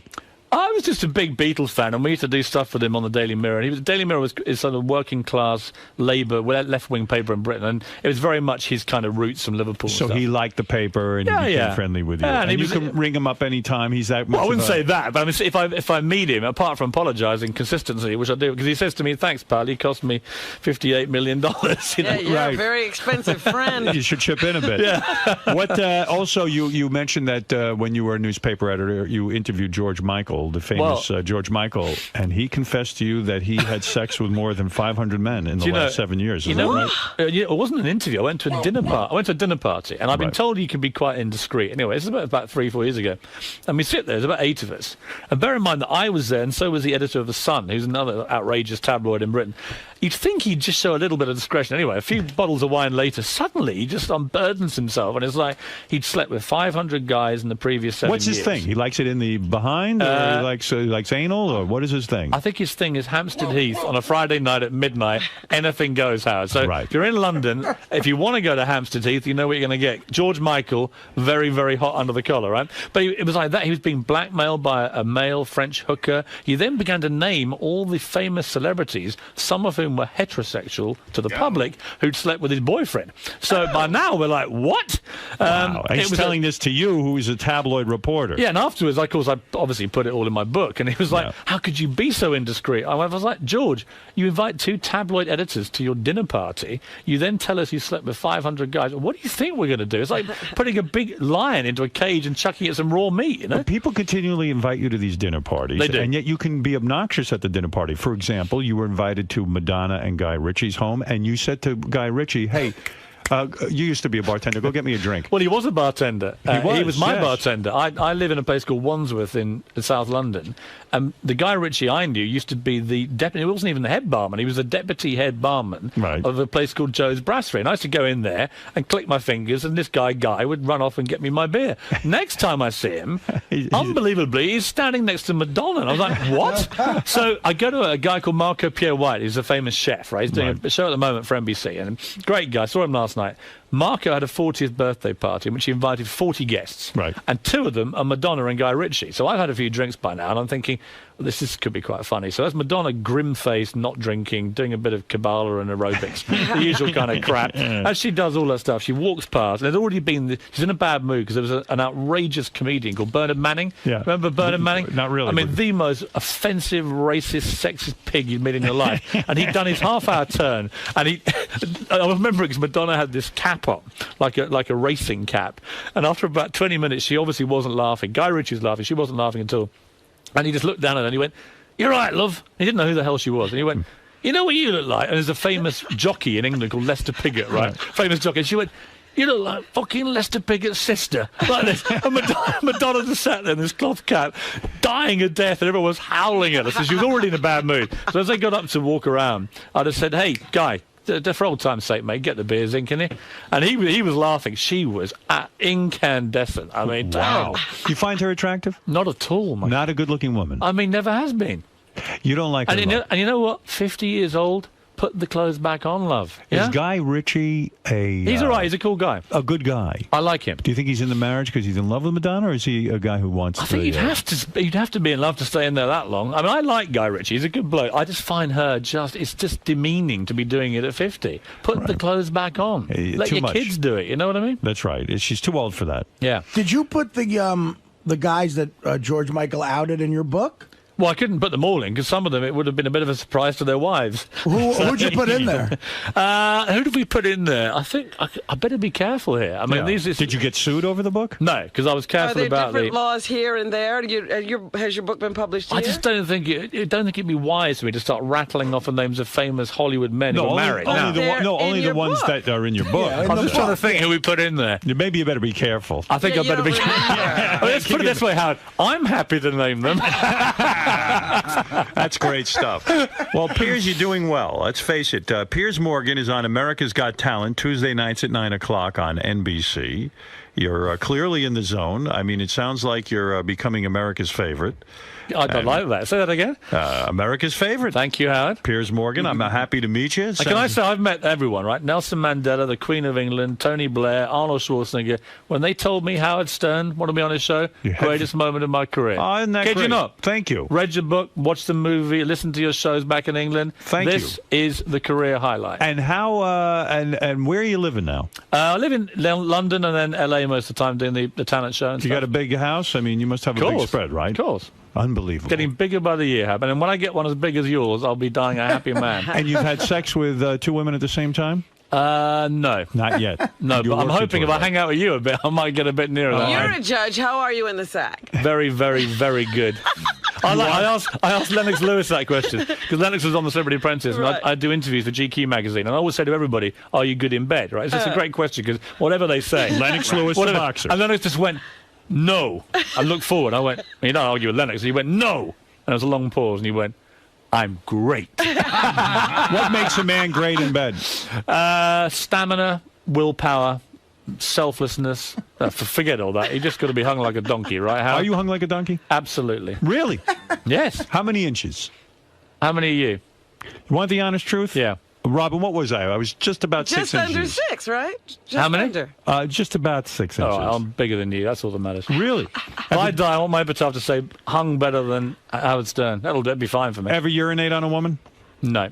I was just a big Beatles fan, and we used to do stuff with him on the Daily Mirror. And Daily Mirror is sort of working class Labour, left-wing paper in Britain, and it was very much his kind of roots from Liverpool. So and stuff. he liked the paper and he became friendly with you. Yeah, and you can ring him up anytime. He's that much. Well, I wouldn't of a... say that, but I mean, if I meet him, apart from apologising consistently, which I do, because he says to me, "Thanks, pal, you cost me $58 million." You know? Yeah, you're a very expensive friend. You should chip in a bit. Yeah. What? Also, you mentioned that when you were a newspaper editor, you interviewed George Michael, the famous George Michael, and he confessed to you that he had sex with more than 500 men in the last 7 years. Is that right? It wasn't an interview. I went to a dinner party. I went to a dinner party, and I've been told you can be quite indiscreet. Anyway, this is about 3-4 years ago, and we sit there. There's about 8 of us, and bear in mind that I was there, and so was the editor of The Sun, who's another outrageous tabloid in Britain. You'd think he'd just show a little bit of discretion. Anyway, a few bottles of wine later, suddenly he just unburdens himself, and it's like he'd slept with 500 guys in the previous 7 years. What's his thing? He likes it in the behind, or he likes anal, or what is his thing? I think his thing is Hampstead Heath on a Friday night at midnight. Anything goes, Howard. So if you're in London, if you want to go to Hampstead Heath, you know what you're going to get. George Michael, very, very hot under the collar, right? But it was like that. He was being blackmailed by a male French hooker. He then began to name all the famous celebrities, some of whom were heterosexual to the public, who'd slept with his boyfriend. So by now we're like, what? Wow. He's telling this to you, who's a tabloid reporter. Yeah, and afterwards, of course, I obviously put it all in my book, and he was like, "How could you be so indiscreet?" I was like, "George, you invite 2 tabloid editors to your dinner party, you then tell us you slept with 500 guys. What do you think we're going to do? It's like putting a big lion into a cage and chucking it some raw meat, you know?" But people continually invite you to these dinner parties. They do. And yet you can be obnoxious at the dinner party. For example, you were invited to Madonna and Guy Ritchie's home, and you said to Guy Ritchie, "Hey, you used to be a bartender. Go get me a drink." Well, he was a bartender. He was my yes. bartender. I live in a place called Wandsworth in South London. And the Guy Ritchie I knew used to be the deputy. He wasn't even the head barman. He was the deputy head barman of a place called Joe's Brasserie. And I used to go in there and click my fingers, and this Guy would run off and get me my beer. Next time I see him, unbelievably, he's standing next to Madonna. And I was like, what? So I go to a guy called Marco Pierre White. He's a famous chef, right? He's doing a show at the moment for NBC. And great guy. I saw him last night. Marco had a 40th birthday party in which he invited 40 guests. Right. And 2 of them are Madonna and Guy Ritchie. So I've had a few drinks by now, and I'm thinking, well, this could be quite funny. So that's Madonna, grim-faced, not drinking, doing a bit of Kabbalah and aerobics, the usual kind of crap. As she does all that stuff, she walks past, and there's already been... she's in a bad mood because there was an outrageous comedian called Bernard Manning. Yeah. Remember Bernard Manning? Not really. I mean, the most offensive, racist, sexist pig you'd meet in your life. And he'd done his half-hour turn, and I remember it because Madonna had this cap on, like a racing cap. And after about 20 minutes, she obviously wasn't laughing. Guy Ritchie was laughing. She wasn't laughing at all. And he just looked down at her and he went, "You're right, love." He didn't know who the hell she was. And he went, "You know what you look like?" And there's a famous jockey in England called Lester Piggott, right? Famous jockey. And she went, "You look like fucking Lester Piggott's sister." Like this. And Madonna just sat there in this cloth cap, dying of death, and everyone was howling at her. So she was already in a bad mood. So as they got up to walk around, I just said, "Hey, Guy, for old time's sake, mate, get the beers in, can you?" And he was laughing. She was incandescent. I mean, wow. You find her attractive? Not at all, mate. Not a good-looking woman. I mean, never has been. You don't like her? And you know what? 50 years old, put the clothes back on, love. Yeah? Is Guy Ritchie a... He's all right. He's a cool guy. A good guy. I like him. Do you think he's in the marriage because he's in love with Madonna, or is he a guy who wants to... I think you'd have to be in love to stay in there that long. I mean, I like Guy Ritchie. He's a good bloke. I just find her it's just demeaning to be doing it at 50. Put the clothes back on. Let too your much. kids do it. You know what I mean? That's right. She's too old for that. Yeah. Did you put the guys that George Michael outed in your book? Well, I couldn't put them all in because some of them it would have been a bit of a surprise to their wives. Who'd you put in there? Who did we put in there? I think I better be careful here. I mean, Did you get sued over the book? No, because I was Are careful there about different laws here and there? Has your book been published here? I just don't think it'd be wise for me to start rattling off the names of famous Hollywood men who No, are only, married. only the ones that are in your book. Yeah, I'm just trying to think who we put in there. Maybe you better be careful. I think I better be careful. Let's put it this way, Howard. I'm happy to name them. That's great stuff. Well, Piers, you're doing well. Let's face it. Piers Morgan is on America's Got Talent Tuesday nights at 9 o'clock on NBC. You're clearly in the zone. I mean, it sounds like you're becoming America's favorite. I don't like that. Say that again. America's favorite. Thank you, Howard. Piers Morgan, I'm happy to meet you. Can I say I've met everyone, right? Nelson Mandela, the Queen of England, Tony Blair, Arnold Schwarzenegger. When they told me Howard Stern wanted me on his show, greatest moment of my career. Oh, isn't that Kid great? you not? Thank you. Read your book, watched the movie, listened to your shows back in England. This is the career highlight. And how and where are you living now? I live in London and then LA most of the time doing the talent show. And You got a big house? I mean, you must have a big spread, right? Of course. Unbelievable. Getting bigger by the year, Hab. And when I get one as big as yours, I'll be dying a happy man. And you've had sex with 2 women at the same time? No. Not yet. No, but I'm hoping if I hang out with you a bit, I might get a bit nearer that. You're a judge. How are you in the sack? Very, very, very good. I asked Lennox Lewis that question because Lennox was on The Celebrity Apprentice, and I do interviews for GQ magazine, and I always say to everybody, "Are you good in bed?" Right? It's just a great question because whatever they say, Lennox Lewis, the boxer, and Lennox just went, "No." I looked forward. I went, "You don't argue with Lennox." And he went, "No," and there was a long pause, and he went, "I'm great." What makes a man great in bed? Stamina, willpower, selflessness. Forget all that. You just got to be hung like a donkey, right? Are you hung like a donkey? Absolutely. Really? Yes. How many inches? How many are you? You want the honest truth? Yeah. Robin, what was I? I was just about 6 inches. Just under 6, right? Just How many? Under. Just about 6 inches. Oh, I'm bigger than you. That's all that matters. Really? If I die, I want my epitaph to say, hung better than Howard Stern. That'd be fine for me. Ever urinate on a woman? No.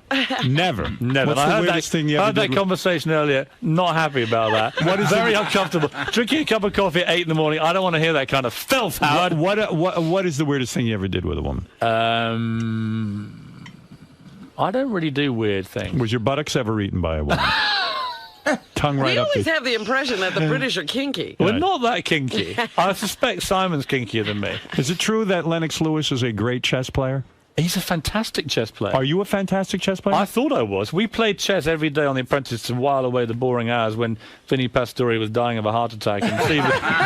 Never? Never. What's the weirdest thing you ever I had that did? conversation earlier. Not happy about that. What is Very it? uncomfortable. Drinking a cup of coffee at 8 in the morning. I don't want to hear that kind of filth, Howard. What is the weirdest thing you ever did with a woman? I don't really do weird things. Was your buttocks ever eaten by a woman? Tongue right We up always the... have the impression that the British are kinky. We're not that kinky. I suspect Simon's kinkier than me. Is it true that Lennox Lewis is a great chess player? He's a fantastic chess player. Are you a fantastic chess player? I thought I was. We played chess every day on The Apprentice to while away the boring hours when Vinnie Pastore was dying of a heart attack and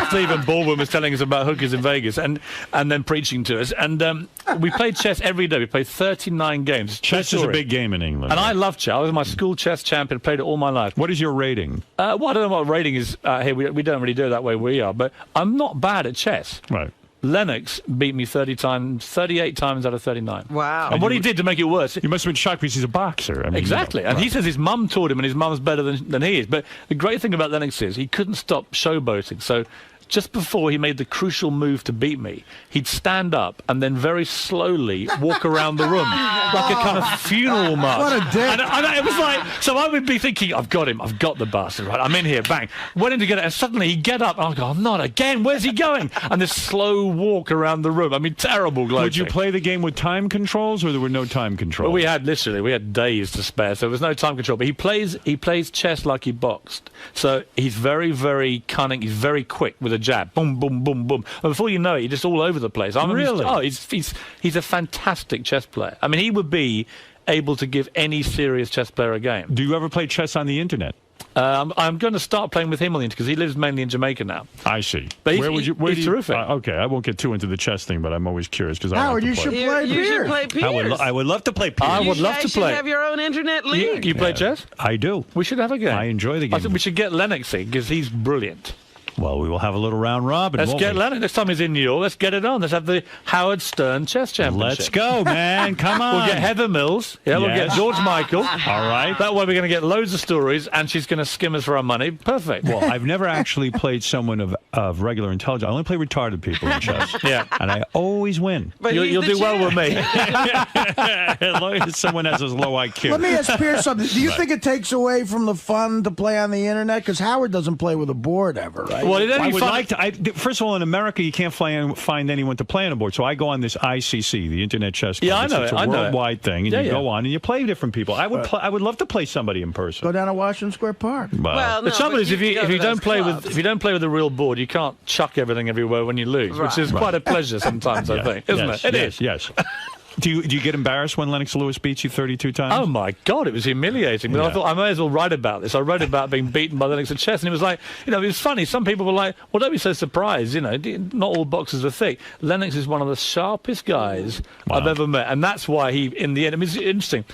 Stephen Baldwin was telling us about hookers in Vegas and then preaching to us. And we played chess every day. We played 39 games. Chess is a big game in England. And I love chess. I was my school chess champion, played it all my life. What is your rating? Well, I don't know what rating is here. We don't really do it that way where we are. But I'm not bad at chess. Right. Lennox beat me 38 times out of 39. Wow. And what he did to make it worse... You must have been shocked because he's a boxer. I mean, Exactly. you know, And he says his mum taught him and his mum's better than he is. But the great thing about Lennox is he couldn't stop showboating. So just before he made the crucial move to beat me, he'd stand up and then very slowly walk around the room like a kind of funeral march. What a dick. And it was like, so I would be thinking, I've got him, I've got the bastard, right? I'm in here, bang. Went in to get it, and suddenly he'd get up, and I'd go, not again, where's he going? And this slow walk around the room. I mean, terrible gloating. Would you play the game with time controls, or there were no time controls? Well, we had days to spare, so there was no time control. But he plays chess like he boxed. So he's very, very cunning. He's very quick with a jab. Boom, boom, boom, boom. And before you know it, you're just all over the place. Really? He's a fantastic chess player. I mean, he would be able to give any serious chess player a game. Do you ever play chess on the internet? I'm going to start playing with him on the internet because he lives mainly in Jamaica now. I see. But he's terrific. Okay, I won't get too into the chess thing, but I'm always curious because Howard, you should play You should play Piers. I would love to play Piers. I would love to play. You should have your own internet league. You play chess? I do. We should have a game. I enjoy the game. I think we should get Lennox in because he's brilliant. Well, we will have a little round robin. Let's won't get we? Lennox. Next time he's in New York, let's get it on. Let's have the Howard Stern Chess Championship. Let's go, man. Come on. We'll get Heather Mills. Yeah, we'll get Yes. George Michael. All right. That way we're going to get loads of stories, and she's going to skim us for our money. Perfect. Well, I've never actually played someone of regular intelligence. I only play retarded people in chess. Yeah. And I always win. But You'll do well with me. As long as someone has a low IQ. Let me ask Pierce something. Do you think it takes away from the fun to play on the internet? Because Howard doesn't play with a board ever, right? Well, I would like to. First of all, in America, you can't find anyone to play on a board. So I go on this ICC, the Internet Chess Club. Yeah, I know It's it. a I know it. worldwide thing, and Yeah, you yeah. go on and you play different people. I would love to play somebody in person. Go down to Washington Square Park. Well, The no, trouble but is, if go you to don't those play clubs. with a real board, you can't chuck everything everywhere when you lose, which is Right. quite a pleasure sometimes. I think, isn't Yes, it? It yes, is. Yes. Do you get embarrassed when Lennox Lewis beats you 32 times? Oh my God, it was humiliating. But I thought I may as well write about this. I wrote about being beaten by Lennox at chess, and it was like, it was funny. Some people were like, "Well, don't be so surprised. Not all boxers are thick." Lennox is one of the sharpest guys I've ever met, and that's why he, in the end, it's interesting.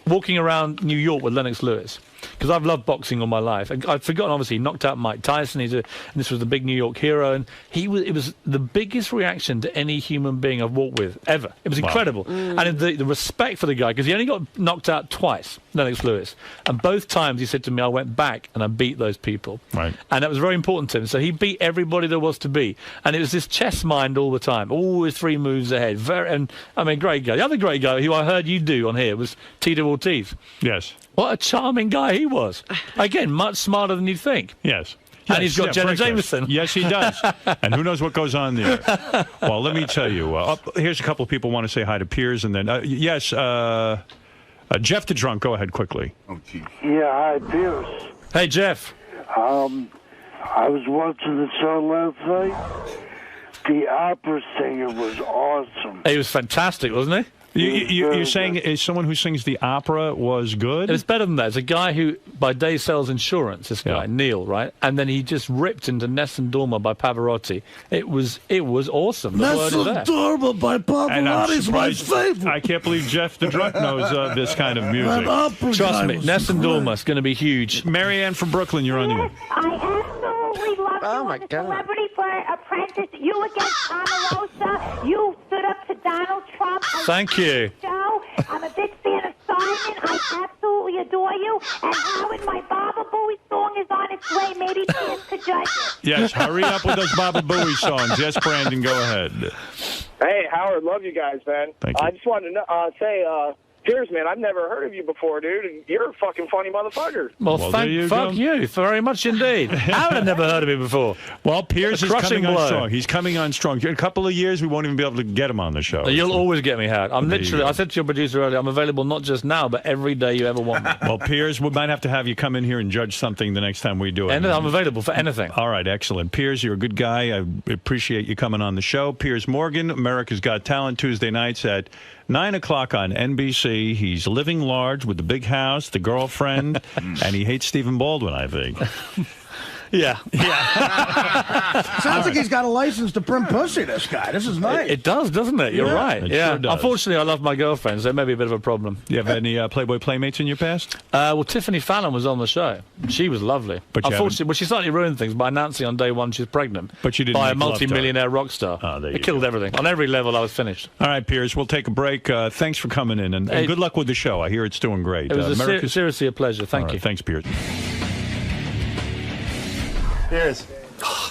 Walking around New York with Lennox Lewis, because I've loved boxing all my life. And I'd forgotten, obviously, he knocked out Mike Tyson. And this was the big New York hero, and it was the biggest reaction to any human being I've walked with ever. It was incredible, and the respect for the guy, because he only got knocked out twice, Lennox Lewis, and both times he said to me, "I went back and I beat those people," right? And that was very important to him. So he beat everybody there was to beat, and it was this chess mind all the time, always 3 moves ahead. Great guy. The other great guy who I heard you do on here was Tito Ortiz. Yes. What a charming guy he was. Again, much smarter than you'd think. Yes. And he's got Jenna breakfast. Jameson. Yes, he does. And who knows what goes on there. Well, let me tell you. Here's a couple of people want to say hi to Piers. And then, Jeff the Drunk, go ahead quickly. Oh, geez. Yeah, hi, Pierce. Hey, Jeff. I was watching the show last night. The opera singer was awesome. He was fantastic, wasn't he? You're saying is someone who sings the opera was good? It's better than that. It's a guy who, by day, sells insurance, this guy, Neil, right? And then he just ripped into Nessun Dorma by Pavarotti. It was awesome. The word is there. Nessun Dorma by And I'm Pavarotti is my surprised- favorite. I can't believe Jeff the Drunk knows this kind of music. That opera Trust guy me, was Nessun Dorma is going to be huge. Marianne from Brooklyn, you're on the air. I absolutely love you on the Celebrity Apprentice. You against Omarosa. You stood up to Donald Trump. Thank you. Show. I'm a big fan of Simon. I absolutely adore you. And Howard, my Baba Booey song is on its way. Maybe Pierce could judge it. Yes, hurry up with those Baba Booey songs. Yes, Brandon, go ahead. Hey, Howard, love you guys, man. Thank you. I just wanted to say, Piers, man, I've never heard of you before, dude, and you're a fucking funny motherfucker. Well, there fuck go. you very much indeed. Howard had never heard of me before. Well, Piers is Crushing coming blow. on strong. He's coming on strong. In a couple of years, we won't even be able to get him on the show. You'll always get me, Howard. I'm There you literally, go. I said to your producer earlier, I'm available not just now, but every day you ever want me. Well, Piers, we might have to have you come in here and judge something the next time we do it. And I'm available for anything. All right, excellent. Piers, you're a good guy. I appreciate you coming on the show. Piers Morgan, America's Got Talent, Tuesday nights at 9 o'clock on NBC. He's living large with the big house, the girlfriend, and he hates Stephen Baldwin, I think. Yeah. Sounds like he's got a license to print pussy, this guy. This is nice. It does, doesn't it? You're Yeah. right. It Yeah. sure does. Unfortunately, I love my girlfriends. There may be a bit of a problem. Do you have any Playboy Playmates in your past? Well, Tiffany Fallon was on the show. She was lovely. But you unfortunately, well, she slightly ruined things by announcing on day one she's pregnant. But you didn't by a make love to her. multi-millionaire rock star. there you It killed everything. On every level, I was finished. All right, Piers, we'll take a break. Thanks for coming in, and Hey. good luck with the show. I hear it's doing great. It was America's- seriously a pleasure. Thank All right, you. Thanks, Piers. Piers,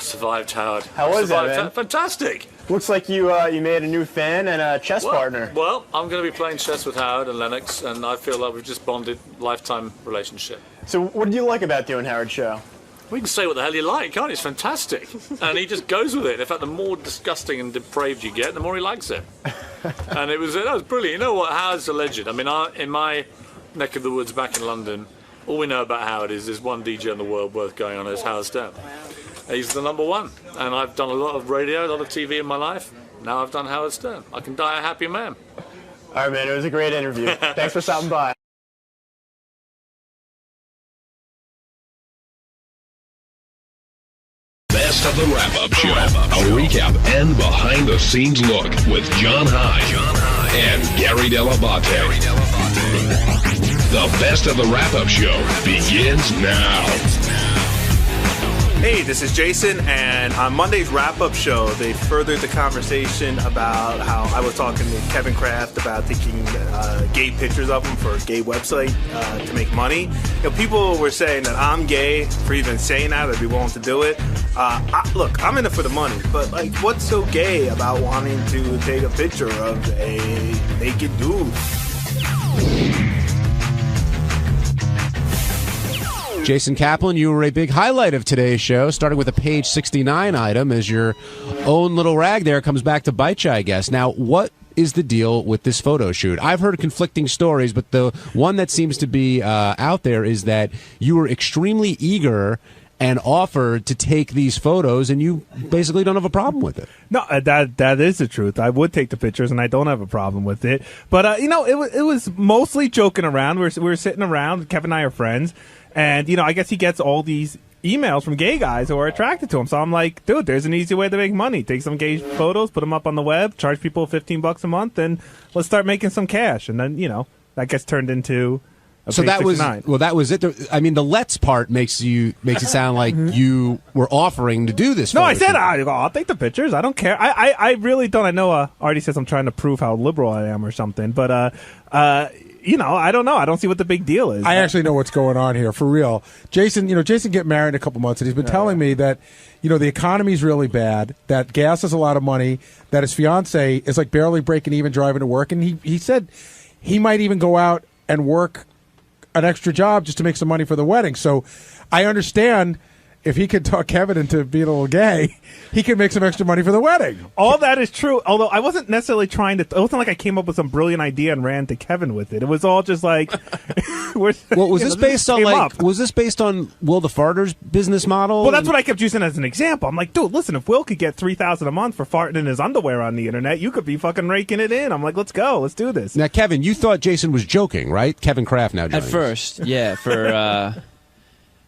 Survived, Howard. how was Survived, that, man? Fantastic. Looks like you made a new fan and a chess partner. Well, I'm going to be playing chess with Howard and Lennox, and I feel like we've just bonded lifetime relationship. So what did you like about doing Howard's show? We can say what the hell you like, can't you? It's fantastic. And he just goes with it. In fact, the more disgusting and depraved you get, the more he likes it. And that was brilliant. You know what? Howard's a legend. I mean, in my neck of the woods back in London, all we know about Howard is there's one DJ in the world worth going on, is Howard Stern. He's the number one. And I've done a lot of radio, a lot of TV in my life. Now I've done Howard Stern. I can die a happy man. All right, man, it was a great interview. Thanks for stopping by. Best of the Wrap-Up Show. A recap and behind-the-scenes look with John High and Gary Dell'Abate. The Best of the Wrap-Up Show begins now. Hey, this is Jason, and on Monday's wrap-up show, they furthered the conversation about how I was talking to Kevin Kraft about taking gay pictures of him for a gay website to make money. You know, people were saying that I'm gay for even saying that. I'd be willing to do it. Look, I'm in it for the money, but like, what's so gay about wanting to take a picture of a naked dude? Jason Kaplan, you were a big highlight of today's show, starting with a page 69 item as your own little rag there comes back to bite you, I guess. Now, what is the deal with this photo shoot? I've heard conflicting stories, but the one that seems to be out there is that you were extremely eager and offered to take these photos, and you basically don't have a problem with it. No, that is the truth. I would take the pictures, and I don't have a problem with it. But it was mostly joking around. We were sitting around. Kevin and I are friends, and I guess he gets all these emails from gay guys who are attracted to him. So I'm like, dude, there's an easy way to make money. Take some gay photos, put them up on the web, charge people $15 a month, and let's start making some cash. And then that gets turned into. So that was it. I mean, the let's part makes it sound like you were offering to do this. No, I said I'll take the pictures. I don't care. I really don't. I know Artie says I'm trying to prove how liberal I am or something, but I don't know. I don't see what the big deal is. I actually know what's going on here for real. Jason get married in a couple months, and he's been telling me that the economy's really bad, that gas is a lot of money, that his fiance is like barely breaking even driving to work, and he said he might even go out and work an extra job just to make some money for the wedding. So I understand if he could talk Kevin into being a little gay, he could make some extra money for the wedding. All that is true, although I wasn't necessarily trying to. It wasn't like I came up with some brilliant idea and ran to Kevin with it. It was all just like. Was this based on Will the Farter's business model? Well, that's what I kept using as an example. I'm like, dude, listen, if Will could get $3,000 a month for farting in his underwear on the internet, you could be fucking raking it in. I'm like, let's go, let's do this. Now, Kevin, you thought Jason was joking, right? Kevin Kraft now joining At first, yeah, for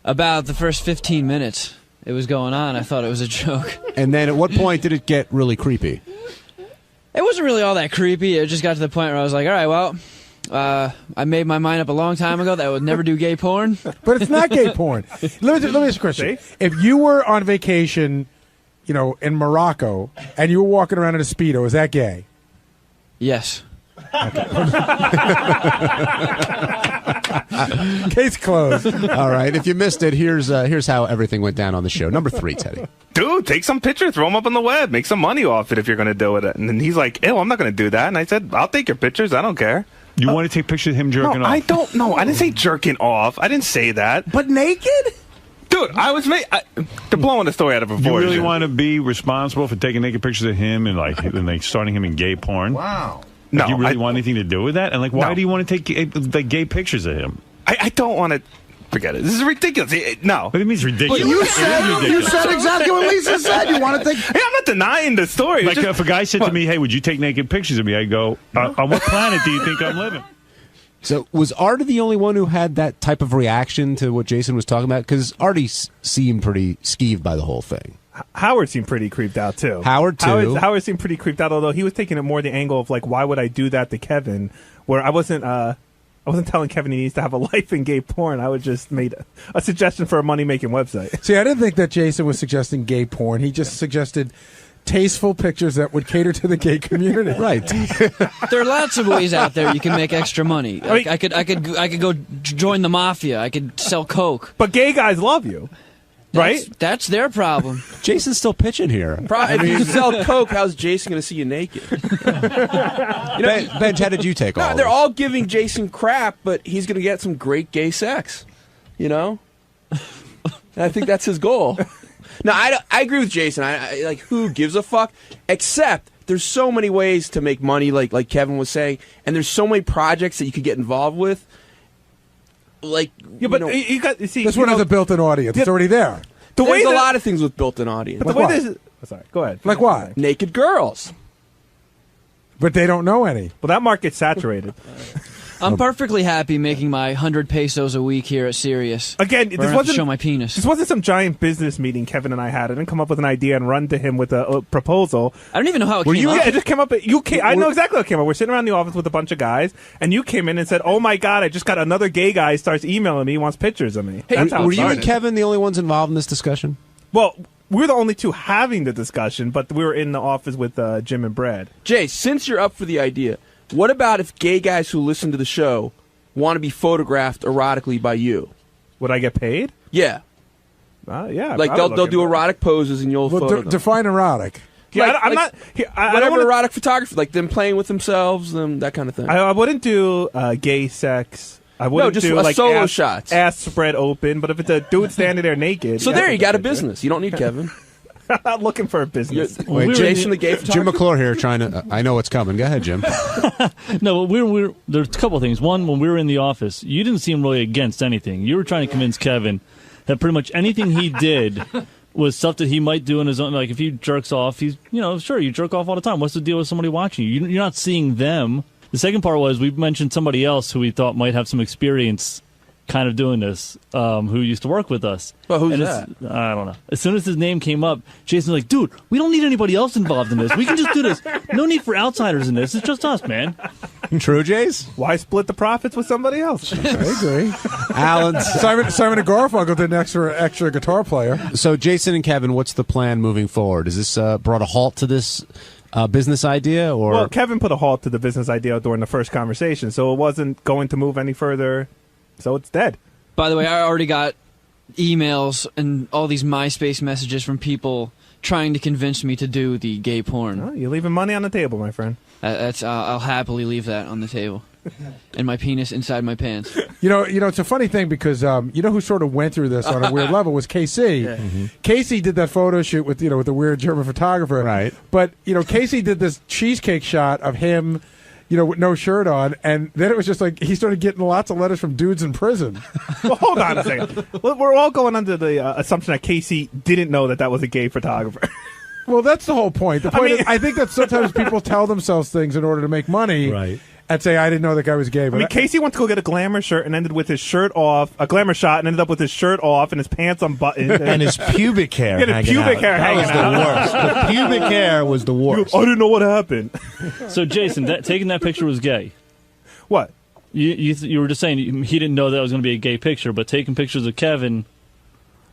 about the first 15 minutes it was going on, I thought it was a joke. And then at what point did it get really creepy? It wasn't really all that creepy. It just got to the point where I was like, all right, well, I made my mind up a long time ago that I would never do gay porn. But it's not gay porn. Let me ask you a question. If you were on vacation, in Morocco, and you were walking around in a Speedo, is that gay? Yes. Case closed. All right. If you missed it, here's how everything went down on the show. Number 3, Teddy. Dude, take some pictures, throw them up on the web, make some money off it if you're going to do it. And then he's like, ew, I'm not going to do that. And I said, I'll take your pictures. I don't care. You want to take pictures of him jerking off? I don't know. I didn't say jerking off. I didn't say that. But naked? Dude, they're blowing the story out of proportion. You really want to be responsible for taking naked pictures of him and starting him in gay porn? Wow. No, do you really want anything to do with that? And why do you want to take gay pictures of him? I don't want to. Forget it. This is ridiculous. No. What it means ridiculous? But you said exactly what Lisa said. You want to take. Hey, I'm not denying the story. Like if a guy said to me, "Hey, would you take naked pictures of me?" I go, "On what planet do you think I'm living?" So was Artie the only one who had that type of reaction to what Jason was talking about? Because Artie seemed pretty skeeved by the whole thing. Howard seemed pretty creeped out, too. Howard seemed pretty creeped out, although he was taking it more the angle of, why would I do that to Kevin? Where I wasn't telling Kevin he needs to have a life in gay porn. I would just made a suggestion for a money-making website. See, I didn't think that Jason was suggesting gay porn. He just suggested tasteful pictures that would cater to the gay community. Right. There are lots of ways out there you can make extra money. I could go join the mafia. I could sell coke. But gay guys love you. Right? That's their problem. Jason's still pitching here. If you sell coke, how's Jason going to see you naked? Benj, how did you take all they're all giving Jason crap, but he's going to get some great gay sex. And I think that's his goal. No, I agree with Jason. I who gives a fuck? Except there's so many ways to make money, like Kevin was saying, and there's so many projects that you could get involved with. You got see. This one has a built-in audience. It's already there. There's a lot of things with built-in audience. But the way this sorry, go ahead. Like what? Naked girls. But they don't know any. Well, that market's saturated. I'm perfectly happy making my 100 pesos a week here at Sirius. Again, this wasn't show my penis. This wasn't some giant business meeting Kevin and I had. I didn't come up with an idea and run to him with a proposal. I don't even know how it came up. Yeah, it just came up. I know exactly how it came up. We're sitting around the office with a bunch of guys, and you came in and said, "Oh my God, I just got another gay guy starts emailing me. He wants pictures of me." Hey, were you and Kevin the only ones involved in this discussion? Well, we're the only two having the discussion, but we were in the office with Jim and Brad. Jay, since you're up for the idea, what about if gay guys who listen to the show want to be photographed erotically by you? Would I get paid? Yeah. Yeah. Like they'll do erotic poses and you'll photo them. Define erotic. Yeah, I'm not. I don't want erotic photography, like them playing with themselves, that kind of thing. I wouldn't do gay sex. I wouldn't just do a like solo ass, shots. ass spread open. But if it's a dude standing there naked, So there, you got a business. You don't need Kevin. I'm not looking for a business. Wait, Jason, the gay Jim photographer? McClure here trying to. I know what's coming. Go ahead, Jim. No, we're there's a couple of things. One, when we were in the office, you didn't seem really against anything. You were trying to convince Kevin that pretty much anything he did was stuff that he might do in his own. Like if he jerks off, he's sure you jerk off all the time. What's the deal with somebody watching you? You're not seeing them. The second part was we mentioned somebody else who we thought might have some experience kind of doing this, who used to work with us. Well, who's And that? I don't know. As soon as his name came up, Jason was like, dude, we don't need anybody else involved in this. We can just do this. No need for outsiders in this. It's just us, man. True, Jace? Why split the profits with somebody else? I agree. Alan. Simon and Garfunkel did an extra guitar player. So, Jason and Kevin, what's the plan moving forward? Is this brought a halt to this business idea? Or Well, Kevin put a halt to the business idea during the first conversation, so it wasn't going to move any further. So it's dead. By the way, I already got emails and all these MySpace messages from people trying to convince me to do the gay porn. Oh, you're leaving money on the table, my friend. I'll happily leave that on the table, and my penis inside my pants. You know, it's a funny thing because you know who sort of went through this on a weird level was KC. Yeah. Mm-hmm. Casey did that photo shoot with with the weird German photographer. Right. But Casey did this cheesecake shot of him, with no shirt on, and then it was just like he started getting lots of letters from dudes in prison. Well, hold on a second. We're all going under the assumption that Casey didn't know that was a gay photographer. Well, that's the whole point. The point is, I think that sometimes people tell themselves things in order to make money, right? And say, I didn't know that guy was gay. But Casey went to go get a glamour shirt and ended with his shirt off, a glamour shot, and ended up with his shirt off and his pants unbuttoned. And his pubic hair hanging out. That was the worst. The pubic hair was the worst. I didn't know what happened. So, Jason, taking that picture was gay. What? You were just saying he didn't know that was going to be a gay picture, but taking pictures of Kevin...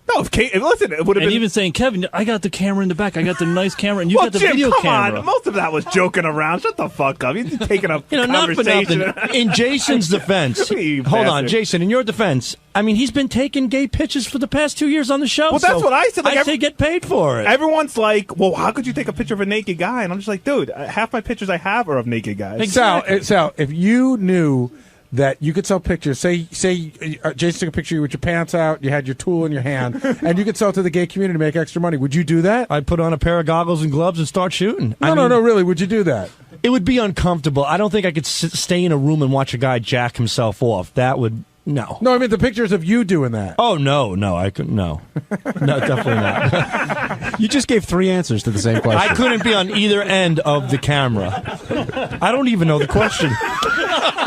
No, listen, it would have and been... even saying, Kevin, I got the camera in the back. I got the nice camera, and you got the Jim, video come camera. on. Most of that was joking around. Shut the fuck up. You're taking a not for conversation. nothing. In Jason's defense, You hold on, bastard. Jason. In your defense, I mean, he's been taking gay pictures for the past 2 years on the show. Well, that's what I said. Like, I say get paid for it. Everyone's like, well, how could you take a picture of a naked guy? And I'm just like, dude, half my pictures I have are of naked guys. Sal, if you knew that you could sell pictures, say Jason took a picture of you with your pants out, you had your tool in your hand, and you could sell it to the gay community to make extra money, would you do that? I'd put on a pair of goggles and gloves and start shooting. No, really, would you do that? It would be uncomfortable. I don't think I could stay in a room and watch a guy jack himself off. That would... No. No, I mean the pictures of you doing that. Oh, no, I couldn't. No, definitely not. You just gave 3 answers to the same question. I couldn't be on either end of the camera. I don't even know the question.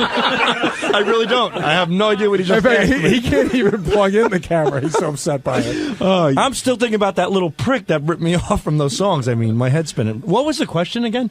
I really don't. I have no idea what he just asked me. He can't even plug in the camera. He's so upset by it. I'm still thinking about that little prick that ripped me off from those songs. I mean, my head's spinning. What was the question again?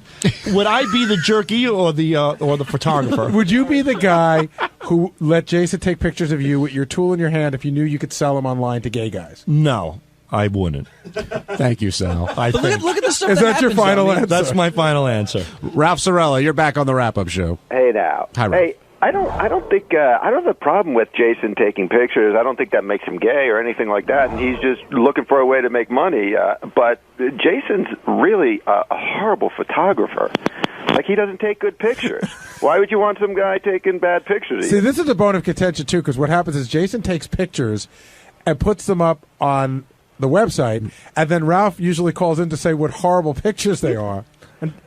Would I be the jerky or the photographer? Would you be the guy who let Jason take pictures of you with your tool in your hand if you knew you could sell them online to gay guys? No, I wouldn't. Thank you, Sal. I think. Look at the stuff. Is that your final answer? That's my final answer. Ralph Sorella, you're back on the wrap-up show. Hey now. Hi, Ralph. Hey, I don't think I don't have a problem with Jason taking pictures. I don't think that makes him gay or anything like that. And he's just looking for a way to make money. But Jason's really a horrible photographer. Like, he doesn't take good pictures. Why would you want some guy taking bad pictures of See, you? this is a bone of contention, too, because what happens is Jason takes pictures and puts them up on the website, and then Ralph usually calls in to say what horrible pictures they are.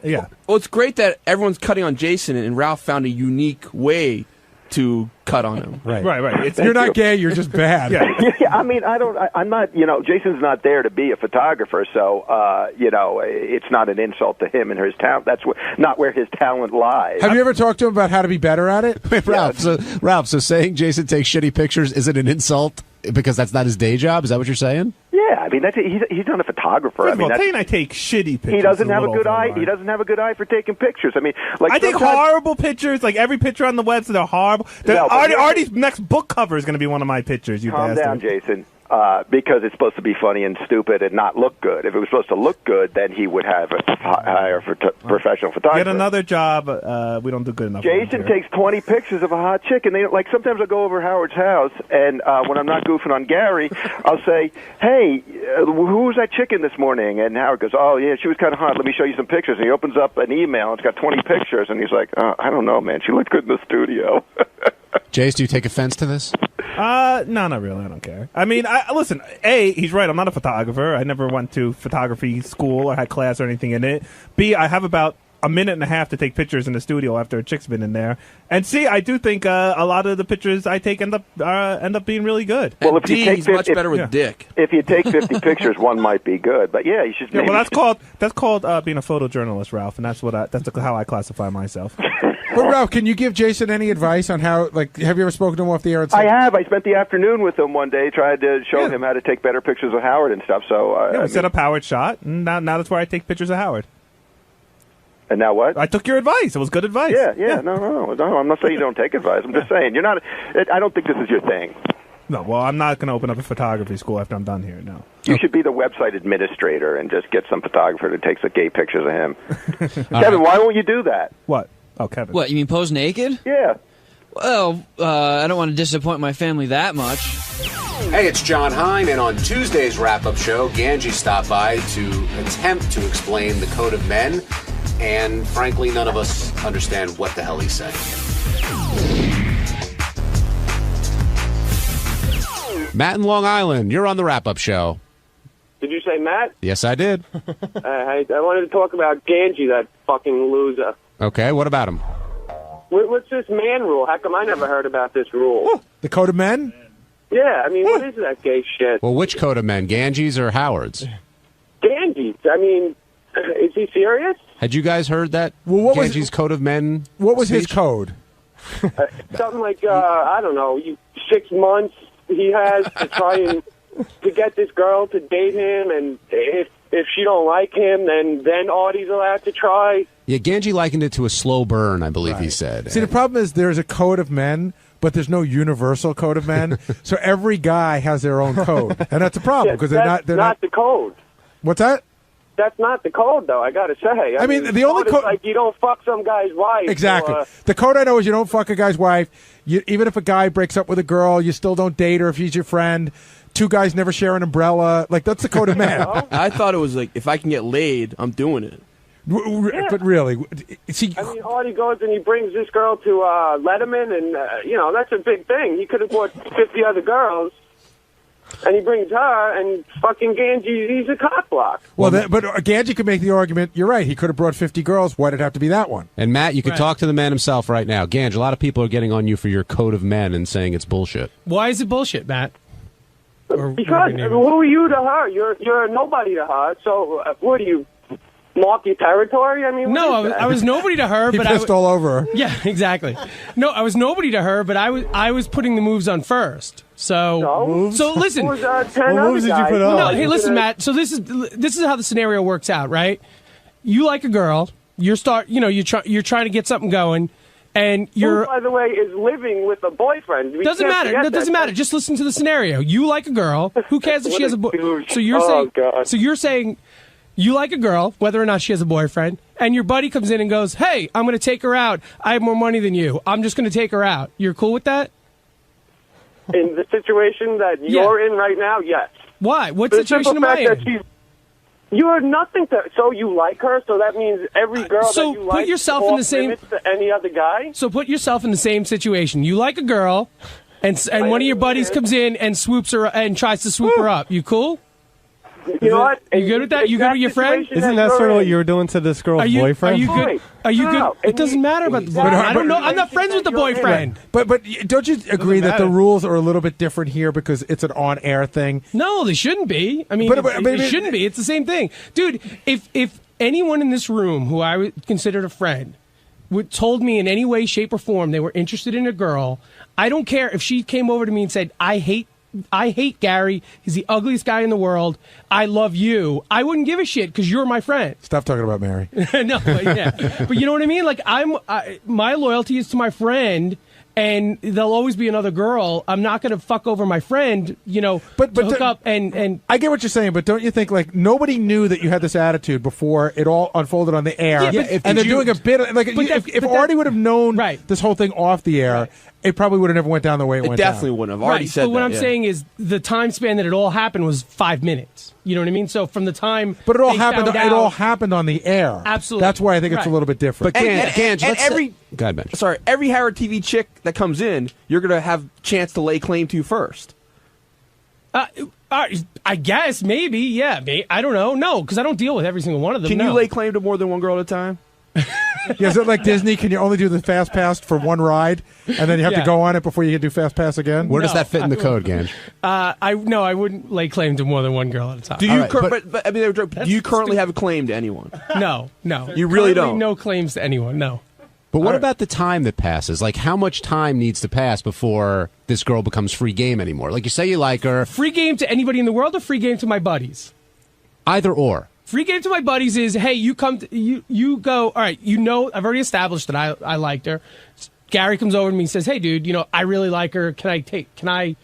Yeah. Well, it's great that everyone's cutting on Jason, and Ralph found a unique way to cut on him. Right. Right. You're not gay, you're just bad. Yeah, I mean, I'm not, Jason's not there to be a photographer, so, it's not an insult to him and his talent. That's not where his talent lies. Have you ever talked to him about how to be better at it? Wait, Ralph, so saying Jason takes shitty pictures isn't an insult because that's not his day job? Is that what you're saying? Yeah, I mean, he's not a photographer. First I mean, of all, Tate and I take shitty pictures. he doesn't a have a little good over eye. the line. He doesn't have a good eye for taking pictures. I mean, like, I take sometimes- horrible pictures. Like every picture on the website, they're horrible. No, but Artie's next book cover is going to be one of my pictures. You Calm bastard. down, Jason. because it's supposed to be funny and stupid and not look good. If it was supposed to look good, then he would have a hire for professional photographer. Get another job. We don't do good enough. Jason takes 20 pictures of a hot chick, and they like sometimes I'll go over Howard's house, and when I'm not goofing on Gary, I'll say, "Hey, who was that chicken this morning?" And Howard goes, "Oh yeah, she was kind of hot. Let me show you some pictures." And he opens up an email, and it's got 20 pictures, and he's like, "I don't know, man. She looked good in the studio." Jace, do you take offense to this? No, not really. I don't care. I mean, listen, A, he's right. I'm not a photographer. I never went to photography school or had class or anything in it. B, I have about a minute and a half to take pictures in the studio after a chick's been in there. And C, I do think a lot of the pictures I take end up being really good. Well, if you take he's much better with dick. If you take 50 pictures, one might be good. But yeah, you should. Yeah, well, that's called being a photojournalist, Ralph, and that's how I classify myself. But Ralph, can you give Jason any advice on how? Like, have you ever spoken to him off the air? And I have. I spent the afternoon with him one day, tried to show him how to take better pictures of Howard and stuff. So we set up Howard's shot, and now that's where I take pictures of Howard. And now what? I took your advice. It was good advice. Yeah. No. I'm not saying you don't take advice. I'm just saying you're not. I don't think this is your thing. No, well, I'm not going to open up a photography school after I'm done here. No. You should be the website administrator and just get some photographer that takes the gay pictures of him. Kevin, why won't you do that? What? Oh, Kevin. What, you mean pose naked? Yeah. Well, I don't want to disappoint my family that much. Hey, it's John Hine, and on Tuesday's wrap-up show, Ganji stopped by to attempt to explain the code of men, and frankly, none of us understand what the hell he's saying. Matt in Long Island, you're on the wrap-up show. Did you say Matt? Yes, I did. I wanted to talk about Ganji, that fucking loser. Okay, what about him? What's this man rule? How come I never heard about this rule? The code of men? Yeah, I mean, what is that gay shit? Well, which code of men, Ganji's or Howard's? Ganji's. I mean, is he serious? Had you guys heard that? Well, what was Ganji's code of men? What was his speech? code? Something like, I don't know, 6 months he has to try and to get this girl to date him, and if she don't like him, then Artie's allowed to try. Yeah, Ganji likened it to a slow burn, I believe he said. See, the problem is there's a code of men, but there's no universal code of men. So every guy has their own code, and that's a problem because they're not the code. What's that? That's not the code, though. I gotta say. I mean, the only code, like you don't fuck some guy's wife. Exactly. Or, the code I know is you don't fuck a guy's wife. Even if a guy breaks up with a girl, you still don't date her if she's your friend. 2 guys never share an umbrella. Like, that's the code of man. I thought it was like, if I can get laid, I'm doing it. But really, see, I mean, Artie goes and he brings this girl to Letterman, and that's a big thing. He could have brought 50 other girls, and he brings her, and fucking Ganji, he's a cockblock. Well, but Ganji could make the argument. You're right. He could have brought 50 girls. Why did it have to be that one? And Matt, you could talk to the man himself right now. Ganji, a lot of people are getting on you for your code of men and saying it's bullshit. Why is it bullshit, Matt? Because who are you to her? You're a nobody to her. So what do you mark your territory? I mean, no, I was nobody to her. He but pissed all over her. Yeah, exactly. No, I was nobody to her, but I was putting the moves on first. So listen. What moves did you put on? No, hey, listen, Matt. So this is how the scenario works out, right? You like a girl. You're trying to get something going. And who, by the way, is living with a boyfriend. Doesn't matter. No, doesn't matter. Just listen to the scenario. You like a girl. Who cares if she has a boyfriend? So you're saying you like a girl, whether or not she has a boyfriend, and your buddy comes in and goes, "Hey, I'm going to take her out. I have more money than you. I'm just going to take her out." You're cool with that? In the situation that you're in right now, yes. Why? What situation am I in? You are nothing to. So you like her. So that means every girl that you like. Put yourself in the same. To any other guy. So put yourself in the same situation. You like a girl, and one of your buddies comes in and swoops her and tries to swoop her up. You cool? You know what? You good with that? You good with your friend? Isn't that sort of what you were doing to this girl's boyfriend? Are you good? Are you good? It doesn't matter about the boyfriend. I don't know. I'm not friends with the boyfriend. But don't you agree that the rules are a little bit different here because it's an on-air thing? No, they shouldn't be. I mean, it shouldn't be. It's the same thing, dude. If anyone in this room who I considered a friend told me in any way, shape, or form they were interested in a girl, I don't care if she came over to me and said, I hate Gary. He's the ugliest guy in the world. I love you. I wouldn't give a shit because you're my friend. Stop talking about Mary. No, but yeah. But you know what I mean? Like, my loyalty is to my friend, and there'll always be another girl. I'm not going to fuck over my friend, but to hook up and I get what you're saying, but don't you think like nobody knew that you had this attitude before it all unfolded on the air? Yeah, and they're doing a bit of, like if Artie would have known this whole thing off the air, it probably would have never went down the way it went down. It definitely wouldn't have. Artie said but what I'm saying is the time span that it all happened was 5 minutes. You know what I mean? So from the time, but it all they happened. found It out- all happened on the air. Absolutely. That's why I think it's a little bit different. But every go ahead, Ben. Sorry, every Howard TV chick that comes in, you're gonna have chance to lay claim to first. I guess maybe, yeah. I don't know. No, because I don't deal with every single one of them. Can no. you lay claim to more than one girl at a time? Yeah, is it like Disney? Can you only do the fast pass for one ride, and then you have to go on it before you can do fast pass again? Where does that fit in the code, Ganj? I wouldn't lay claim to more than one girl at a time. Do you? But I mean, do you currently have a claim to anyone? No. You really Currently, don't? No claims to anyone. No. But what about the time that passes? Like, how much time needs to pass before this girl becomes free game anymore? Like, you say you like her. Free game to anybody in the world, or free game to my buddies? Either or. Free game to my buddies is, hey, you come, you go. All right, I've already established that I liked her. Gary comes over to me and says, hey, dude, I really like her. Can I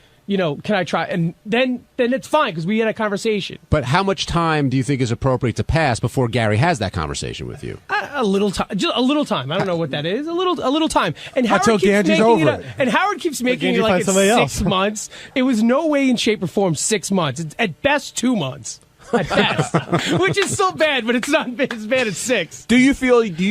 try? And then it's fine because we had a conversation. But how much time do you think is appropriate to pass before Gary has that conversation with you? A little time, just a little time. I don't know what that is. A little time. And Howard Until keeps Ganji's making over it. it. And Howard keeps making Ganji it like finds it's somebody 6 else. months. It was no way in shape or form 6 months. It's at best 2 months. At best, which is still bad, but it's not as bad as 6. Do you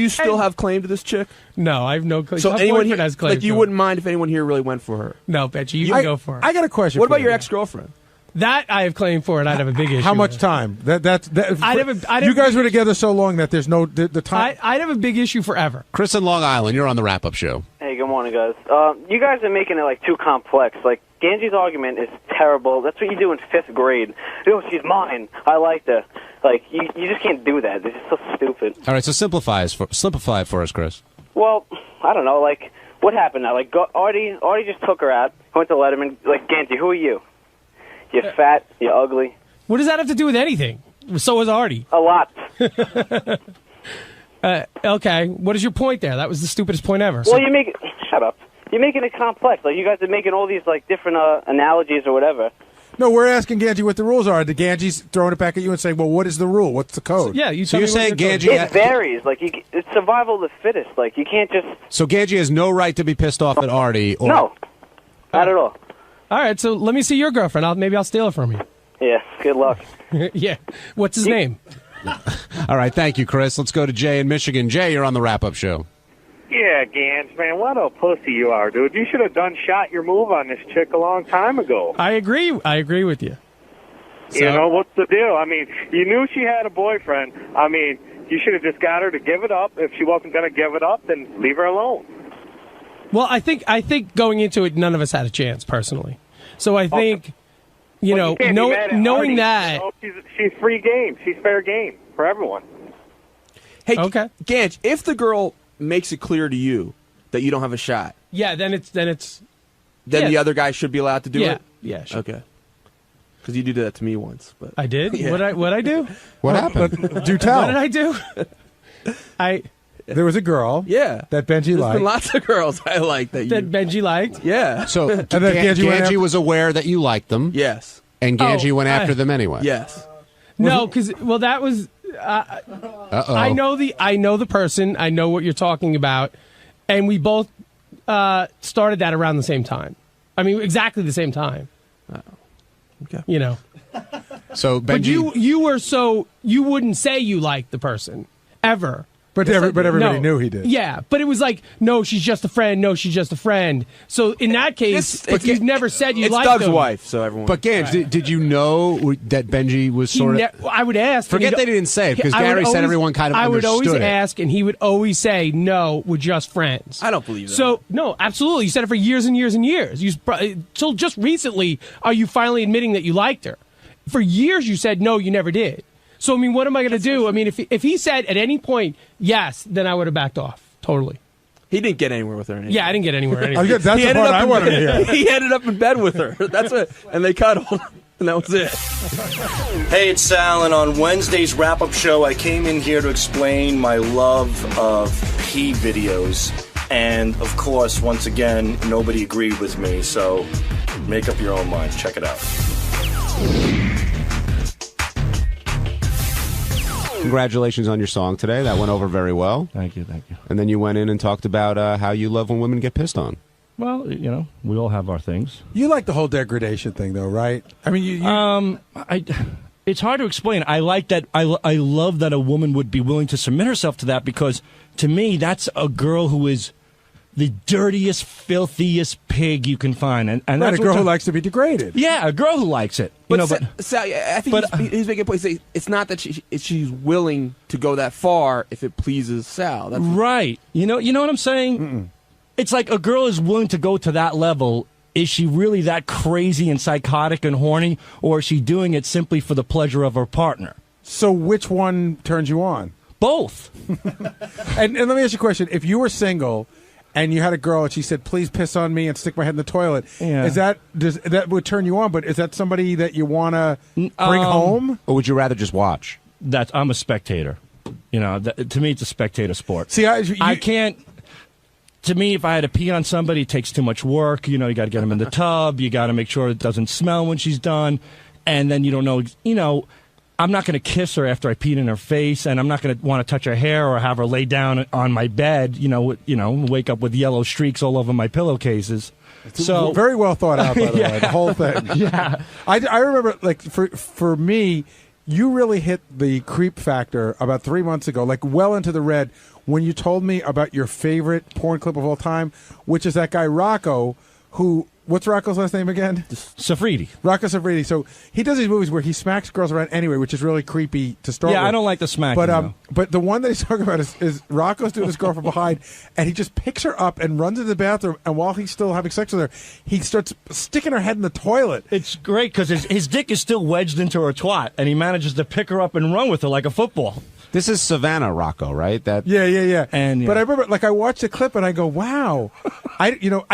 still have claim to this chick? No, I have no claim. So My anyone boyfriend here, has claim like to you her. wouldn't mind if anyone here really went for her? No, Betcha, you can go for it. I got a question. What for about you. your ex-girlfriend? That I have claim for, and I'd have a big issue. How with much it. time? I'd you have guys were together so long that there's no the time. I'd have a big issue forever. Chris in Long Island, you're on the wrap-up show. Hey, good morning, guys. You guys are making it like too complex. Like Ganji's argument is terrible. That's what you do in 5th grade. She's mine. I liked her. Like you just can't do that. This is so stupid. All right, so simplify it for us, Chris. Well, I don't know. Like what happened now? Like Artie just took her out. Went to Letterman. Like Ganji, who are you? You're fat. You're ugly. What does that have to do with anything? So is Artie. A lot. Okay, what is your point there? That was the stupidest point ever. Well, shut up. You're making it complex. Like you guys are making all these like different analogies or whatever. No, we're asking Ganji what the rules are. The Ganji's throwing it back at you and saying, "Well, what is the rule? What's the code?" Yeah, So you're saying Ganji? It varies. Like it's survival of the fittest. Like you can't just. So Ganji has no right to be pissed off at Artie. Or, No, not at all. All right, so let me see your girlfriend. Maybe I'll steal her from you. Yeah. Good luck. Yeah. What's his name? All right, thank you, Chris. Let's go to Jay in Michigan. Jay, you're on the wrap-up show. Yeah, Gans, man, what a pussy you are, dude. You should have shot your move on this chick a long time ago. I agree with you. You know, what's the deal? I mean, you knew she had a boyfriend. I mean, you should have just got her to give it up. If she wasn't going to give it up, then leave her alone. Well, I think going into it, none of us had a chance personally. So I think, you can't be mad at knowing Artie, that, you know, she's free game. She's fair game for everyone. Hey, Ganj, if the girl makes it clear to you that you don't have a shot, yeah, then the yeah. other guy should be allowed to do Yeah. it. Yeah, sure. Okay. Because you did that to me once, but I did. Yeah. What I do? What happened? Do tell. What did I do? There was a girl. Yeah. That Benji There's liked. been lots of girls I like that Benji liked. Yeah. So And then Ganji was aware that you liked them. Yes. And Ganji went after them anyway. Yes. No, because that was. Uh-oh. I know the person. I know what you're talking about, and we both started that around the same time. I mean, exactly the same time. Okay. You know. So Benji, But you wouldn't say you liked the person ever. But everybody knew he did. Yeah, but it was like, no, she's just a friend. No, she's just a friend. So in that case, if you've never said you liked Doug's them, wife, so everyone. But Ganj, did you know that Benji was sort of? I would ask. Forget and they didn't say it because I would Gary said always- everyone kind of I would understood always it. ask, and he would always say, "No, we're just friends." I don't believe that. So no, absolutely. You said it for years and years and years. Till just recently are you finally admitting that you liked her? For years you said no, you never did. So I mean, what am I going to do? I mean, if he said at any point yes, then I would have backed off totally. He didn't get anywhere with her. Anyway. Yeah, I didn't get anywhere. That's the part I wanted to hear. He ended up in bed with her. That's it, and they cuddled, and that was it. Hey, it's Sal, and on Wednesday's wrap-up show, I came in here to explain my love of pee videos. And, of course, once again, nobody agreed with me, so make up your own mind. Check it out. Congratulations on your song today. That went over very well. Thank you. And then you went in and talked about how you love when women get pissed on. Well, we all have our things. You like the whole degradation thing, though, right? I mean, it's hard to explain. I like that. I love that a woman would be willing to submit herself to that, because to me, that's a girl who is the dirtiest, filthiest pig you can find, and that's a girl who likes to be degraded. Yeah, a girl who likes it. But I think he's making a point. It's not that she's willing to go that far if it pleases Sal. That's right. You know what I'm saying? Mm-mm. It's like a girl is willing to go to that level. Is she really that crazy and psychotic and horny, or is she doing it simply for the pleasure of her partner? So which one turns you on? Both. and let me ask you a question. If you were single and you had a girl and she said, please piss on me and stick my head in the toilet, that would turn you on, but is that somebody that you want to bring home? Or would you rather just watch? I'm a spectator. To me, it's a spectator sport. See, I can't... To me, if I had to pee on somebody, it takes too much work. You got to get them in the tub. You got to make sure it doesn't smell when she's done. And then you don't know, I'm not going to kiss her after I peed in her face, and I'm not going to want to touch her hair or have her lay down on my bed, wake up with yellow streaks all over my pillowcases. So very well thought out, by the Yeah. way, the whole thing. Yeah. I remember, like, for me, you really hit the creep factor about 3 months ago, like well into the red, when you told me about your favorite porn clip of all time, which is that guy Rocco, who, what's Rocco's last name again? Safridi. Rocco Safridi. So he does these movies where he smacks girls around anyway, which is really creepy to start with. Yeah, I don't like the smacking. But the one that he's talking about is Rocco's doing this girl from behind, and he just picks her up and runs into the bathroom, and while he's still having sex with her, he starts sticking her head in the toilet. It's great because his dick is still wedged into her twat, and he manages to pick her up and run with her like a football. This is Savannah Rocco, right? Yeah. And But I remember, like, I watched the clip and I go, wow. I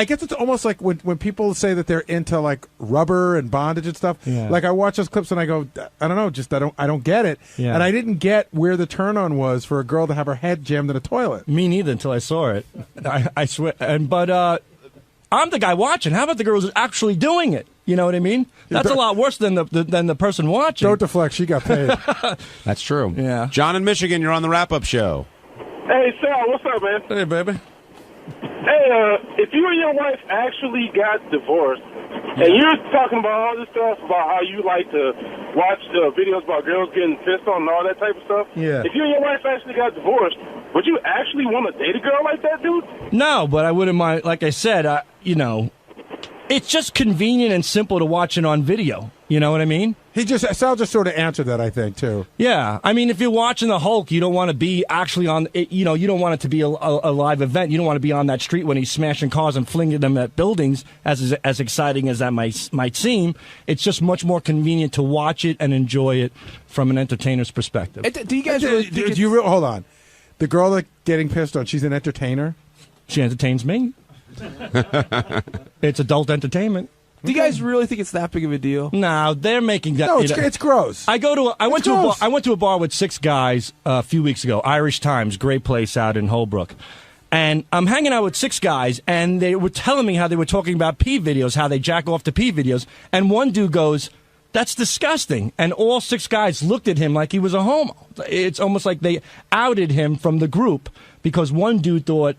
guess it's almost like when people say that they're into like rubber and bondage and stuff. Yeah. Like, I watch those clips and I go, I don't know, I don't get it. Yeah. And I didn't get where the turn on was for a girl to have her head jammed in a toilet. Me neither until I saw it. I swear. But I'm the guy watching. How about the girls actually doing it? You know what I mean? That's a lot worse than the person watching. Don't deflect. She got paid. That's true. Yeah. John in Michigan, you're on the wrap-up show. Hey, Sal, what's up, man? Hey, baby. Hey, if you and your wife actually got divorced, and you're talking about all this stuff about how you like to watch videos about girls getting pissed on and all that type of stuff, Yeah. if you and your wife actually got divorced, would you actually want to date a girl like that, dude? No, but I wouldn't mind. Like I said, it's just convenient and simple to watch it on video. You know what I mean? Sal just sort of answered that, I think, too. Yeah. I mean, if you're watching the Hulk, you don't want to be actually on, you don't want it to be a live event. You don't want to be on that street when he's smashing cars and flinging them at buildings, as exciting as that might seem. It's just much more convenient to watch it and enjoy it from an entertainer's perspective. Do you guys hold on. The girl that getting pissed on, she's an entertainer? She entertains me. It's adult entertainment. Do you guys really think it's that big of a deal? No, they're making that. No, it's gross. I went to a bar with 6 guys a few weeks ago. Irish Times, great place out in Holbrook. And I'm hanging out with 6 guys, and they were telling me how they were talking about pee videos, how they jack off to pee videos. And one dude goes, "That's disgusting." And all 6 guys looked at him like he was a homo. It's almost like they outed him from the group because one dude thought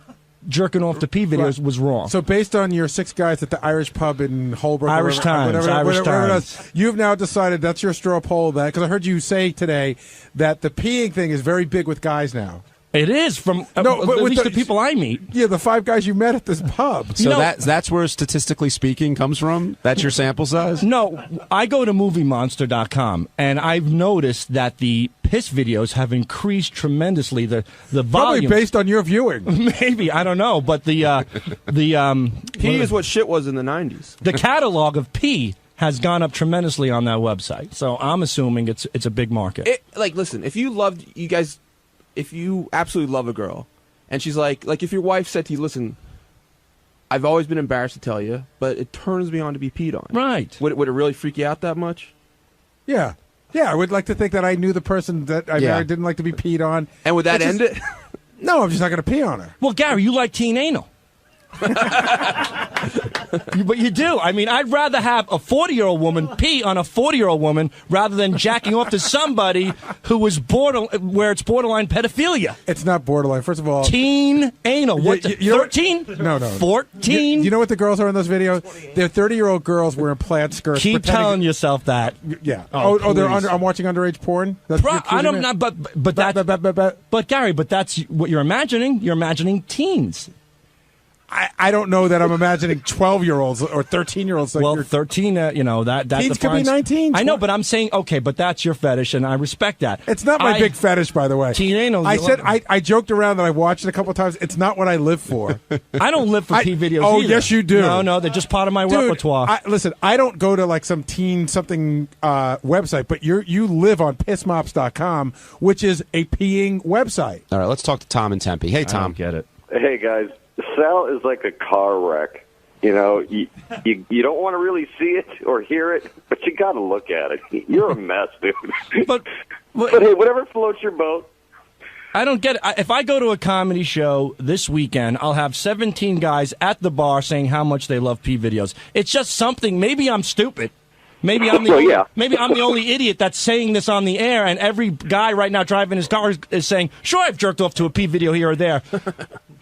jerking off to pee videos was wrong. So based on your 6 guys at the Irish pub in Holbrook, Irish Times, you've now decided that's your straw poll. That because I heard you say today that the peeing thing is very big with guys now. It is from at least the people I meet. Yeah, the 5 guys you met at this pub. So that's where statistically speaking comes from? That's your sample size? No, I go to MovieMonster.com, and I've noticed that the piss videos have increased tremendously. The volume. Probably based on your viewing. Maybe, I don't know, but the pee is what shit was in the 90s. The catalog of pee has gone up tremendously on that website. So I'm assuming it's a big market. Listen, if you absolutely love a girl, and she's like if your wife said to you, "Listen, I've always been embarrassed to tell you, but it turns me on to be peed on." Right. Would it really freak you out that much? Yeah. Yeah, I would like to think that I knew the person that I married didn't like to be peed on. And would that end it? No, I'm just not going to pee on her. Well, Gary, you like teen anal. But you do. I mean, I'd rather have a 40-year-old woman pee on a 40-year-old woman rather than jacking off to somebody who was where it's borderline pedophilia. It's not borderline. First of all, teen anal. What? 13? No. 14? You know what the girls are in those videos? They're 30-year-old girls wearing plaid skirts. Keep telling yourself that. Yeah. Oh, they're I'm watching underage porn. That's I don't know, but Gary, but that's what you're imagining. You're imagining teens. I don't know that I'm imagining 12-year-olds or 13-year-olds. Like well, 13, that teens defines, could be 19. I know, but I'm saying, okay, but that's your fetish, and I respect that. It's not my big fetish, by the way. Teen anal. I said I joked around that I watched it a couple of times. It's not what I live for. I don't live for pee videos. Oh, either. yes, you do. No, they're just part of my repertoire. Listen, I don't go to like some teen something website, but you live on pissmops.com, which is a peeing website. All right, let's talk to Tom in Tempe. Hey, Tom. I don't get it. Hey, guys. Sal is like a car wreck. You know, you don't want to really see it or hear it, but you got to look at it. You're a mess, dude. But hey, whatever floats your boat. I don't get it. If I go to a comedy show this weekend, I'll have 17 guys at the bar saying how much they love pee videos. It's just something. Maybe I'm stupid. Maybe I'm the only idiot that's saying this on the air, and every guy right now driving his car is saying, "Sure, I've jerked off to a pee video here or there."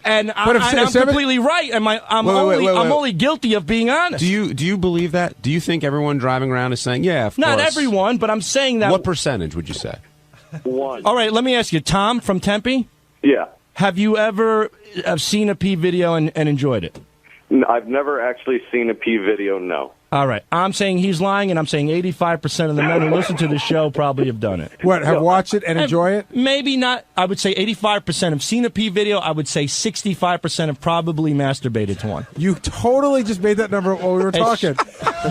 And I'm completely right. And I'm only guilty of being honest. Do you believe that? Do you think everyone driving around is saying, "Yeah, of Not course"? everyone, but I'm saying that. What percentage would you say? 1. All right, let me ask you, Tom from Tempe. Yeah. Have you ever seen a pee video and enjoyed it? I've never actually seen a pee video. No. All right. I'm saying he's lying, and I'm saying 85% of the men who listen to the show probably have done it. What, have watched it and enjoy it? Maybe not. I would say 85% have seen a pee video. I would say 65% have probably masturbated to one. You totally just made that number while we were talking.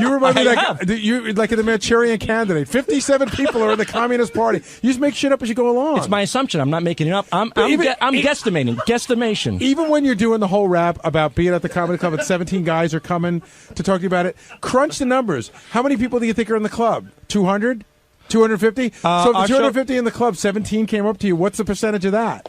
You remind me like in the Manchurian Candidate. 57 people are in the Communist Party. You just make shit up as you go along. It's my assumption. I'm not making it up. I'm guesstimating. Guesstimation. Even when you're doing the whole rap about being at the comedy club and 17 guys are coming to talk to you about it, crunch the numbers. How many people do you think are in the club? 200? 250? So if the 250 in the club, 17 came up to you. What's the percentage of that?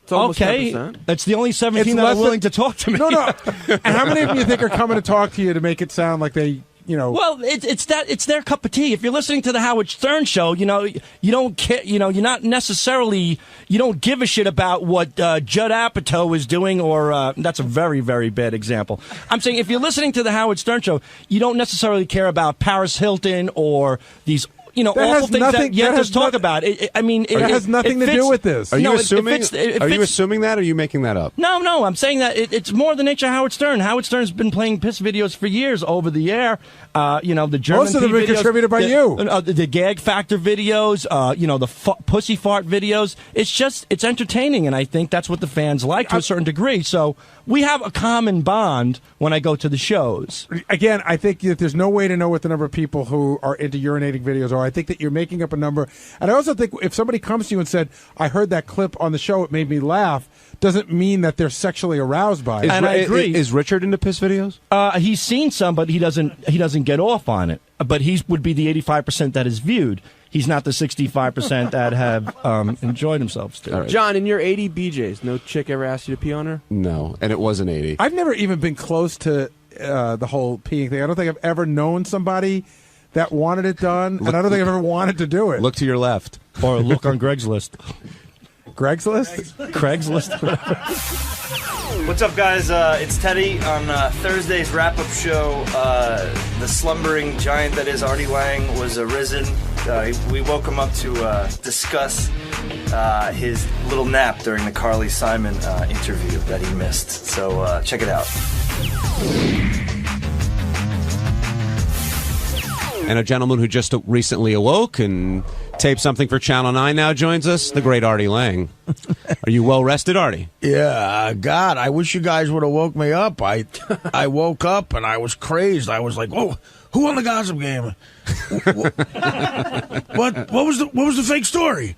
It's almost okay. 10%. It's the only 17 that are willing to talk to me. No. And how many of them do you think are coming to talk to you to make it sound like they... Well, it's their cup of tea. If you're listening to the Howard Stern show, you don't care. You're not necessarily. You don't give a shit about what Judd Apatow is doing, or that's a very, very bad example. I'm saying if you're listening to the Howard Stern show, you don't necessarily care about Paris Hilton or these. Awful things that you have to talk about. It has nothing to do with this. Are you assuming? Are you assuming that, or are you making that up? No. I'm saying that it's more the nature of Howard Stern. Howard Stern's been playing piss videos for years over the air. The German most of them are contributed by you. The gag factor videos. The pussy fart videos. It's entertaining, and I think that's what the fans like to a certain degree. So we have a common bond when I go to the shows. Again, I think that there's no way to know what the number of people who are into urinating videos are. I think that you're making up a number. And I also think if somebody comes to you and said, I heard that clip on the show, it made me laugh, doesn't mean that they're sexually aroused by it. And I agree. Is Richard into piss videos? He's seen some, but he doesn't get off on it. But he would be the 85% that is viewed. He's not the 65% that have enjoyed themselves. Right. John, in your 80 BJs, no chick ever asked you to pee on her? No, and it was an 80. I've never even been close to the whole peeing thing. I don't think I've ever known somebody that wanted it done, and I don't think I've ever wanted to do it. Look to your left. Or look on Greg's list. Greg's list? Craig's list. What's up, guys? It's Teddy on Thursday's wrap-up show. The slumbering giant that is Artie Lang was arisen. We woke him up to discuss his little nap during the Carly Simon interview that he missed. So check it out. And a gentleman who just recently awoke and taped something for Channel 9 now joins us, the great Artie Lang. Are you well rested, Artie? Yeah, God, I wish you guys would have woke me up. I woke up and I was crazed. I was like, whoa, who won the gossip game? What was the fake story?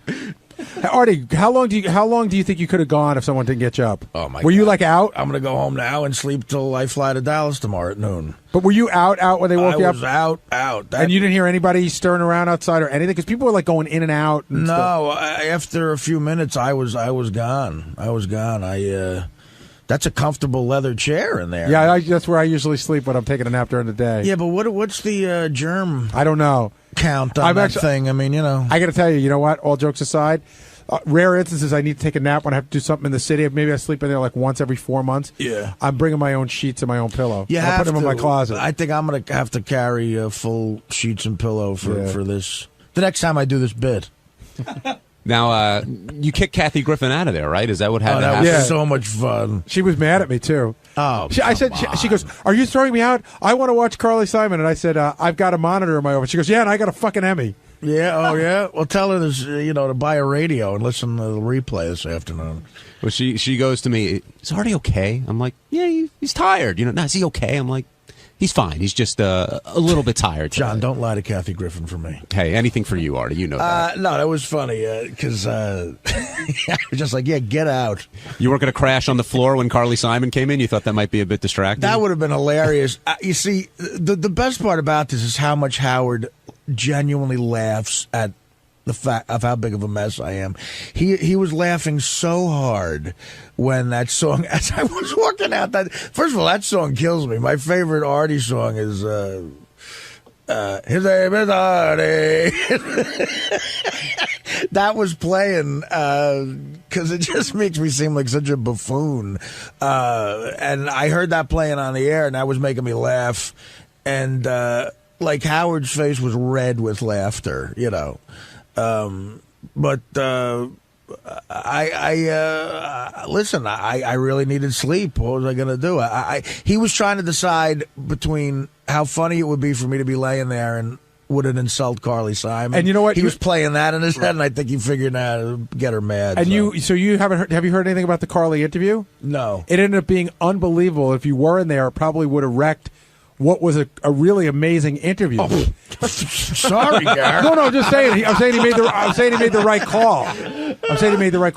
Artie, how long do you think you could have gone if someone didn't get you up? Oh my! Were you like out? I'm gonna go home now and sleep till I fly to Dallas tomorrow at noon. But were you out when they woke you up? I was out. And you didn't hear anybody stirring around outside or anything? Because people were like going in and out. And no, after a few minutes, I was gone. That's a comfortable leather chair in there. Yeah, that's where I usually sleep when I'm taking a nap during the day. Yeah, but what's the germ? I don't know. Count on that thing. I mean, I got to tell you, you know what? All jokes aside, rare instances I need to take a nap when I have to do something in the city. Maybe I sleep in there like once every 4 months. Yeah. I'm bringing my own sheets and my own pillow. Yeah, I'll put them in my closet. I think I'm going to have to carry full sheets and pillow for this. The next time I do this bit. Now, you kicked Kathy Griffin out of there, right? Is that what happened? That was so much fun. She was mad at me, too. Oh, she goes, "Are you throwing me out? I want to watch Carly Simon." And I said, "I've got a monitor in my office." She goes, "Yeah, and I got a fucking Emmy." Yeah, oh yeah. Well, tell her this, to buy a radio and listen to the replay this afternoon. Well, she goes to me, "Is Artie okay?" I'm like, "Yeah, he's tired. No, is he okay?" I'm like, "He's fine. He's just a little bit tired." John, today. don't lie to Kathy Griffin for me. Hey, anything for you, Artie. You know that. No, that was funny because I was just like, yeah, get out. You weren't going to crash on the floor when Carly Simon came in? You thought that might be a bit distracting? That would have been hilarious. You see, the best part about this is how much Howard genuinely laughs at the fact of how big of a mess I am. He was laughing so hard when that song, as I was walking out, first of all, that song kills me. My favorite Artie song is His Name is Artie. That was playing because it just makes me seem like such a buffoon. And I heard that playing on the air, and that was making me laugh. And like Howard's face was red with laughter, But listen. I really needed sleep. What was I going to do? He was trying to decide between how funny it would be for me to be laying there and would it insult Carly Simon. And you know what? He was playing that in his head, and I think he figured out how to get her mad. And you haven't heard? Have you heard anything about the Carly interview? No. It ended up being unbelievable. If you were in there, it probably would have wrecked what was a really amazing interview. Oh, sorry, Gar. No, I'm just saying. I'm saying he made the right call.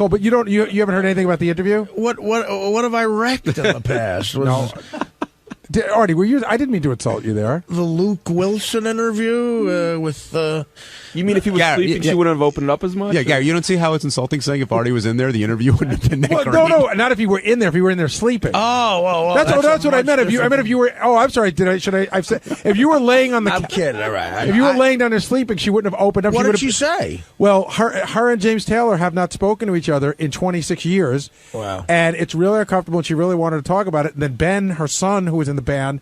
But you haven't heard anything about the interview? What have I wrecked in the past? No. Artie, I didn't mean to insult you there. The Luke Wilson interview with. You mean if he was sleeping, she wouldn't have opened up as much? Yeah, Gary, you don't see how it's insulting saying if Artie was in there, the interview wouldn't have been that great. No, not if you were in there. If you were in there sleeping. Oh, well. That's what I meant. If you were. Oh, I'm sorry. I've said if you were laying on the. I'm kidding. All right. If you were laying down there sleeping, she wouldn't have opened up. What did she say? Well, her and James Taylor have not spoken to each other in 26 years. Wow. And it's really uncomfortable, and she really wanted to talk about it. And then Ben, her son, who was in the band,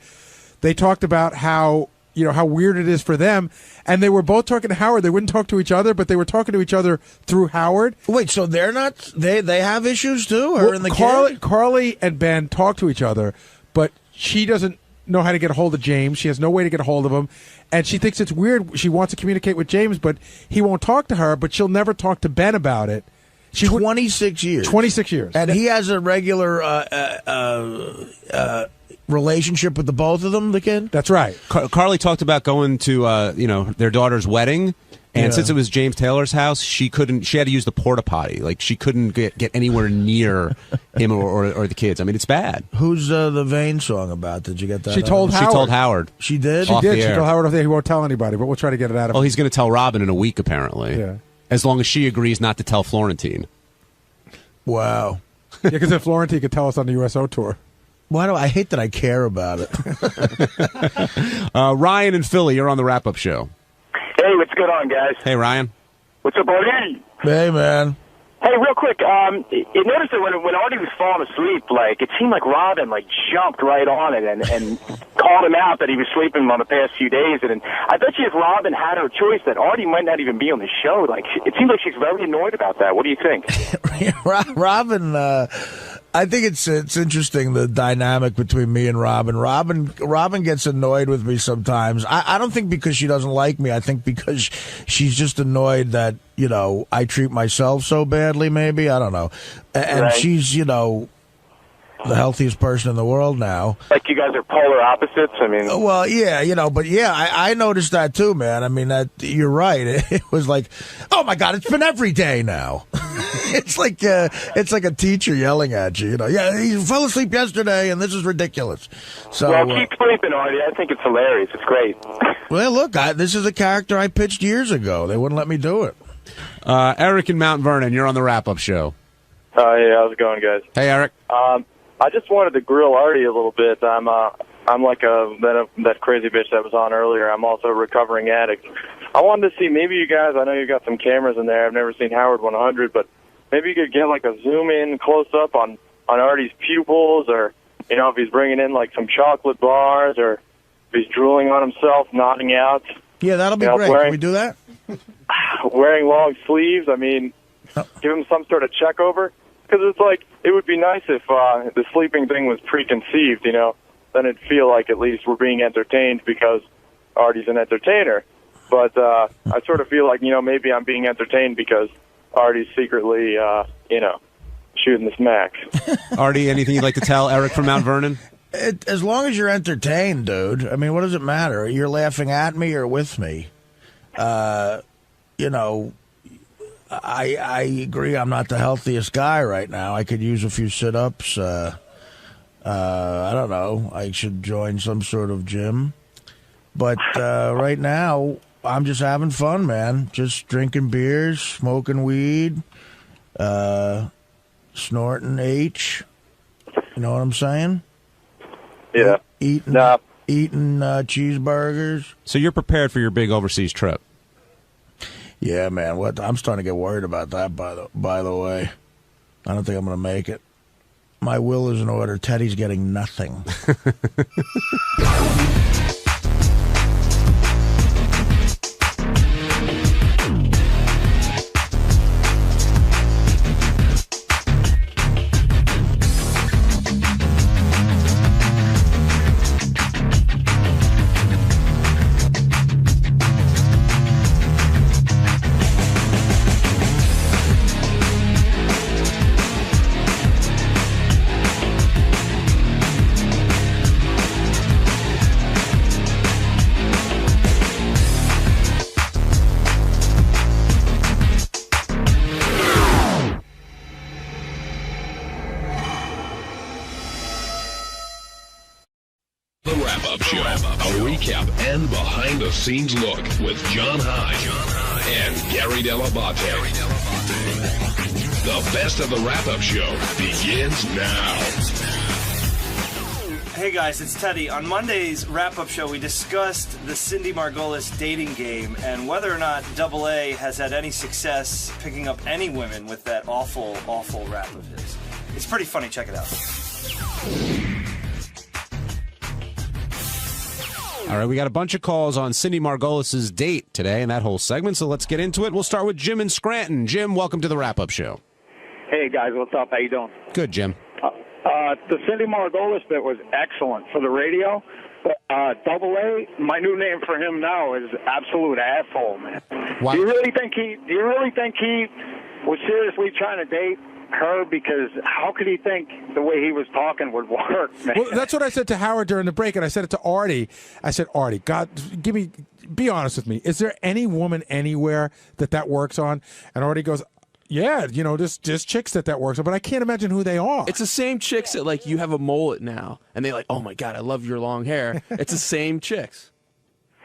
they talked about how weird it is for them, and they were both talking to Howard. They wouldn't talk to each other, but they were talking to each other through Howard. Wait, so they're not? They have issues too? Her and the kid? Carly and Ben talk to each other, but she doesn't know how to get a hold of James. She has no way to get a hold of him, and she thinks it's weird. She wants to communicate with James, but he won't talk to her. But she'll never talk to Ben about it. 26 years. 26 years, and he has a regular relationship with the both of them, the kid? That's right. Carly talked about going to their daughter's wedding, and since it was James Taylor's house, she had to use the porta potty. Like, she couldn't get anywhere near him or the kids. I mean, it's bad. Who's the Vane song about? Did you get that? She told Howard. She did? She did. She told Howard he won't tell anybody, but we'll try to get it out of him. Oh, he's going to tell Robin in a week, apparently. Yeah. As long as she agrees not to tell Florentine. Wow. Yeah, because then Florentine could tell us on the USO tour. Why do I hate that I care about it? Ryan in Philly, you're on the wrap-up show. Hey, what's going on, guys? Hey, Ryan. What's up, Artie? Hey, man. Hey, real quick, you noticed that when Artie was falling asleep, it seemed like Robin, jumped right on it and called him out that he was sleeping on the past few days. And I bet you if Robin had her choice, that Artie might not even be on the show. It seems like she's very annoyed about that. What do you think? Robin, I think it's interesting, the dynamic between me and Robin. Robin gets annoyed with me sometimes. I don't think because she doesn't like me. I think because she's just annoyed that, I treat myself so badly, maybe. I don't know. And right. She's, the healthiest person in the world now. Like you guys are polar opposites. I mean, Well, yeah, but yeah, I noticed that too, man. I mean, that you're right. It was like, oh my God, it's been every day now. It's like a teacher yelling at you. Yeah, he fell asleep yesterday, and this is ridiculous. So, well, keep sleeping, Artie. I think it's hilarious. It's great. Well, look, this is a character I pitched years ago. They wouldn't let me do it. Eric in Mount Vernon, you're on the wrap-up show. Hey, how's it going, guys? Hey, Eric. I just wanted to grill Artie a little bit. I'm like that crazy bitch that was on earlier. I'm also a recovering addict. I wanted to see maybe you guys. I know you got some cameras in there. I've never seen Howard 100, but maybe you could get like a zoom in close up on Artie's pupils, or if he's bringing in like some chocolate bars, or if he's drooling on himself, nodding out. Yeah, that'll be great. Can we do that? Wearing long sleeves. I mean, give him some sort of check over. Because it's like, it would be nice if the sleeping thing was preconceived, Then it'd feel like at least we're being entertained because Artie's an entertainer. But I sort of feel like, maybe I'm being entertained because Artie's secretly, shooting the smacks. Artie, anything you'd like to tell Eric from Mount Vernon? As long as you're entertained, dude. I mean, what does it matter? You're laughing at me or with me? I agree I'm not the healthiest guy right now. I could use a few sit-ups. I don't know. I should join some sort of gym. But right now, I'm just having fun, man. Just drinking beers, smoking weed, snorting H. You know what I'm saying? Yeah. Eating cheeseburgers. So you're prepared for your big overseas trip? Yeah, man. I'm starting to get worried about that. By the way, I don't think I'm going to make it. My will is in order. Teddy's getting nothing. The Wrap-Up Show, a recap and behind-the-scenes look with John High and Gary Dell'Abate. The best of the Wrap-Up Show begins now. Hey guys, it's Teddy. On Monday's wrap-up show, we discussed the Cindy Margolis dating game and whether or not Double A has had any success picking up any women with that awful, awful rap of his. It's pretty funny. Check it out. All right, we got a bunch of calls on Cindy Margolis' date today and that whole segment, so let's get into it. We'll start with Jim in Scranton. Jim, welcome to the wrap-up show. Hey, guys, what's up? How you doing? Good, Jim. The Cindy Margolis bit was excellent for the radio, but Double A, my new name for him now is absolute asshole, man. Why? Do you really think he was seriously trying to date her? Because how could he think the way he was talking would work, man? Well, that's what I said to Howard during the break, and I said it to Artie. I said, Artie, God, be honest with me. Is there any woman anywhere that works on? And Artie goes, yeah, there's chicks that works on, but I can't imagine who they are. It's the same chicks that, like, you have a mullet now, and they like, oh, my God, I love your long hair. It's the same chicks.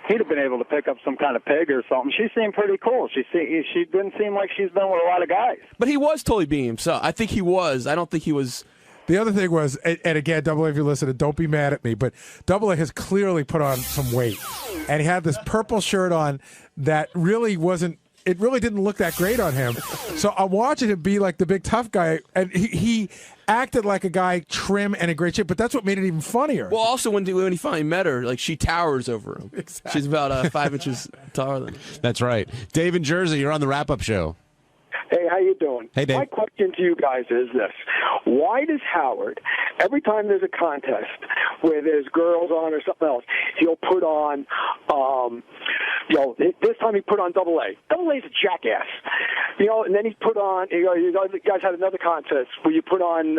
He'd have been able to pick up some kind of pig or something. She seemed pretty cool. She didn't seem like she's been with a lot of guys. But he was totally being himself. I think he was. I don't think he was. The other thing was, and again, Double A, if you're listening, don't be mad at me, but Double A has clearly put on some weight. And he had this purple shirt on that really wasn't, it really didn't look that great on him. So I'm watching him be like the big tough guy, and he acted like a guy trim and in great shape, but that's what made it even funnier. Well, also, when he finally met her, like, she towers over him. Exactly. She's about 5 inches taller than him. That's right. Dave in Jersey, you're on the wrap-up show. Hey, how you doing? Hey, Dave. My question to you guys is this. Why does Howard, every time there's a contest where there's girls on or something else, he'll put on, this time he put on Double A. Double A's a jackass. and then he put on, you guys had another contest where you put on,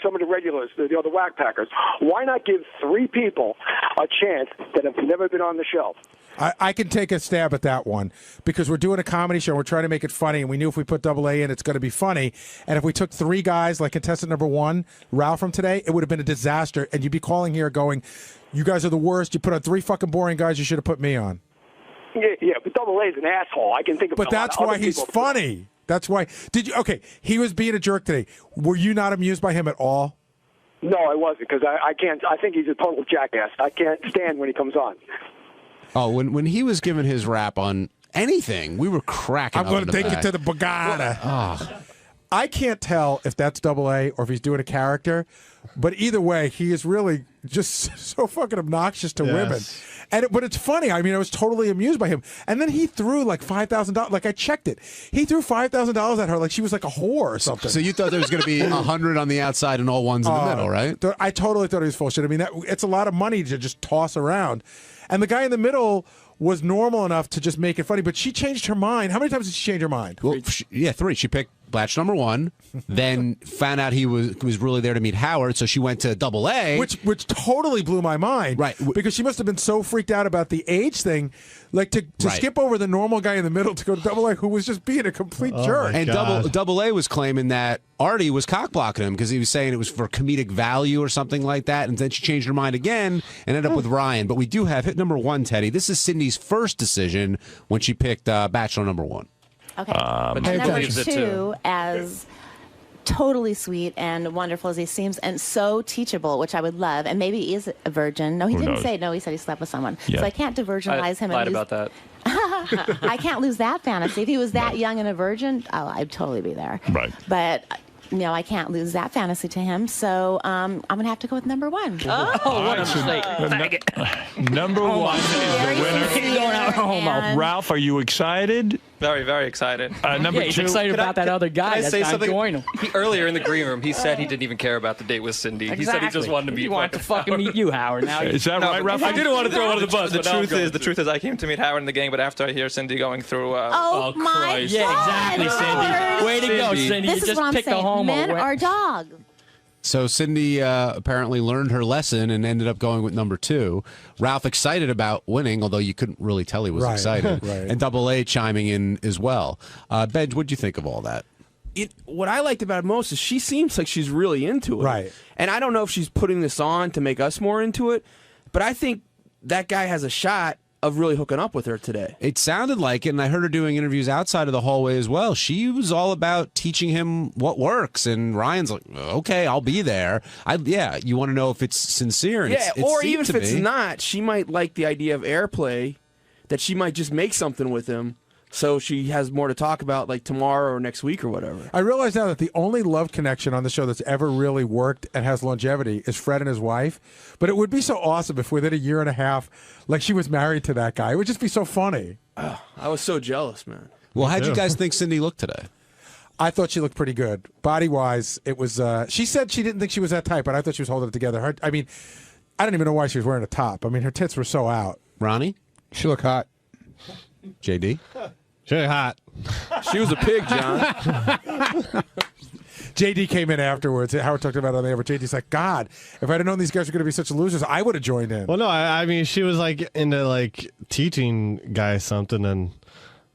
some of the regulars, the whack packers. Why not give 3 people a chance that have never been on the show? I can take a stab at that one because we're doing a comedy show. We're trying to make it funny, and we knew if we put Double A in, it's going to be funny. And if we took 3 guys, like contestant number 1, Ralph from today, it would have been a disaster. And you'd be calling here going, "You guys are the worst. You put on 3 fucking boring guys. You should have put me on." Yeah, but Double A's an asshole. I can think of. But that's why he's funny. That's why. Did you? Okay, he was being a jerk today. Were you not amused by him at all? No, I wasn't because I can't. I think he's a total jackass. I can't stand when he comes on. Oh, when he was giving his rap on anything, we were cracking up. I'm going to take it to the Bagada. Oh. I can't tell if that's Double A or if he's doing a character, but either way, he is really just so fucking obnoxious to women. But it's funny. I mean, I was totally amused by him. And then he threw like $5,000. Like I checked it, he threw $5,000 at her like she was like a whore or something. So you thought there was going to be 100 on the outside and all ones in the middle, right? I totally thought he was full shit. I mean, it's a lot of money to just toss around. And the guy in the middle was normal enough to just make it funny, but she changed her mind. How many times did she change her mind? Well, 3. She picked batch number 1, then found out he was really there to meet Howard, so she went to Double A, which totally blew my mind, right? Because she must have been so freaked out about the age thing, like to skip over the normal guy in the middle to go to Double A, who was just being a complete jerk. And Double A was claiming that Artie was cockblocking him because he was saying it was for comedic value or something like that, and then she changed her mind again and ended up with Ryan. But we do have hit number 1, Teddy. This is Cindy's first decision when she picked Bachelor number 1. Okay. Number 2, as totally sweet and wonderful as he seems, and so teachable, which I would love. And maybe he is a virgin. No, he didn't say. No, he said he slept with someone. Yeah. So I can't diversionalize him. I lied about that. I can't lose that fantasy. If he was that young and a virgin, I'd totally be there. Right. But no, I can't lose that fantasy to him. So I'm going to have to go with number 1. Oh, what a mistake. Number 1 is the winner. He's going out home. Ralph, are you excited? Very, very excited. Number 2. He's excited about that other guy. Can I say something? Join him. Earlier in the green room, he said he didn't even care about the date with Cindy. Exactly. He said he just wanted to meet. He wanted to fucking meet you, Howard. Now is that right, Ralph? I didn't want to throw under the bus. The truth is, I came to meet Howard and the gang, but after I hear Cindy going through, oh my Christ. Yeah, exactly, Cindy. Way to go, Cindy. This you is what I'm just picked saying. a homo. Men are dog. So Cindy apparently learned her lesson and ended up going with number 2. Ralph excited about winning, although you couldn't really tell he was excited. Right. And Double A chiming in as well. Benj, what'd you think of all that? What I liked about it most is she seems like she's really into it. Right. And I don't know if she's putting this on to make us more into it, but I think that guy has a shot of really hooking up with her today. It sounded like it, and I heard her doing interviews outside of the hallway as well. She was all about teaching him what works, and Ryan's like, okay, I'll be there. You want to know if it's sincere. And or even if it's not, she might like the idea of airplay, that she might just make something with him, so she has more to talk about like tomorrow or next week or whatever. I realize now that the only love connection on the show that's ever really worked and has longevity is Fred and his wife. But it would be so awesome if within a year and a half, like she was married to that guy. It would just be so funny. Oh, I was so jealous, man. Well, how'd you guys think Cindy looked today? I thought she looked pretty good. Body-wise, it was... she said she didn't think she was that type, but I thought she was holding it together. I don't even know why she was wearing a top. I mean, her tits were so out. Ronnie? She looked hot. JD? She looked hot. She was a pig, John. JD came in afterwards. Howard talked about it on the air, but JD's like, God, if I'd have known these guys were going to be such losers, I would have joined in. Well, no, I mean, she was like into like teaching guys something, and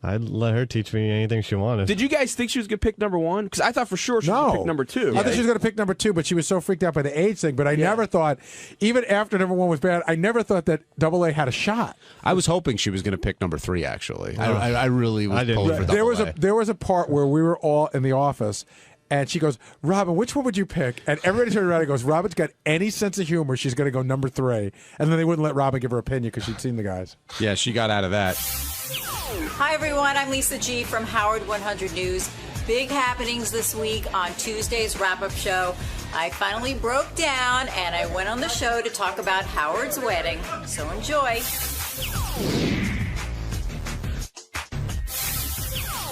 I'd let her teach me anything she wanted. Did you guys think she was going to pick number 1? Because I thought for sure she was going to pick number 2. I thought she was going to pick number 2, but she was so freaked out by the age thing. But I never thought, even after number 1 was bad, I never thought that Double A had a shot. I was hoping she was going to pick number 3, actually. I really was pulling for Double A. There was a part where we were all in the office, and she goes, Robin, which one would you pick? And everybody turned around and goes, Robin's got any sense of humor, she's going to go number 3. And then they wouldn't let Robin give her opinion because she'd seen the guys. Yeah, she got out of that. Hi, everyone. I'm Lisa G. from Howard 100 News. Big happenings this week on Tuesday's wrap-up show. I finally broke down, and I went on the show to talk about Howard's wedding. So enjoy.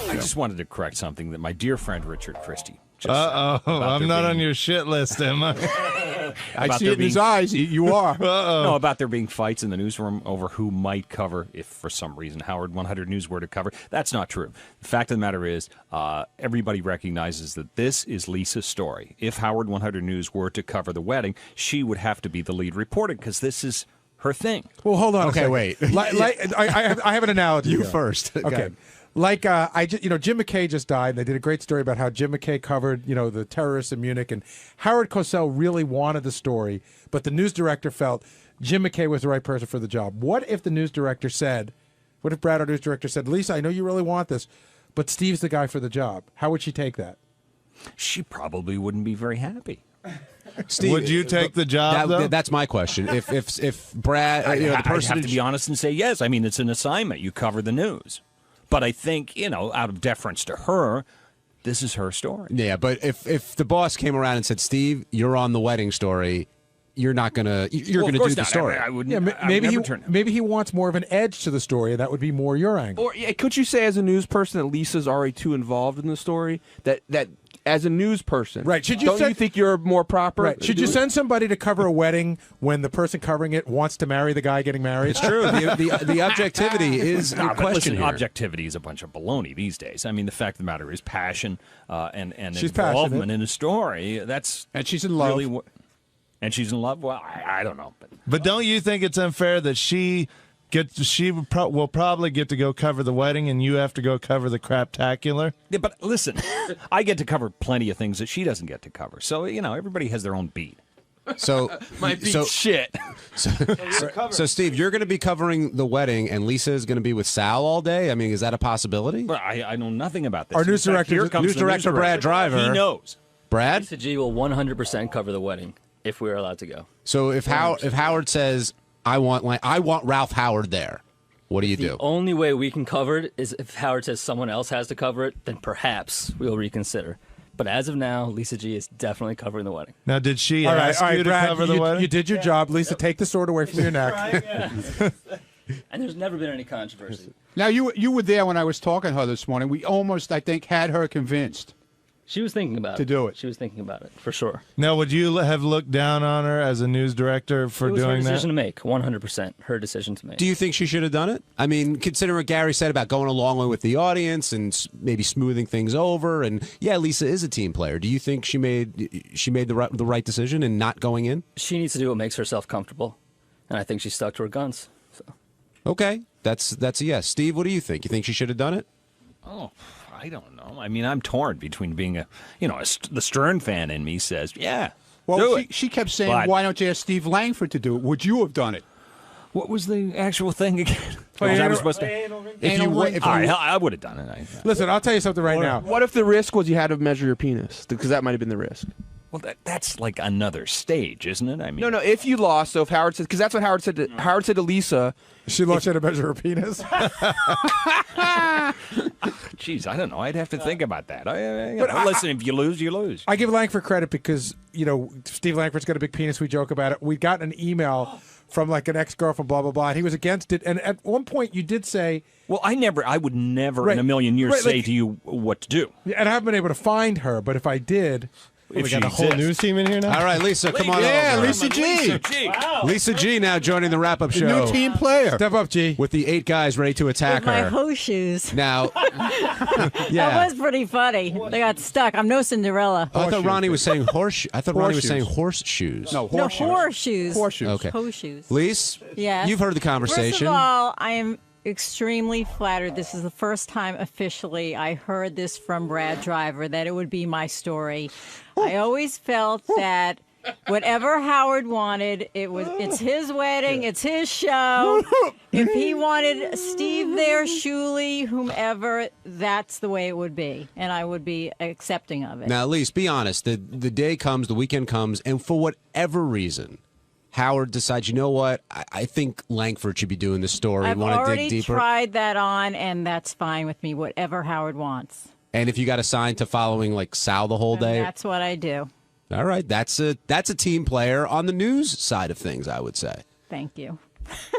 I just wanted to correct something that my dear friend Richard Christie just I'm not being... on your shit list, am I? I see it in his eyes. You are. No, about there being fights in the newsroom over who might cover if for some reason Howard 100 News were to cover. That's not true. The fact of the matter is everybody recognizes that this is Lisa's story. If Howard 100 News were to cover the wedding, she would have to be the lead reporter because this is her thing. Well, hold on. Okay, wait. I have an analogy. You here. first. Okay. Like Jim McKay just died, and they did a great story about how Jim McKay covered, the terrorists in Munich, and Howard Cosell really wanted the story, but the news director felt Jim McKay was the right person for the job. What if news director said, Lisa, I know you really want this, but Steve's the guy for the job? How would she take that? She probably wouldn't be very happy. Steve, would you take the job? Though? That's my question. If Brad, the person, I'd have to be honest and say yes. I mean, it's an assignment. You cover the news. But I think, out of deference to her, this is her story. Yeah, but if the boss came around and said, Steve, you're on the wedding story, you're not gonna do the story. I wouldn't. Maybe he wants more of an edge to the story. That would be more your angle. Or could you say, as a news person, that Lisa's already too involved in the story? That as a news person, right? You think you're more proper? Right. Should you send somebody to cover a wedding when the person covering it wants to marry the guy getting married? It's true. The objectivity is in question here. Objectivity is a bunch of baloney these days. I mean, the fact of the matter is passion and she's involvement passionate in a story. And she's in love. Really, and she's in love. Well, I don't know, but don't you think it's unfair that she will probably get to go cover the wedding and you have to go cover the craptacular? Yeah, but listen, I get to cover plenty of things that she doesn't get to cover. So, everybody has their own beat. So my beat shit. So Steve, you're going to be covering the wedding and Lisa is going to be with Sal all day? I mean, is that a possibility? Well, I know nothing about this. Our news director Brad Driver. He knows. Brad? Lisa G will 100% cover the wedding if we are allowed to go. So if Howard says, I want Ralph Howard there, what do you do? The only way we can cover it is if Howard says someone else has to cover it, then perhaps we'll reconsider. But as of now, Lisa G is definitely covering the wedding. Now, did she ask you to Brad, cover the wedding? You did your job. Lisa, take the sword away from your neck. And there's never been any controversy. Now, you were there when I was talking to her this morning. We almost, I think, had her convinced. She was thinking about it. To do it. She was thinking about it, for sure. Now, would you have looked down on her as a news director for doing that? It was her decision to make, 100%. Her decision to make. Do you think she should have done it? I mean, considering what Gary said about going along with the audience and maybe smoothing things over, and yeah, Lisa is a team player. Do you think she made the right decision in not going in? She needs to do what makes herself comfortable, and I think she stuck to her guns. So. Okay, that's a yes. Steve, what do you think? You think she should have done it? Oh, I don't know. I mean, I'm torn between being the Stern fan in me says, yeah, well, she kept saying, why don't you ask Steve Langford to do it? Would you have done it? What was the actual thing again? I would have done it. Listen, I'll tell you something right now. What if the risk was you had to measure your penis? Because that might have been the risk. Well, that's like another stage, isn't it? I mean, no. If you lost, so if Howard said, because that's what Howard said to Lisa. She lost how to measure her penis. Jeez, I don't know. I'd have to think about that. Listen, if you lose, you lose. I give Langford credit because Steve Langford's got a big penis. We joke about it. We got an email from like an ex-girlfriend, blah blah blah, and he was against it. And at one point, you did say, "Well, I would never in a million years say to you what to do." And I haven't been able to find her, but if I did. We got a whole news team in here now? All right, Lisa, come on over. Yeah, Lisa G. Wow. Lisa G now joining the wrap-up show. New team player. Step up, G. With the 8 guys ready to attack With my her. horseshoes. Now, That was pretty funny. They got stuck. I'm no Cinderella. I thought Ronnie was saying horse. I thought Ronnie was saying horseshoes. No, horseshoes. No, horseshoes. Horseshoes. Okay. Horseshoes. Lise, yes. You've heard the conversation. First of all, I am extremely flattered. This is the first time officially I heard this from Brad Driver, that it would be my story. I always felt that whatever Howard wanted, it's his wedding, it's his show. If he wanted Steve there, Shuley, whomever, that's the way it would be, and I would be accepting of it. Now, Lise, be honest. The day comes, the weekend comes, and for whatever reason, Howard decides, you know what? I think Langford should be doing this story. I've Want to dig already deeper? tried that on, and that's fine with me, whatever Howard wants. And if you got assigned to following like Sal the whole day, That's what I do. all right, that's a team player on the news side of things, I would say. Thank you.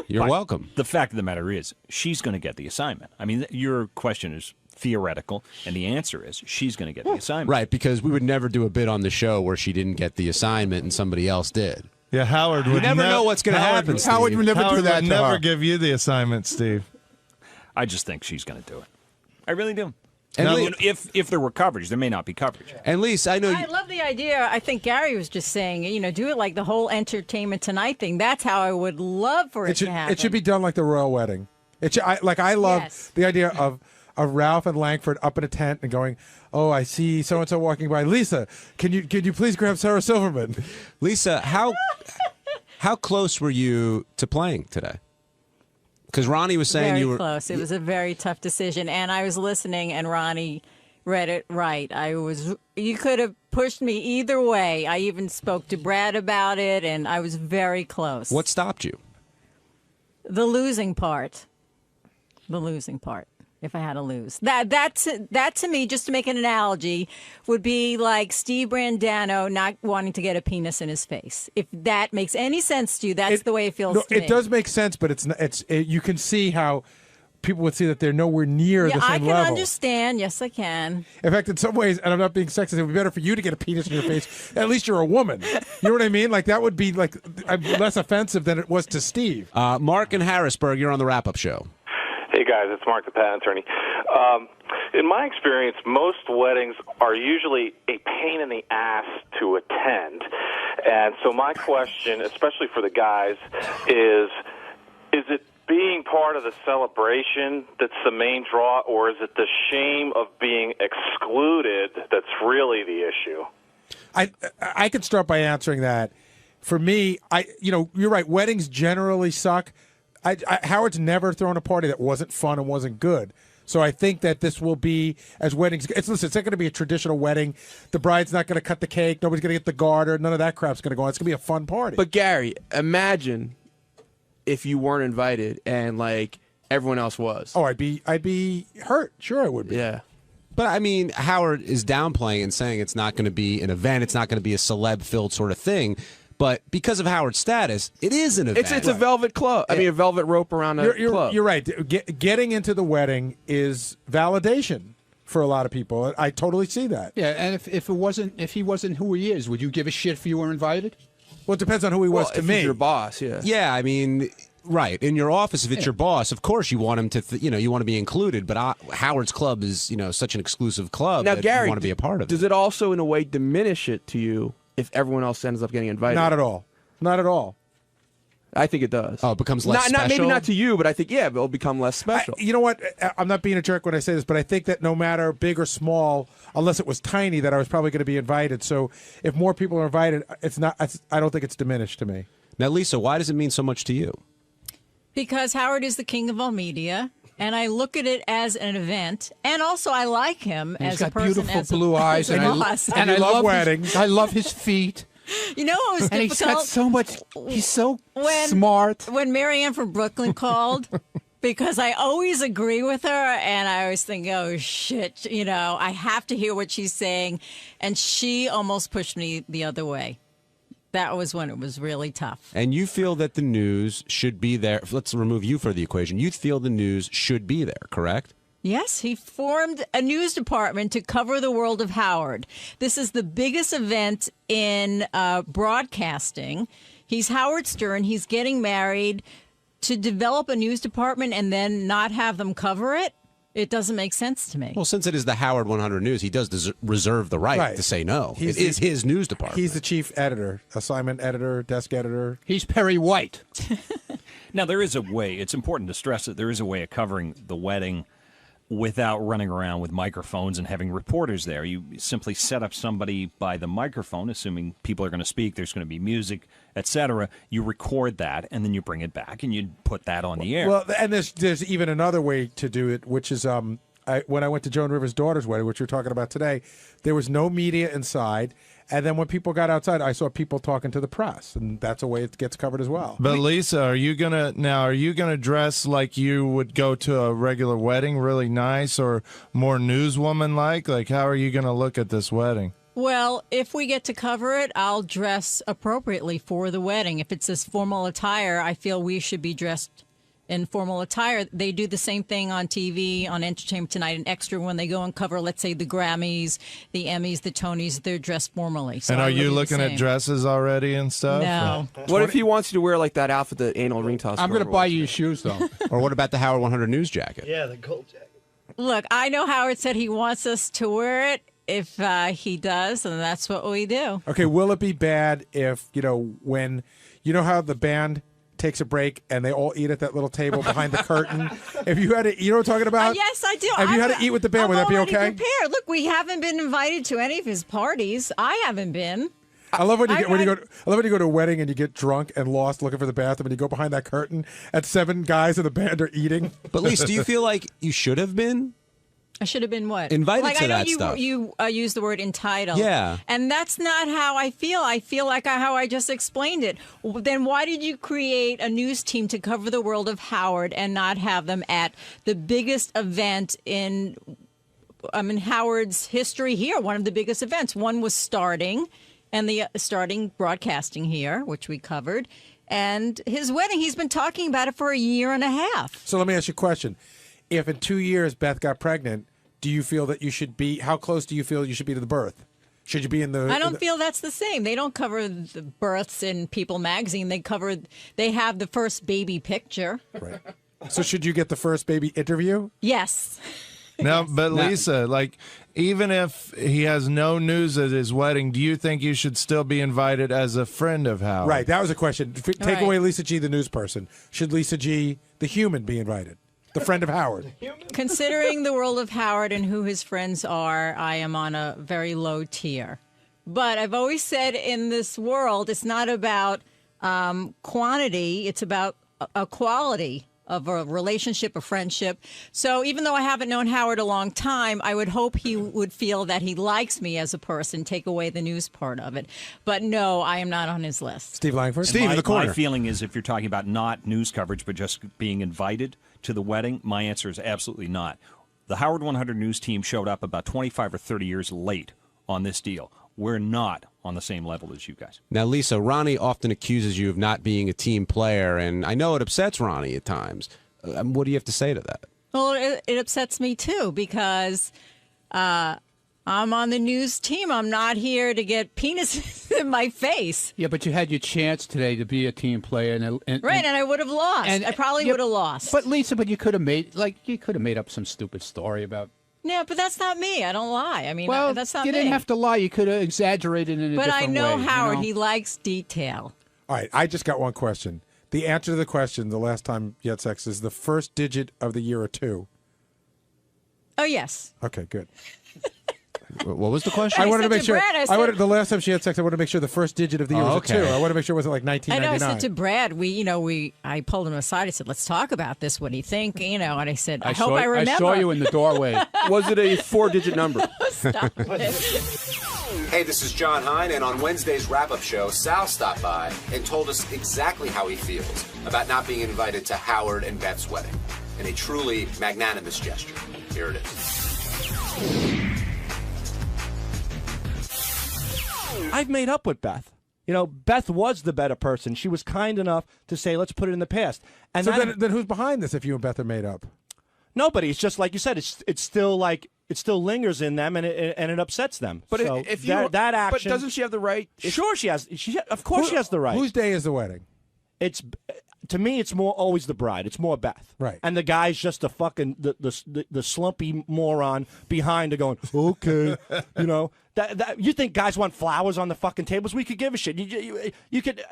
You're welcome. The fact of the matter is, she's going to get the assignment. I mean, your question is theoretical, and the answer is she's going to get the assignment. Right, because we would never do a bit on the show where she didn't get the assignment and somebody else did. Yeah, Howard would You never know what's going to happen, Steve. Howard would never do that would to never her. give you the assignment, Steve. I just think she's going to do it. I really do. And now, Lee- if there were coverage, there may not be coverage. And Lisa, I know I love the idea. I think Gary was just saying, do it like the whole Entertainment Tonight thing. That's how I would love for it to happen. It should be done like the royal wedding. I love Yes. the idea of Ralph and Langford up in a tent and going, "Oh, I see so and so walking by. Lisa, can you please grab Sarah Silverman?" Lisa, how close were you to playing today? Because Ronnie was saying very you were close. It was a very tough decision, and I was listening, and Ronnie read it right. You could have pushed me either way. I even spoke to Brad about it, and I was very close. What stopped you? The losing part. The losing part. If I had to lose, that to me, just to make an analogy, would be like Steve Brandano not wanting to get a penis in his face. If that makes any sense to you, that's the way it feels to me. It does make sense, but you can see how people would see that they're nowhere near the same I can level. understand. Yes, I can. In fact, in some ways, and I'm not being sexist, it would be better for you to get a penis in your face. At least you're a woman. You know what I mean? Like that would be like less offensive than it was to Steve. Mark in Harrisburg, you're on the wrap-up show. Hey guys, it's Mark the patent attorney. In my experience, most weddings are usually a pain in the ass to attend. And so my question, especially for the guys, is it being part of the celebration that's the main draw, or is it the shame of being excluded that's really the issue? I could start by answering that. For me, you're right. Weddings generally suck. Howard's never thrown a party that wasn't fun and wasn't good. So I think that this will be, as weddings, it's not going to be a traditional wedding. The bride's not going to cut the cake. Nobody's going to get the garter. None of that crap's going to go on. It's going to be a fun party. But Gary, imagine if you weren't invited and like everyone else was. Oh, I'd be hurt. Sure, I would be. Yeah. But I mean, Howard is downplaying and saying it's not going to be an event. It's not going to be a celeb-filled sort of thing. But because of Howard's status, it is an event. It's a velvet club. I mean, a velvet rope around a club. You're right. Getting into the wedding is validation for a lot of people. I totally see that. Yeah, and if he wasn't who he is, would you give a shit if you were invited? Well, it depends on who he was to if me. He's your boss, yeah. Yeah, I mean, right. In your office, if it's your boss, of course you want him to, you want to be included. But Howard's club is, such an exclusive club now, that Gary, you want to be a part of it. Does it also, in a way, diminish it to you if everyone else ends up getting invited? Not at all. Not at all. I think it does. Oh, it becomes less special? Maybe not to you, but I think, it'll become less special. You know what? I'm not being a jerk when I say this, but I think that no matter big or small, unless it was tiny, that I was probably going to be invited. So if more people are invited, I don't think it's diminished to me. Now, Lisa, why does it mean so much to you? Because Howard is the king of all media, and I look at it as an event, and also I like him as a person. He's got beautiful as a blue eyes, and I love weddings. I love his feet. You know what was and difficult? He's got so much. He's so smart. When Marianne from Brooklyn called, because I always agree with her, and I always think, oh shit, I have to hear what she's saying, and she almost pushed me the other way. That was when it was really tough. And you feel that the news should be there. Let's remove you for the equation. You feel the news should be there, correct? Yes, he formed a news department to cover the world of Howard. This is the biggest event in broadcasting. He's Howard Stern. He's getting married. To develop a news department and then not have them cover it, it doesn't make sense to me. Well, since it is the Howard 100 News, he does reserve the right to say no. It is his news department. He's the chief editor, assignment editor, desk editor. He's Perry White. Now, there is a way. It's important to stress that there is a way of covering the wedding without running around with microphones and having reporters there. You simply set up somebody by the microphone, assuming people are going to speak, there's going to be music, etc. You record that, and then you bring it back, and you put that on the air. Well, and there's even another way to do it, which is when I went to Joan Rivers' daughter's wedding, which we're talking about today, there was no media inside. And then when people got outside, I saw people talking to the press, and that's a way it gets covered as well. But Lisa, are you gonna dress like you would go to a regular wedding, really nice, or more newswoman like? Like, how are you gonna look at this wedding? Well, if we get to cover it, I'll dress appropriately for the wedding. If it's this formal attire, I feel we should be dressed in formal attire. They do the same thing on TV, on Entertainment Tonight and Extra when they go and cover, let's say, the Grammys, the Emmys, the Tonys. They're dressed formally. So and I are would you do the looking at same. dresses already and stuff? No. What if he wants you to wear like that outfit that Anal Ring Toss? I'm going to buy you shoes, though. Or what about the Howard 100 News jacket? Yeah, the gold jacket. Look, I know Howard said he wants us to wear it. If he does, and that's what we do. Okay, will it be bad if, when, how the band takes a break and they all eat at that little table behind the curtain? If you had to, you know what I'm talking about? Yes, I do. If you had to eat with the band, would that be already okay? Prepared. Look, we haven't been invited to any of his parties. I haven't been. I love when you go. I love when you go to a wedding and you get drunk and lost looking for the bathroom, and you go behind that curtain and 7 guys in the band are eating. But Lisa, do you feel like you should have been? I should have been what? Invited like, to I know that you, stuff. You used the word entitled. Yeah. And that's not how I feel. I feel like how I just explained it. Then why did you create a news team to cover the world of Howard and not have them at the biggest event in Howard's history here? One of the biggest events. One was Starting, and the Starting broadcasting here, which we covered. And his wedding, he's been talking about it for a year and a half. So let me ask you a question. If in 2 years Beth got pregnant, do you feel that you should be, how close do you feel you should be to the birth? Should you be in the... I don't feel that's the same. They don't cover the births in People magazine. They have the first baby picture. Right. So should you get the first baby interview? Yes. No, but Lisa, even if he has no news at his wedding, do you think you should still be invited as a friend of Howard? Right, that was a question. Take away Lisa G, the news person. Should Lisa G, the human, be invited? The friend of Howard. Considering the world of Howard and who his friends are, I am on a very low tier. But I've always said in this world, it's not about quantity, it's about a quality of a relationship, a friendship. So even though I haven't known Howard a long time, I would hope he would feel that he likes me as a person, take away the news part of it. But no, I am not on his list. Steve Langford? Steve in the corner. My feeling is if you're talking about not news coverage, but just being invited to the wedding, my answer is absolutely not. The Howard 100 News team showed up about 25 or 30 years late on this deal. We're not on the same level as you guys. Now, Lisa, Ronnie often accuses you of not being a team player, and I know it upsets Ronnie at times. What do you have to say to that? Well, it upsets me too because I'm on the news team. I'm not here to get penises in my face. Yeah, but you had your chance today to be a team player, and I would have lost. I probably would have lost. But Lisa, you could have made up some stupid story about. Yeah, but that's not me. I don't lie. I mean, well, that's not you me. didn't have to lie. You could have exaggerated in a different way. But I know Howard. You know? He likes detail. All right, I just got one question. The answer to the question, the last time you had sex, is the first digit of the year or 2. Oh, yes. Okay, good. What was the question? I wanted to make sure. Brad, the last time she had sex, I wanted to make sure the first digit of the year was a 2. I wanted to make sure it wasn't like 1999. I know. I said to Brad, I pulled him aside. I said, "Let's talk about this. What do you think?" And I said, "I hope I remember." I saw you in the doorway. Was it a 4-digit number? Stop it. Hey, this is John Hine, and on Wednesday's wrap-up show, Sal stopped by and told us exactly how he feels about not being invited to Howard and Beth's wedding, in a truly magnanimous gesture. Here it is. I've made up with Beth. Beth was the better person. She was kind enough to say, let's put it in the past. And so then who's behind this if you and Beth are made up? Nobody. It's just like you said, it's still lingers in them and it upsets them. But so if that action. But doesn't she have the right? Sure she has. Of course she has the right. Whose day is the wedding? To me, it's more always the bride. It's more Beth. Right. And the guy's just a fucking the slumpy moron behind her going, okay, that you think guys want flowers on the fucking tables? We could give a shit.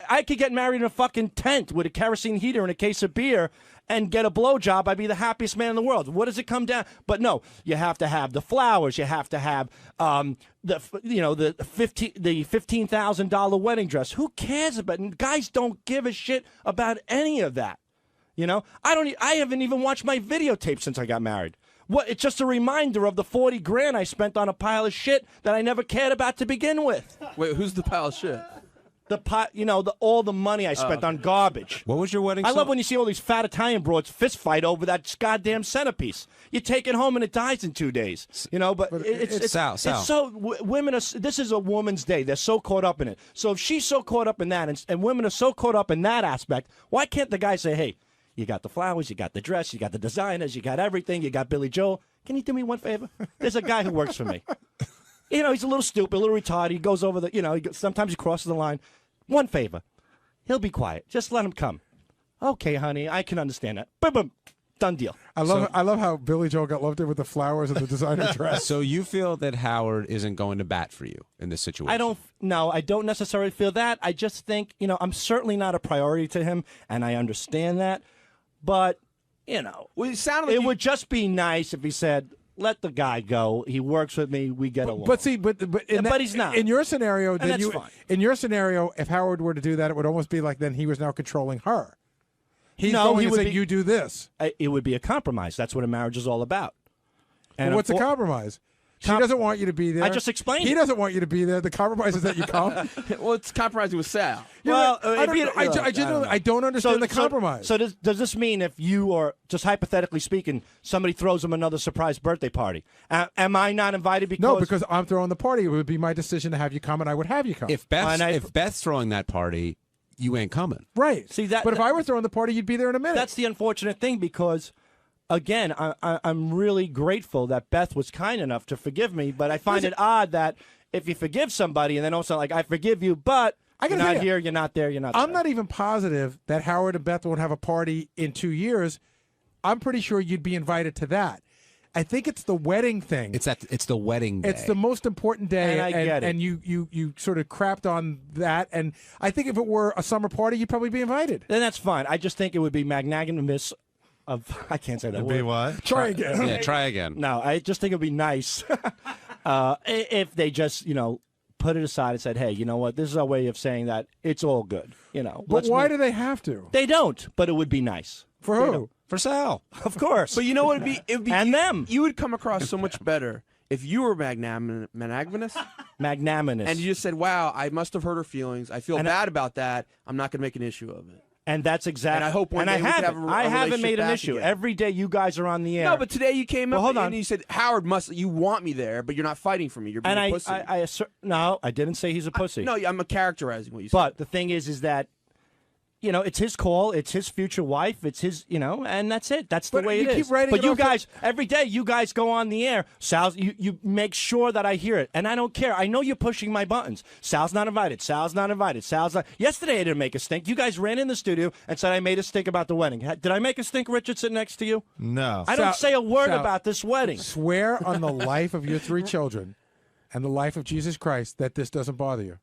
I could get married in a fucking tent with a kerosene heater and a case of beer and get a blowjob. I'd be the happiest man in the world. What does it come down? But no, you have to have the flowers. You have to have the $15,000 wedding dress. Who cares about it? Guys don't give a shit about any of that. I haven't even watched my videotape since I got married. What? It's just a reminder of the $40,000 I spent on a pile of shit that I never cared about to begin with. Wait, who's the pile of shit? All the money I spent on garbage. What was your wedding I song? love when you see all these fat Italian broads fist fight over that goddamn centerpiece. You take it home and it dies in 2 days. But it's Sal. It's so women are. This is a woman's day. They're so caught up in it. So if she's so caught up in that, and women are so caught up in that aspect, why can't the guy say, "Hey, You got the flowers, you got the dress, you got the designers, you got everything, you got Billy Joel. Can you do me one favor? There's a guy who works for me. You know, he's a little stupid, a little retarded. He goes over sometimes he crosses the line. One favor. He'll be quiet. Just let him come. Okay, honey, I can understand that. Boom, boom. Done deal. I love how Billy Joel got loved in with the flowers and the designer dress. So you feel that Howard isn't going to bat for you in this situation? I don't necessarily feel that. I just think, I'm certainly not a priority to him, and I understand that. But, well, it would just be nice if he said, let the guy go. He works with me. We get along. But see, but he's not. In your scenario, And that's fine. In your scenario, if Howard were to do that, it would almost be like then he was now controlling her. He's No, going he to would say, be- you do this. It would be a compromise. That's what a marriage is all about. And what's the compromise? She doesn't want you to be there. I just explained He it. doesn't want you to be there. The compromise is that you come. Well, it's compromising with Sal. Well, I don't understand the compromise. So does this mean if you are, just hypothetically speaking, somebody throws him another surprise birthday party, am I not invited because... No, because I'm throwing the party. It would be my decision to have you come, and I would have you come. If Beth's throwing that party, you ain't coming. Right. See that? But if I were throwing the party, you'd be there in a minute. That's the unfortunate thing because, again, I'm really grateful that Beth was kind enough to forgive me, but I find it odd that if you forgive somebody and then also like, I forgive you, but you're not here, you're not there, you're not I'm there. not even positive that Howard and Beth won't have a party in 2 years. I'm pretty sure you'd be invited to that. I think it's the wedding thing. It's the wedding day. It's the most important day, And I get it. and you sort of crapped on that. And I think if it were a summer party, you'd probably be invited. Then that's fine. I just think it would be magnanimous of, I can't say that It'd word. be what? Try again. Yeah, try again. No, I just think it would be nice if they just, put it aside and said, hey, you know what, this is our way of saying that it's all good, But why do they have to? They don't, but it would be nice. For who? For Sal. Of course. But you know what? It'd be and them. You would come across so much better if you were magnanimous. Magnanimous. And you just said, wow, I must have hurt her feelings. I feel bad about that. I'm not going to make an issue of it. And that's exactly. And I hope one and day we I could haven't. have a I haven't relationship made an back issue. again. Every day you guys are on the air. No, but today you came up hold on. and you said, Howard you want me there, but you're not fighting for me. You're being and a pussy. no, I didn't say he's a pussy. No, I'm characterizing what you said. But the thing is that, it's his call. It's his future wife. It's his, and that's it. That's the way it is. keep writing But it you off guys, every day you guys go on the air. Sal's, you make sure that I hear it. And I don't care. I know you're pushing my buttons. Sal's not invited. Sal's not invited. Sal's not. Yesterday I didn't make a stink. You guys ran in the studio and said I made a stink about the wedding. Did I make a stink, Richard, sitting next to you? No. I don't say a word about this wedding. Swear on the life of your 3 children and the life of Jesus Christ that this doesn't bother you.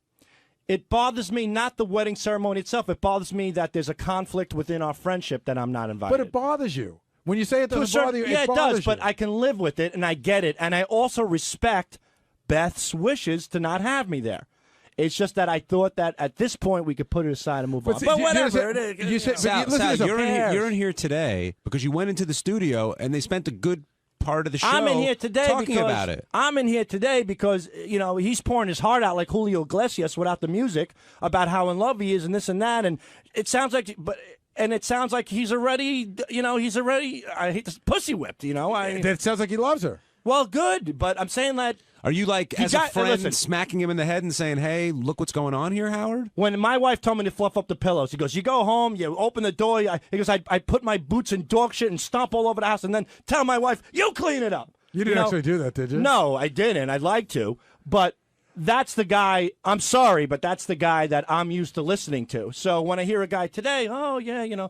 It bothers me not the wedding ceremony itself. It bothers me that there's a conflict within our friendship that I'm not invited. But it bothers you. When you say it To a doesn't bother you, yeah, it bothers does, but you. I can live with it, and I get it, and I also respect Beth's wishes to not have me there. It's just that I thought that at this point we could put it aside and move on. see, But you whatever. said- you said- Sal, listen to this, you're in here today because you went into the studio and they spent a good part of the show I'm in here today talking because, about it. I'm in here today because, he's pouring his heart out like Julio Iglesias without the music about how in love he is and this and that. And it sounds like, he's already, I hate this, pussy whipped, That sounds like he loves her. Well, good, but I'm saying that. Are you like, as a friend, smacking him in the head and saying, hey, look what's going on here, Howard? When my wife told me to fluff up the pillows, he goes, you go home, you open the door, he goes, I put my boots in dog shit and stomp all over the house and then tell my wife, you clean it up. You didn't actually do that, did you? No, I didn't. I'd like to. But that's the guy, I'm sorry, but that's the guy that I'm used to listening to. So when I hear a guy today, oh, yeah,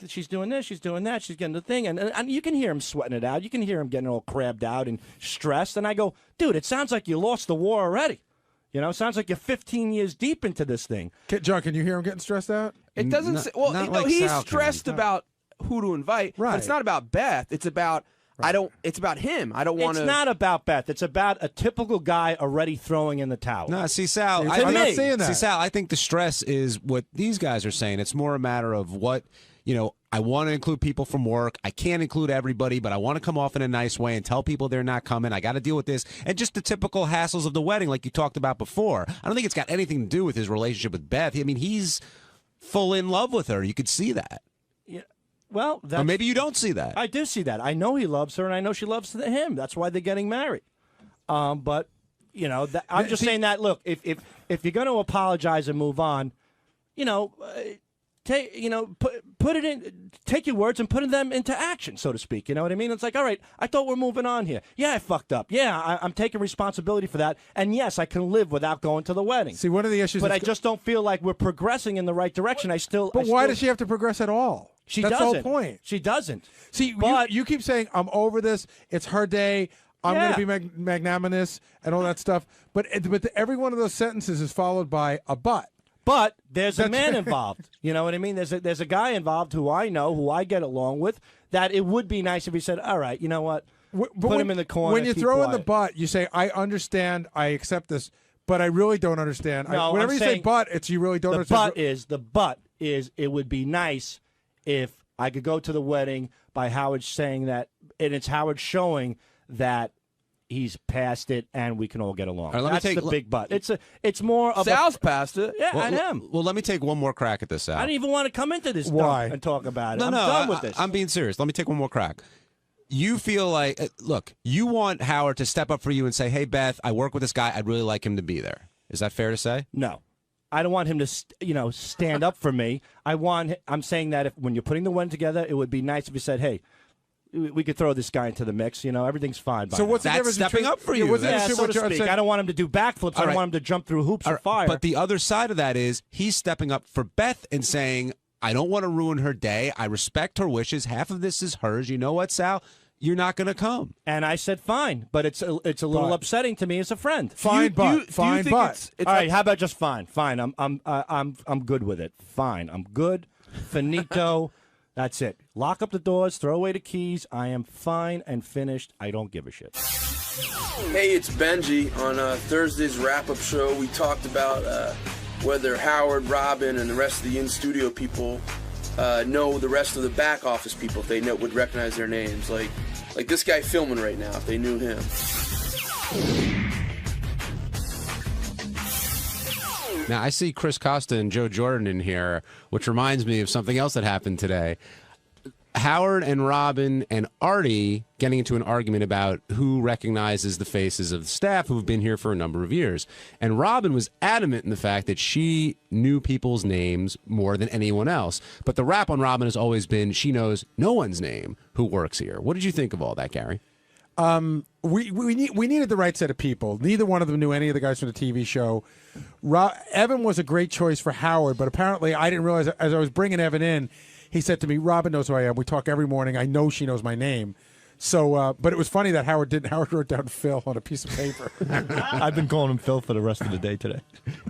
she's doing this, she's doing that, she's getting the thing. And you can hear him sweating it out. You can hear him getting all crabbed out and stressed. And I go, dude, it sounds like you lost the war already. It sounds like you're 15 years deep into this thing. John, can you hear him getting stressed out? It doesn't say, well, like he's Sal stressed about who to invite, Right. but it's not about Beth. It's about it's about him. I don't want to. It's not about Beth. It's about a typical guy already throwing in the towel. No, see, Sal, I'm not seeing that. See, Sal, I think the stress is what these guys are saying. It's more a matter of what, I want to include people from work. I can't include everybody, but I want to come off in a nice way and tell people they're not coming. I got to deal with this. And just the typical hassles of the wedding, like you talked about before. I don't think it's got anything to do with his relationship with Beth. I mean, he's full in love with her. You could see that. Yeah. Well, or maybe you don't see that. I do see that. I know he loves her, and I know she loves him. That's why they're getting married. But I'm just saying that. Look, if you're going to apologize and move on, take put it in, take your words and put them into action, so to speak. You know what I mean? It's like, all right, I thought we're moving on here. Yeah, I fucked up. Yeah, I'm taking responsibility for that. And yes, I can live without going to the wedding. See, one of the issues, but I just don't feel like we're progressing in the right direction. But why does she have to progress at all? She That's doesn't. the whole point. She doesn't. See, you keep saying, I'm over this. It's her day. I'm going to be magnanimous and all that stuff. But every one of those sentences is followed by a but. But there's a man involved. You know what I mean? There's a guy involved who I know, who I get along with, that it would be nice if he said, all right, you know what? Put him in the corner. When you throw in the but, you say, I understand, I accept this, but I really don't understand. No, whenever you say but, it's you really don't understand. The but is it would be nice if I could go to the wedding by Howard saying that, and it's Howard showing that he's past it and we can all get along. All right, That's the big but. It's more of Sal's past it. Yeah, I am. Well, let me take one more crack at this, Sal. I didn't even want to come into this dump and talk about it. No, I'm done with this. I'm being serious. Let me take one more crack. You feel like, look, you want Howard to step up for you and say, hey, Beth, I work with this guy. I'd really like him to be there. Is that fair to say? No. I don't want him to, stand up for me. I'm saying that when you're putting the one together, it would be nice if you said, hey, we could throw this guy into the mix. Everything's fine. So what's the difference stepping up for you? So to speak. I don't want him to do backflips. I don't want him to jump through hoops of fire. But the other side of that is he's stepping up for Beth and saying, I don't want to ruin her day. I respect her wishes. Half of this is hers. You know what, Sal? You're not going to come. And I said fine, but it's a little upsetting to me as a friend. Fine, but All right, how about just fine? Fine, I'm good with it. Fine, I'm good. Finito. That's it. Lock up the doors, throw away the keys. I am fine and finished. I don't give a shit. Hey, it's Benji. On Thursday's wrap-up show, we talked about whether Howard, Robin, and the rest of the in-studio people know the rest of the back office people, if they would recognize their names. Like this guy filming right now, if they knew him. Now, I see Chris Costa and Joe Jordan in here, which reminds me of something else that happened today. Howard and Robin and Artie getting into an argument about who recognizes the faces of the staff who've been here for a number of years. And Robin was adamant in the fact that she knew people's names more than anyone else. But the rap on Robin has always been she knows no one's name who works here. What did you think of all that, Gary? We needed the right set of people. Neither one of them knew any of the guys from the TV show. Evan was a great choice for Howard, but apparently I didn't realize as I was bringing Evan in, he said to me, Robin knows who I am. We talk every morning. I know she knows my name. So, but it was funny that Howard didn't. Howard wrote down Phil on a piece of paper. I've been calling him Phil for the rest of the day today.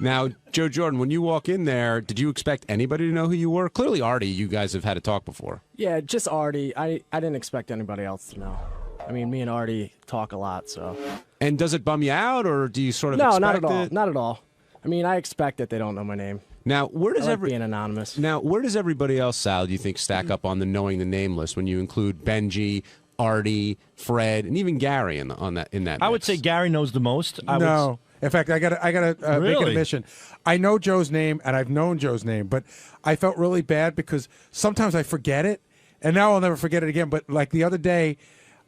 Now, Joe Jordan, when you walk in there, did you expect anybody to know who you were? Clearly, Artie, you guys have had a talk before. Yeah, just Artie. I didn't expect anybody else to know. I mean, me and Artie talk a lot, so. And does it bum you out, or do you sort of expect not at all. it? Not at all. I mean, I expect that they don't know my name. Now, where does being anonymous? Now, where does everybody else, Sal, do you think stack up on the knowing the name list when you include Benji, Artie, Fred, and even Gary in that mix? I would say Gary knows the most. In fact, I gotta make an admission. I know Joe's name, and I've known Joe's name, but I felt really bad because sometimes I forget it, and now I'll never forget it again. But like the other day,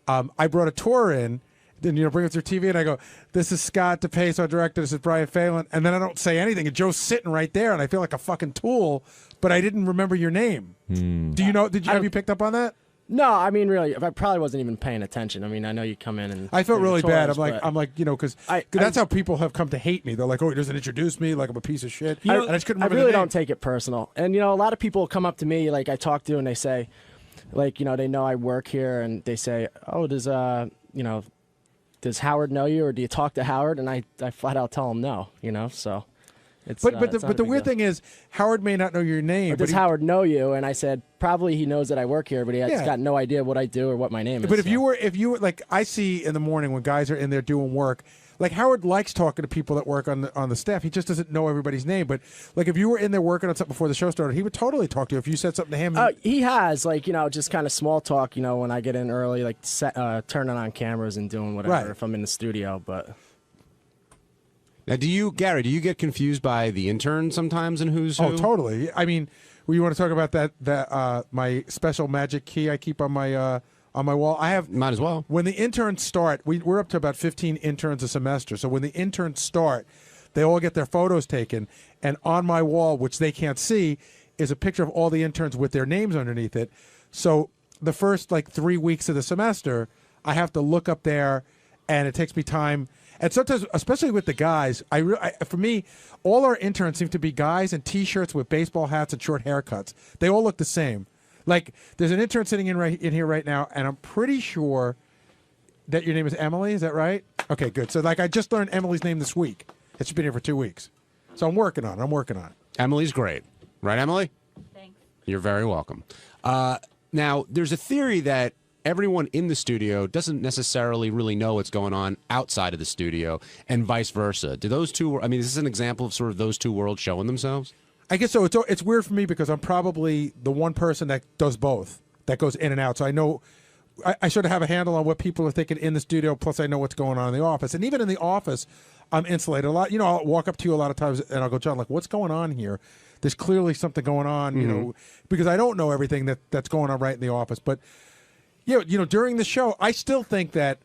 I brought a tour in. Then bring it through TV, and I go, "This is Scott DePace, our director. This is Brian Phelan," and then I don't say anything, and Joe's sitting right there, and I feel like a fucking tool. But I didn't remember your name. Do you know? Have you picked up on that? No, I mean, really, I probably wasn't even paying attention. I mean, I know you come in and I felt really bad. tours, I'm like, because that's how people have come to hate me. They're like, "Oh, he doesn't introduce me, like I'm a piece of shit." And I just couldn't remember. I really the name. don't take it personal, and a lot of people come up to me, like I talk to, and they say, like, they know I work here, and they say, "Oh, does Howard know you, or do you talk to Howard?" And I flat out tell him no, so it's. But the weird thing is, Howard may not know your name. Or does Howard know you? And I said probably he knows that I work here, but he's got no idea what I do or what my name is. But if you were like, I see in the morning when guys are in there doing work. Like Howard likes talking to people that work on the staff. He just doesn't know everybody's name. But like if you were in there working on something before the show started, he would totally talk to you if you said something to him. He has just kind of small talk. When I get in early, like turning on cameras and doing whatever if I'm in the studio. But now, Gary? Do you get confused by the intern sometimes and who's who? Oh, totally. I mean, you want to talk about that my special magic key I keep on my wall. Might as well. When the interns start, we're up to about 15 interns a semester. So when the interns start, they all get their photos taken, and on my wall, which they can't see, is a picture of all the interns with their names underneath it. So the first 3 weeks of the semester, I have to look up there, and it takes me time. And sometimes, especially with the guys, for me, all our interns seem to be guys in T-shirts with baseball hats and short haircuts. They all look the same. There's an intern sitting in here right now, and I'm pretty sure that your name is Emily. Is that right? Okay, good. So, I just learned Emily's name this week. She's been here for 2 weeks. So I'm working on it. Emily's great. Right, Emily? Thanks. You're very welcome. Now, there's a theory that everyone in the studio doesn't necessarily really know what's going on outside of the studio, and vice versa. Do those two? I mean, is this an example of sort of those two worlds showing themselves? I guess so. It's weird for me because I'm probably the one person that does both, that goes in and out. So I know I sort of have a handle on what people are thinking in the studio. Plus, I know what's going on in the office, and even in the office, I'm insulated a lot. I'll walk up to you a lot of times, and I'll go, John, what's going on here? There's clearly something going on, because I don't know everything that's going on right in the office, but. During the show, I still think that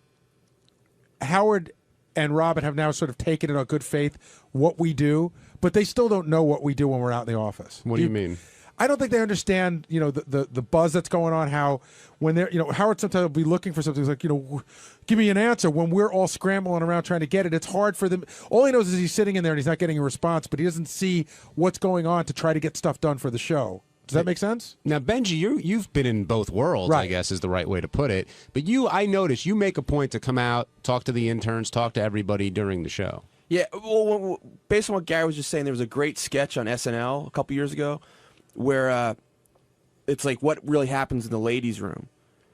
Howard and Robin have now sort of taken in a good faith what we do, but they still don't know what we do when we're out in the office. What do you mean? I don't think they understand, the buzz that's going on, how when they're, Howard sometimes will be looking for something, like, give me an answer. When we're all scrambling around trying to get it, it's hard for them. All he knows is he's sitting in there and he's not getting a response, but he doesn't see what's going on to try to get stuff done for the show. Does that make sense? Now, Benji, you've been in both worlds, right. I guess is the right way to put it. But I notice you make a point to come out, talk to the interns, talk to everybody during the show. Yeah, well, based on what Gary was just saying, there was a great sketch on SNL a couple years ago where it's like what really happens in the ladies' room.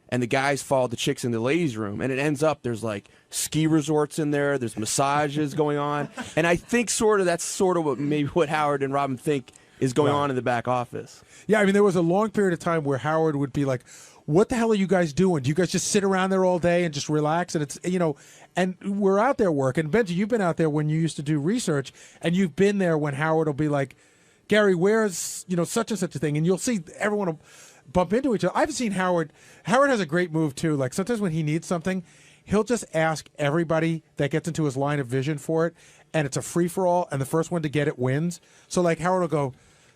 And the guys follow the chicks in the ladies' room, and it ends up there's ski resorts in there, there's massages going on. And I think that's what Howard and Robin think is going on in the back office. Yeah, I mean, there was a long period of time where Howard would be like, what the hell are you guys doing? Do you guys just sit around there all day and just relax? And it's, and we're out there working. Benji, you've been out there when you used to do research, and you've been there when Howard will be like, Gary, where's, such and such a thing? And you'll see everyone will bump into each other. I've seen Howard has a great move too. Sometimes when he needs something, he'll just ask everybody that gets into his line of vision for it, and it's a free-for-all, and the first one to get it wins. So, Howard will go,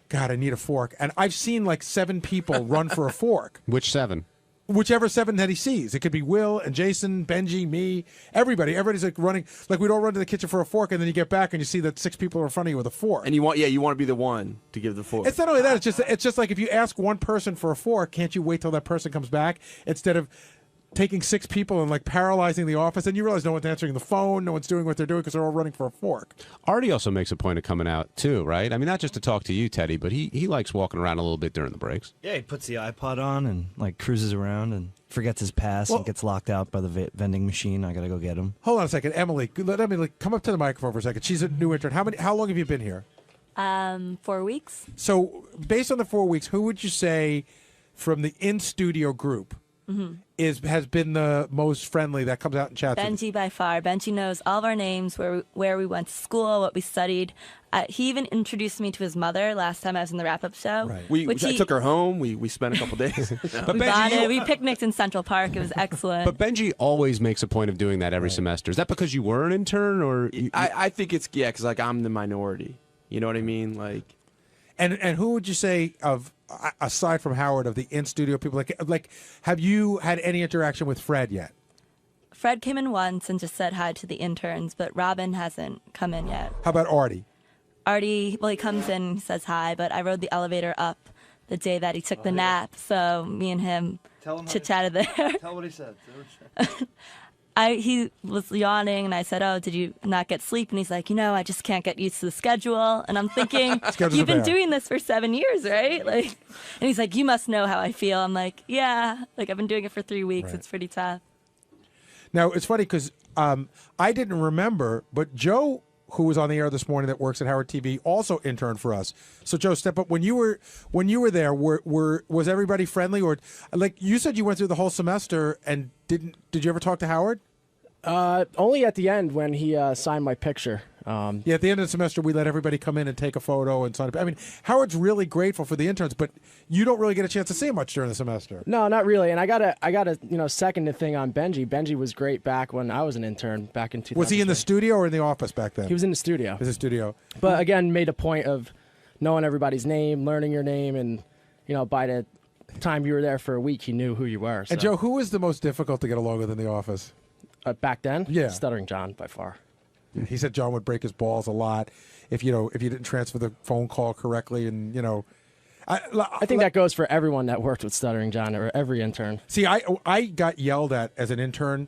God, I need a fork. And I've seen 7 people run for a fork. Which 7? Whichever 7 that he sees. It could be Will and Jason, Benji, me, everybody. Everybody's running. We'd all run to the kitchen for a fork, and then you get back and you see that 6 people are in front of you with a fork. And you want to be the one to give the fork. It's not only that. It's just if you ask one person for a fork, can't you wait till that person comes back instead of taking 6 people and paralyzing the office, and you realize no one's answering the phone, no one's doing what they're doing because they're all running for a fork. Artie also makes a point of coming out too, right? I mean, not just to talk to you, Teddy, but he likes walking around a little bit during the breaks. Yeah, he puts the iPod on and cruises around and forgets his pass and gets locked out by the vending machine. I gotta go get him. Hold on a second, Emily. Let Emily come up to the microphone for a second. She's a new intern. How long have you been here? 4 weeks. So, based on the 4 weeks, who would you say from the in-studio group has been the most friendly that comes out and chats? Benji by far. Benji knows all of our names, where we went to school, what we studied. He even introduced me to his mother last time I was in the wrap-up show. Right. I took her home. We spent a couple days. But we Benji, we picnicked in Central Park. It was excellent. But Benji always makes a point of doing that every semester. Is that because you were an intern, or I think it's because I'm the minority. You know what I mean? And who would you say aside from Howard of the in-studio people, have you had any interaction with Fred yet? Fred came in once and just said hi to the interns, but Robin hasn't come in yet. How about Artie? Artie, he comes in and says hi, but I rode the elevator up the day that he took the nap, so me and him chit-chatted there. Tell what he said. He was yawning, and I said, "Oh, did you not get sleep?" And he's like, I just can't get used to the schedule. And I'm thinking, you've been doing this for 7 years, right? And he's like, "You must know how I feel." I'm like, "Yeah, I've been doing it for 3 weeks. It's pretty tough." Now it's funny because I didn't remember, but Joe, who was on the air this morning, that works at Howard TV, also interned for us. So Joe, step up. When you were there, was everybody friendly, or you said you went through the whole semester and did you ever talk to Howard? Only at the end when he signed my picture. At the end of the semester, we let everybody come in and take a photo and sign up. I mean, Howard's really grateful for the interns, but you don't really get a chance to see him much during the semester. No, not really. And I got a second thing on Benji. Benji was great back when I was an intern back in 2000. Was he in the studio or in the office back then? He was in the studio. He was in the studio. But again, made a point of knowing everybody's name, learning your name, and by the time you were there for a week, he knew who you were. So. And Joe, who was the most difficult to get along with in the office? Back then? Yeah. Stuttering John, by far. He said John would break his balls a lot if you didn't transfer the phone call correctly, and I think that goes for everyone that worked with Stuttering John, or every intern. See, I got yelled at as an intern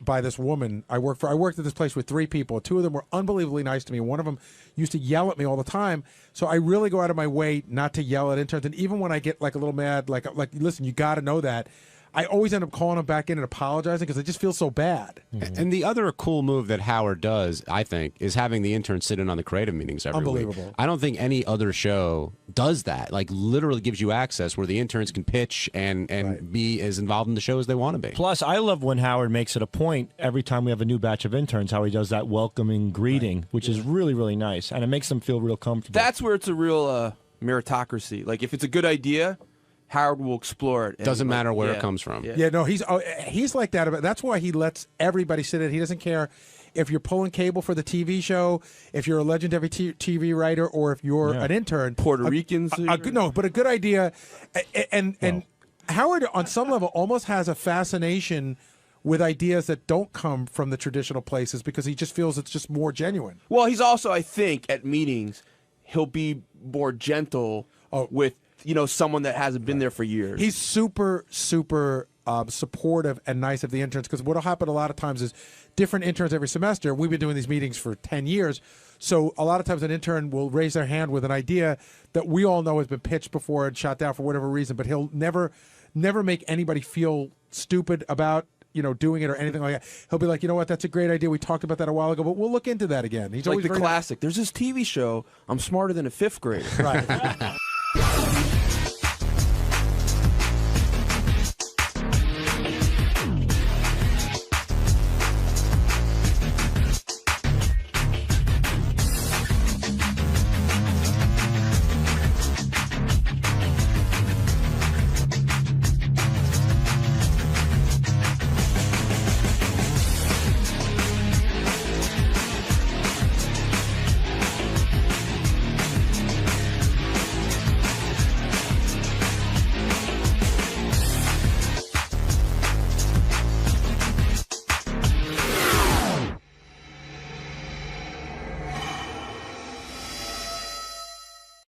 by this woman. I worked at this place with 3 people. 2 of them were unbelievably nice to me. One of them used to yell at me all the time. So I really go out of my way not to yell at interns. And even when I get like a little mad, like listen, you got to know that. I always end up calling them back in and apologizing because I just feel so bad. Mm-hmm. And the other cool move that Howard does, I think, is having the interns sit in on the creative meetings every Unbelievable. week. I don't think any other show does that. Like, literally gives you access where the interns can pitch and be as involved in the show as they want to be. Plus, I love when Howard makes it a point every time we have a new batch of interns, how he does that welcoming greeting, which is really, really nice. And it makes them feel real comfortable. That's where it's a real meritocracy. Like, if it's a good idea, Howard will explore it. Doesn't matter where it comes from. Yeah, no, he's like that. That's why he lets everybody sit in. He doesn't care if you're pulling cable for the TV show, if you're a legendary TV writer, or if you're an intern. Puerto Ricans. But a good idea. And Howard, on some level, almost has a fascination with ideas that don't come from the traditional places because he just feels it's just more genuine. Well, he's also, I think, at meetings, he'll be more gentle with someone that hasn't been there for years. He's super supportive and nice of the interns, because what'll happen a lot of times is different interns every semester. We've been doing these meetings for 10 years, so a lot of times an intern will raise their hand with an idea that we all know has been pitched before and shot down for whatever reason, but he'll never make anybody feel stupid about doing it or anything like that. He'll be like, you know what, that's a great idea. We talked about that a while ago, but we'll look into that again. He's like always the very classic. There's this TV show, I'm Smarter Than a 5th Grader. Right.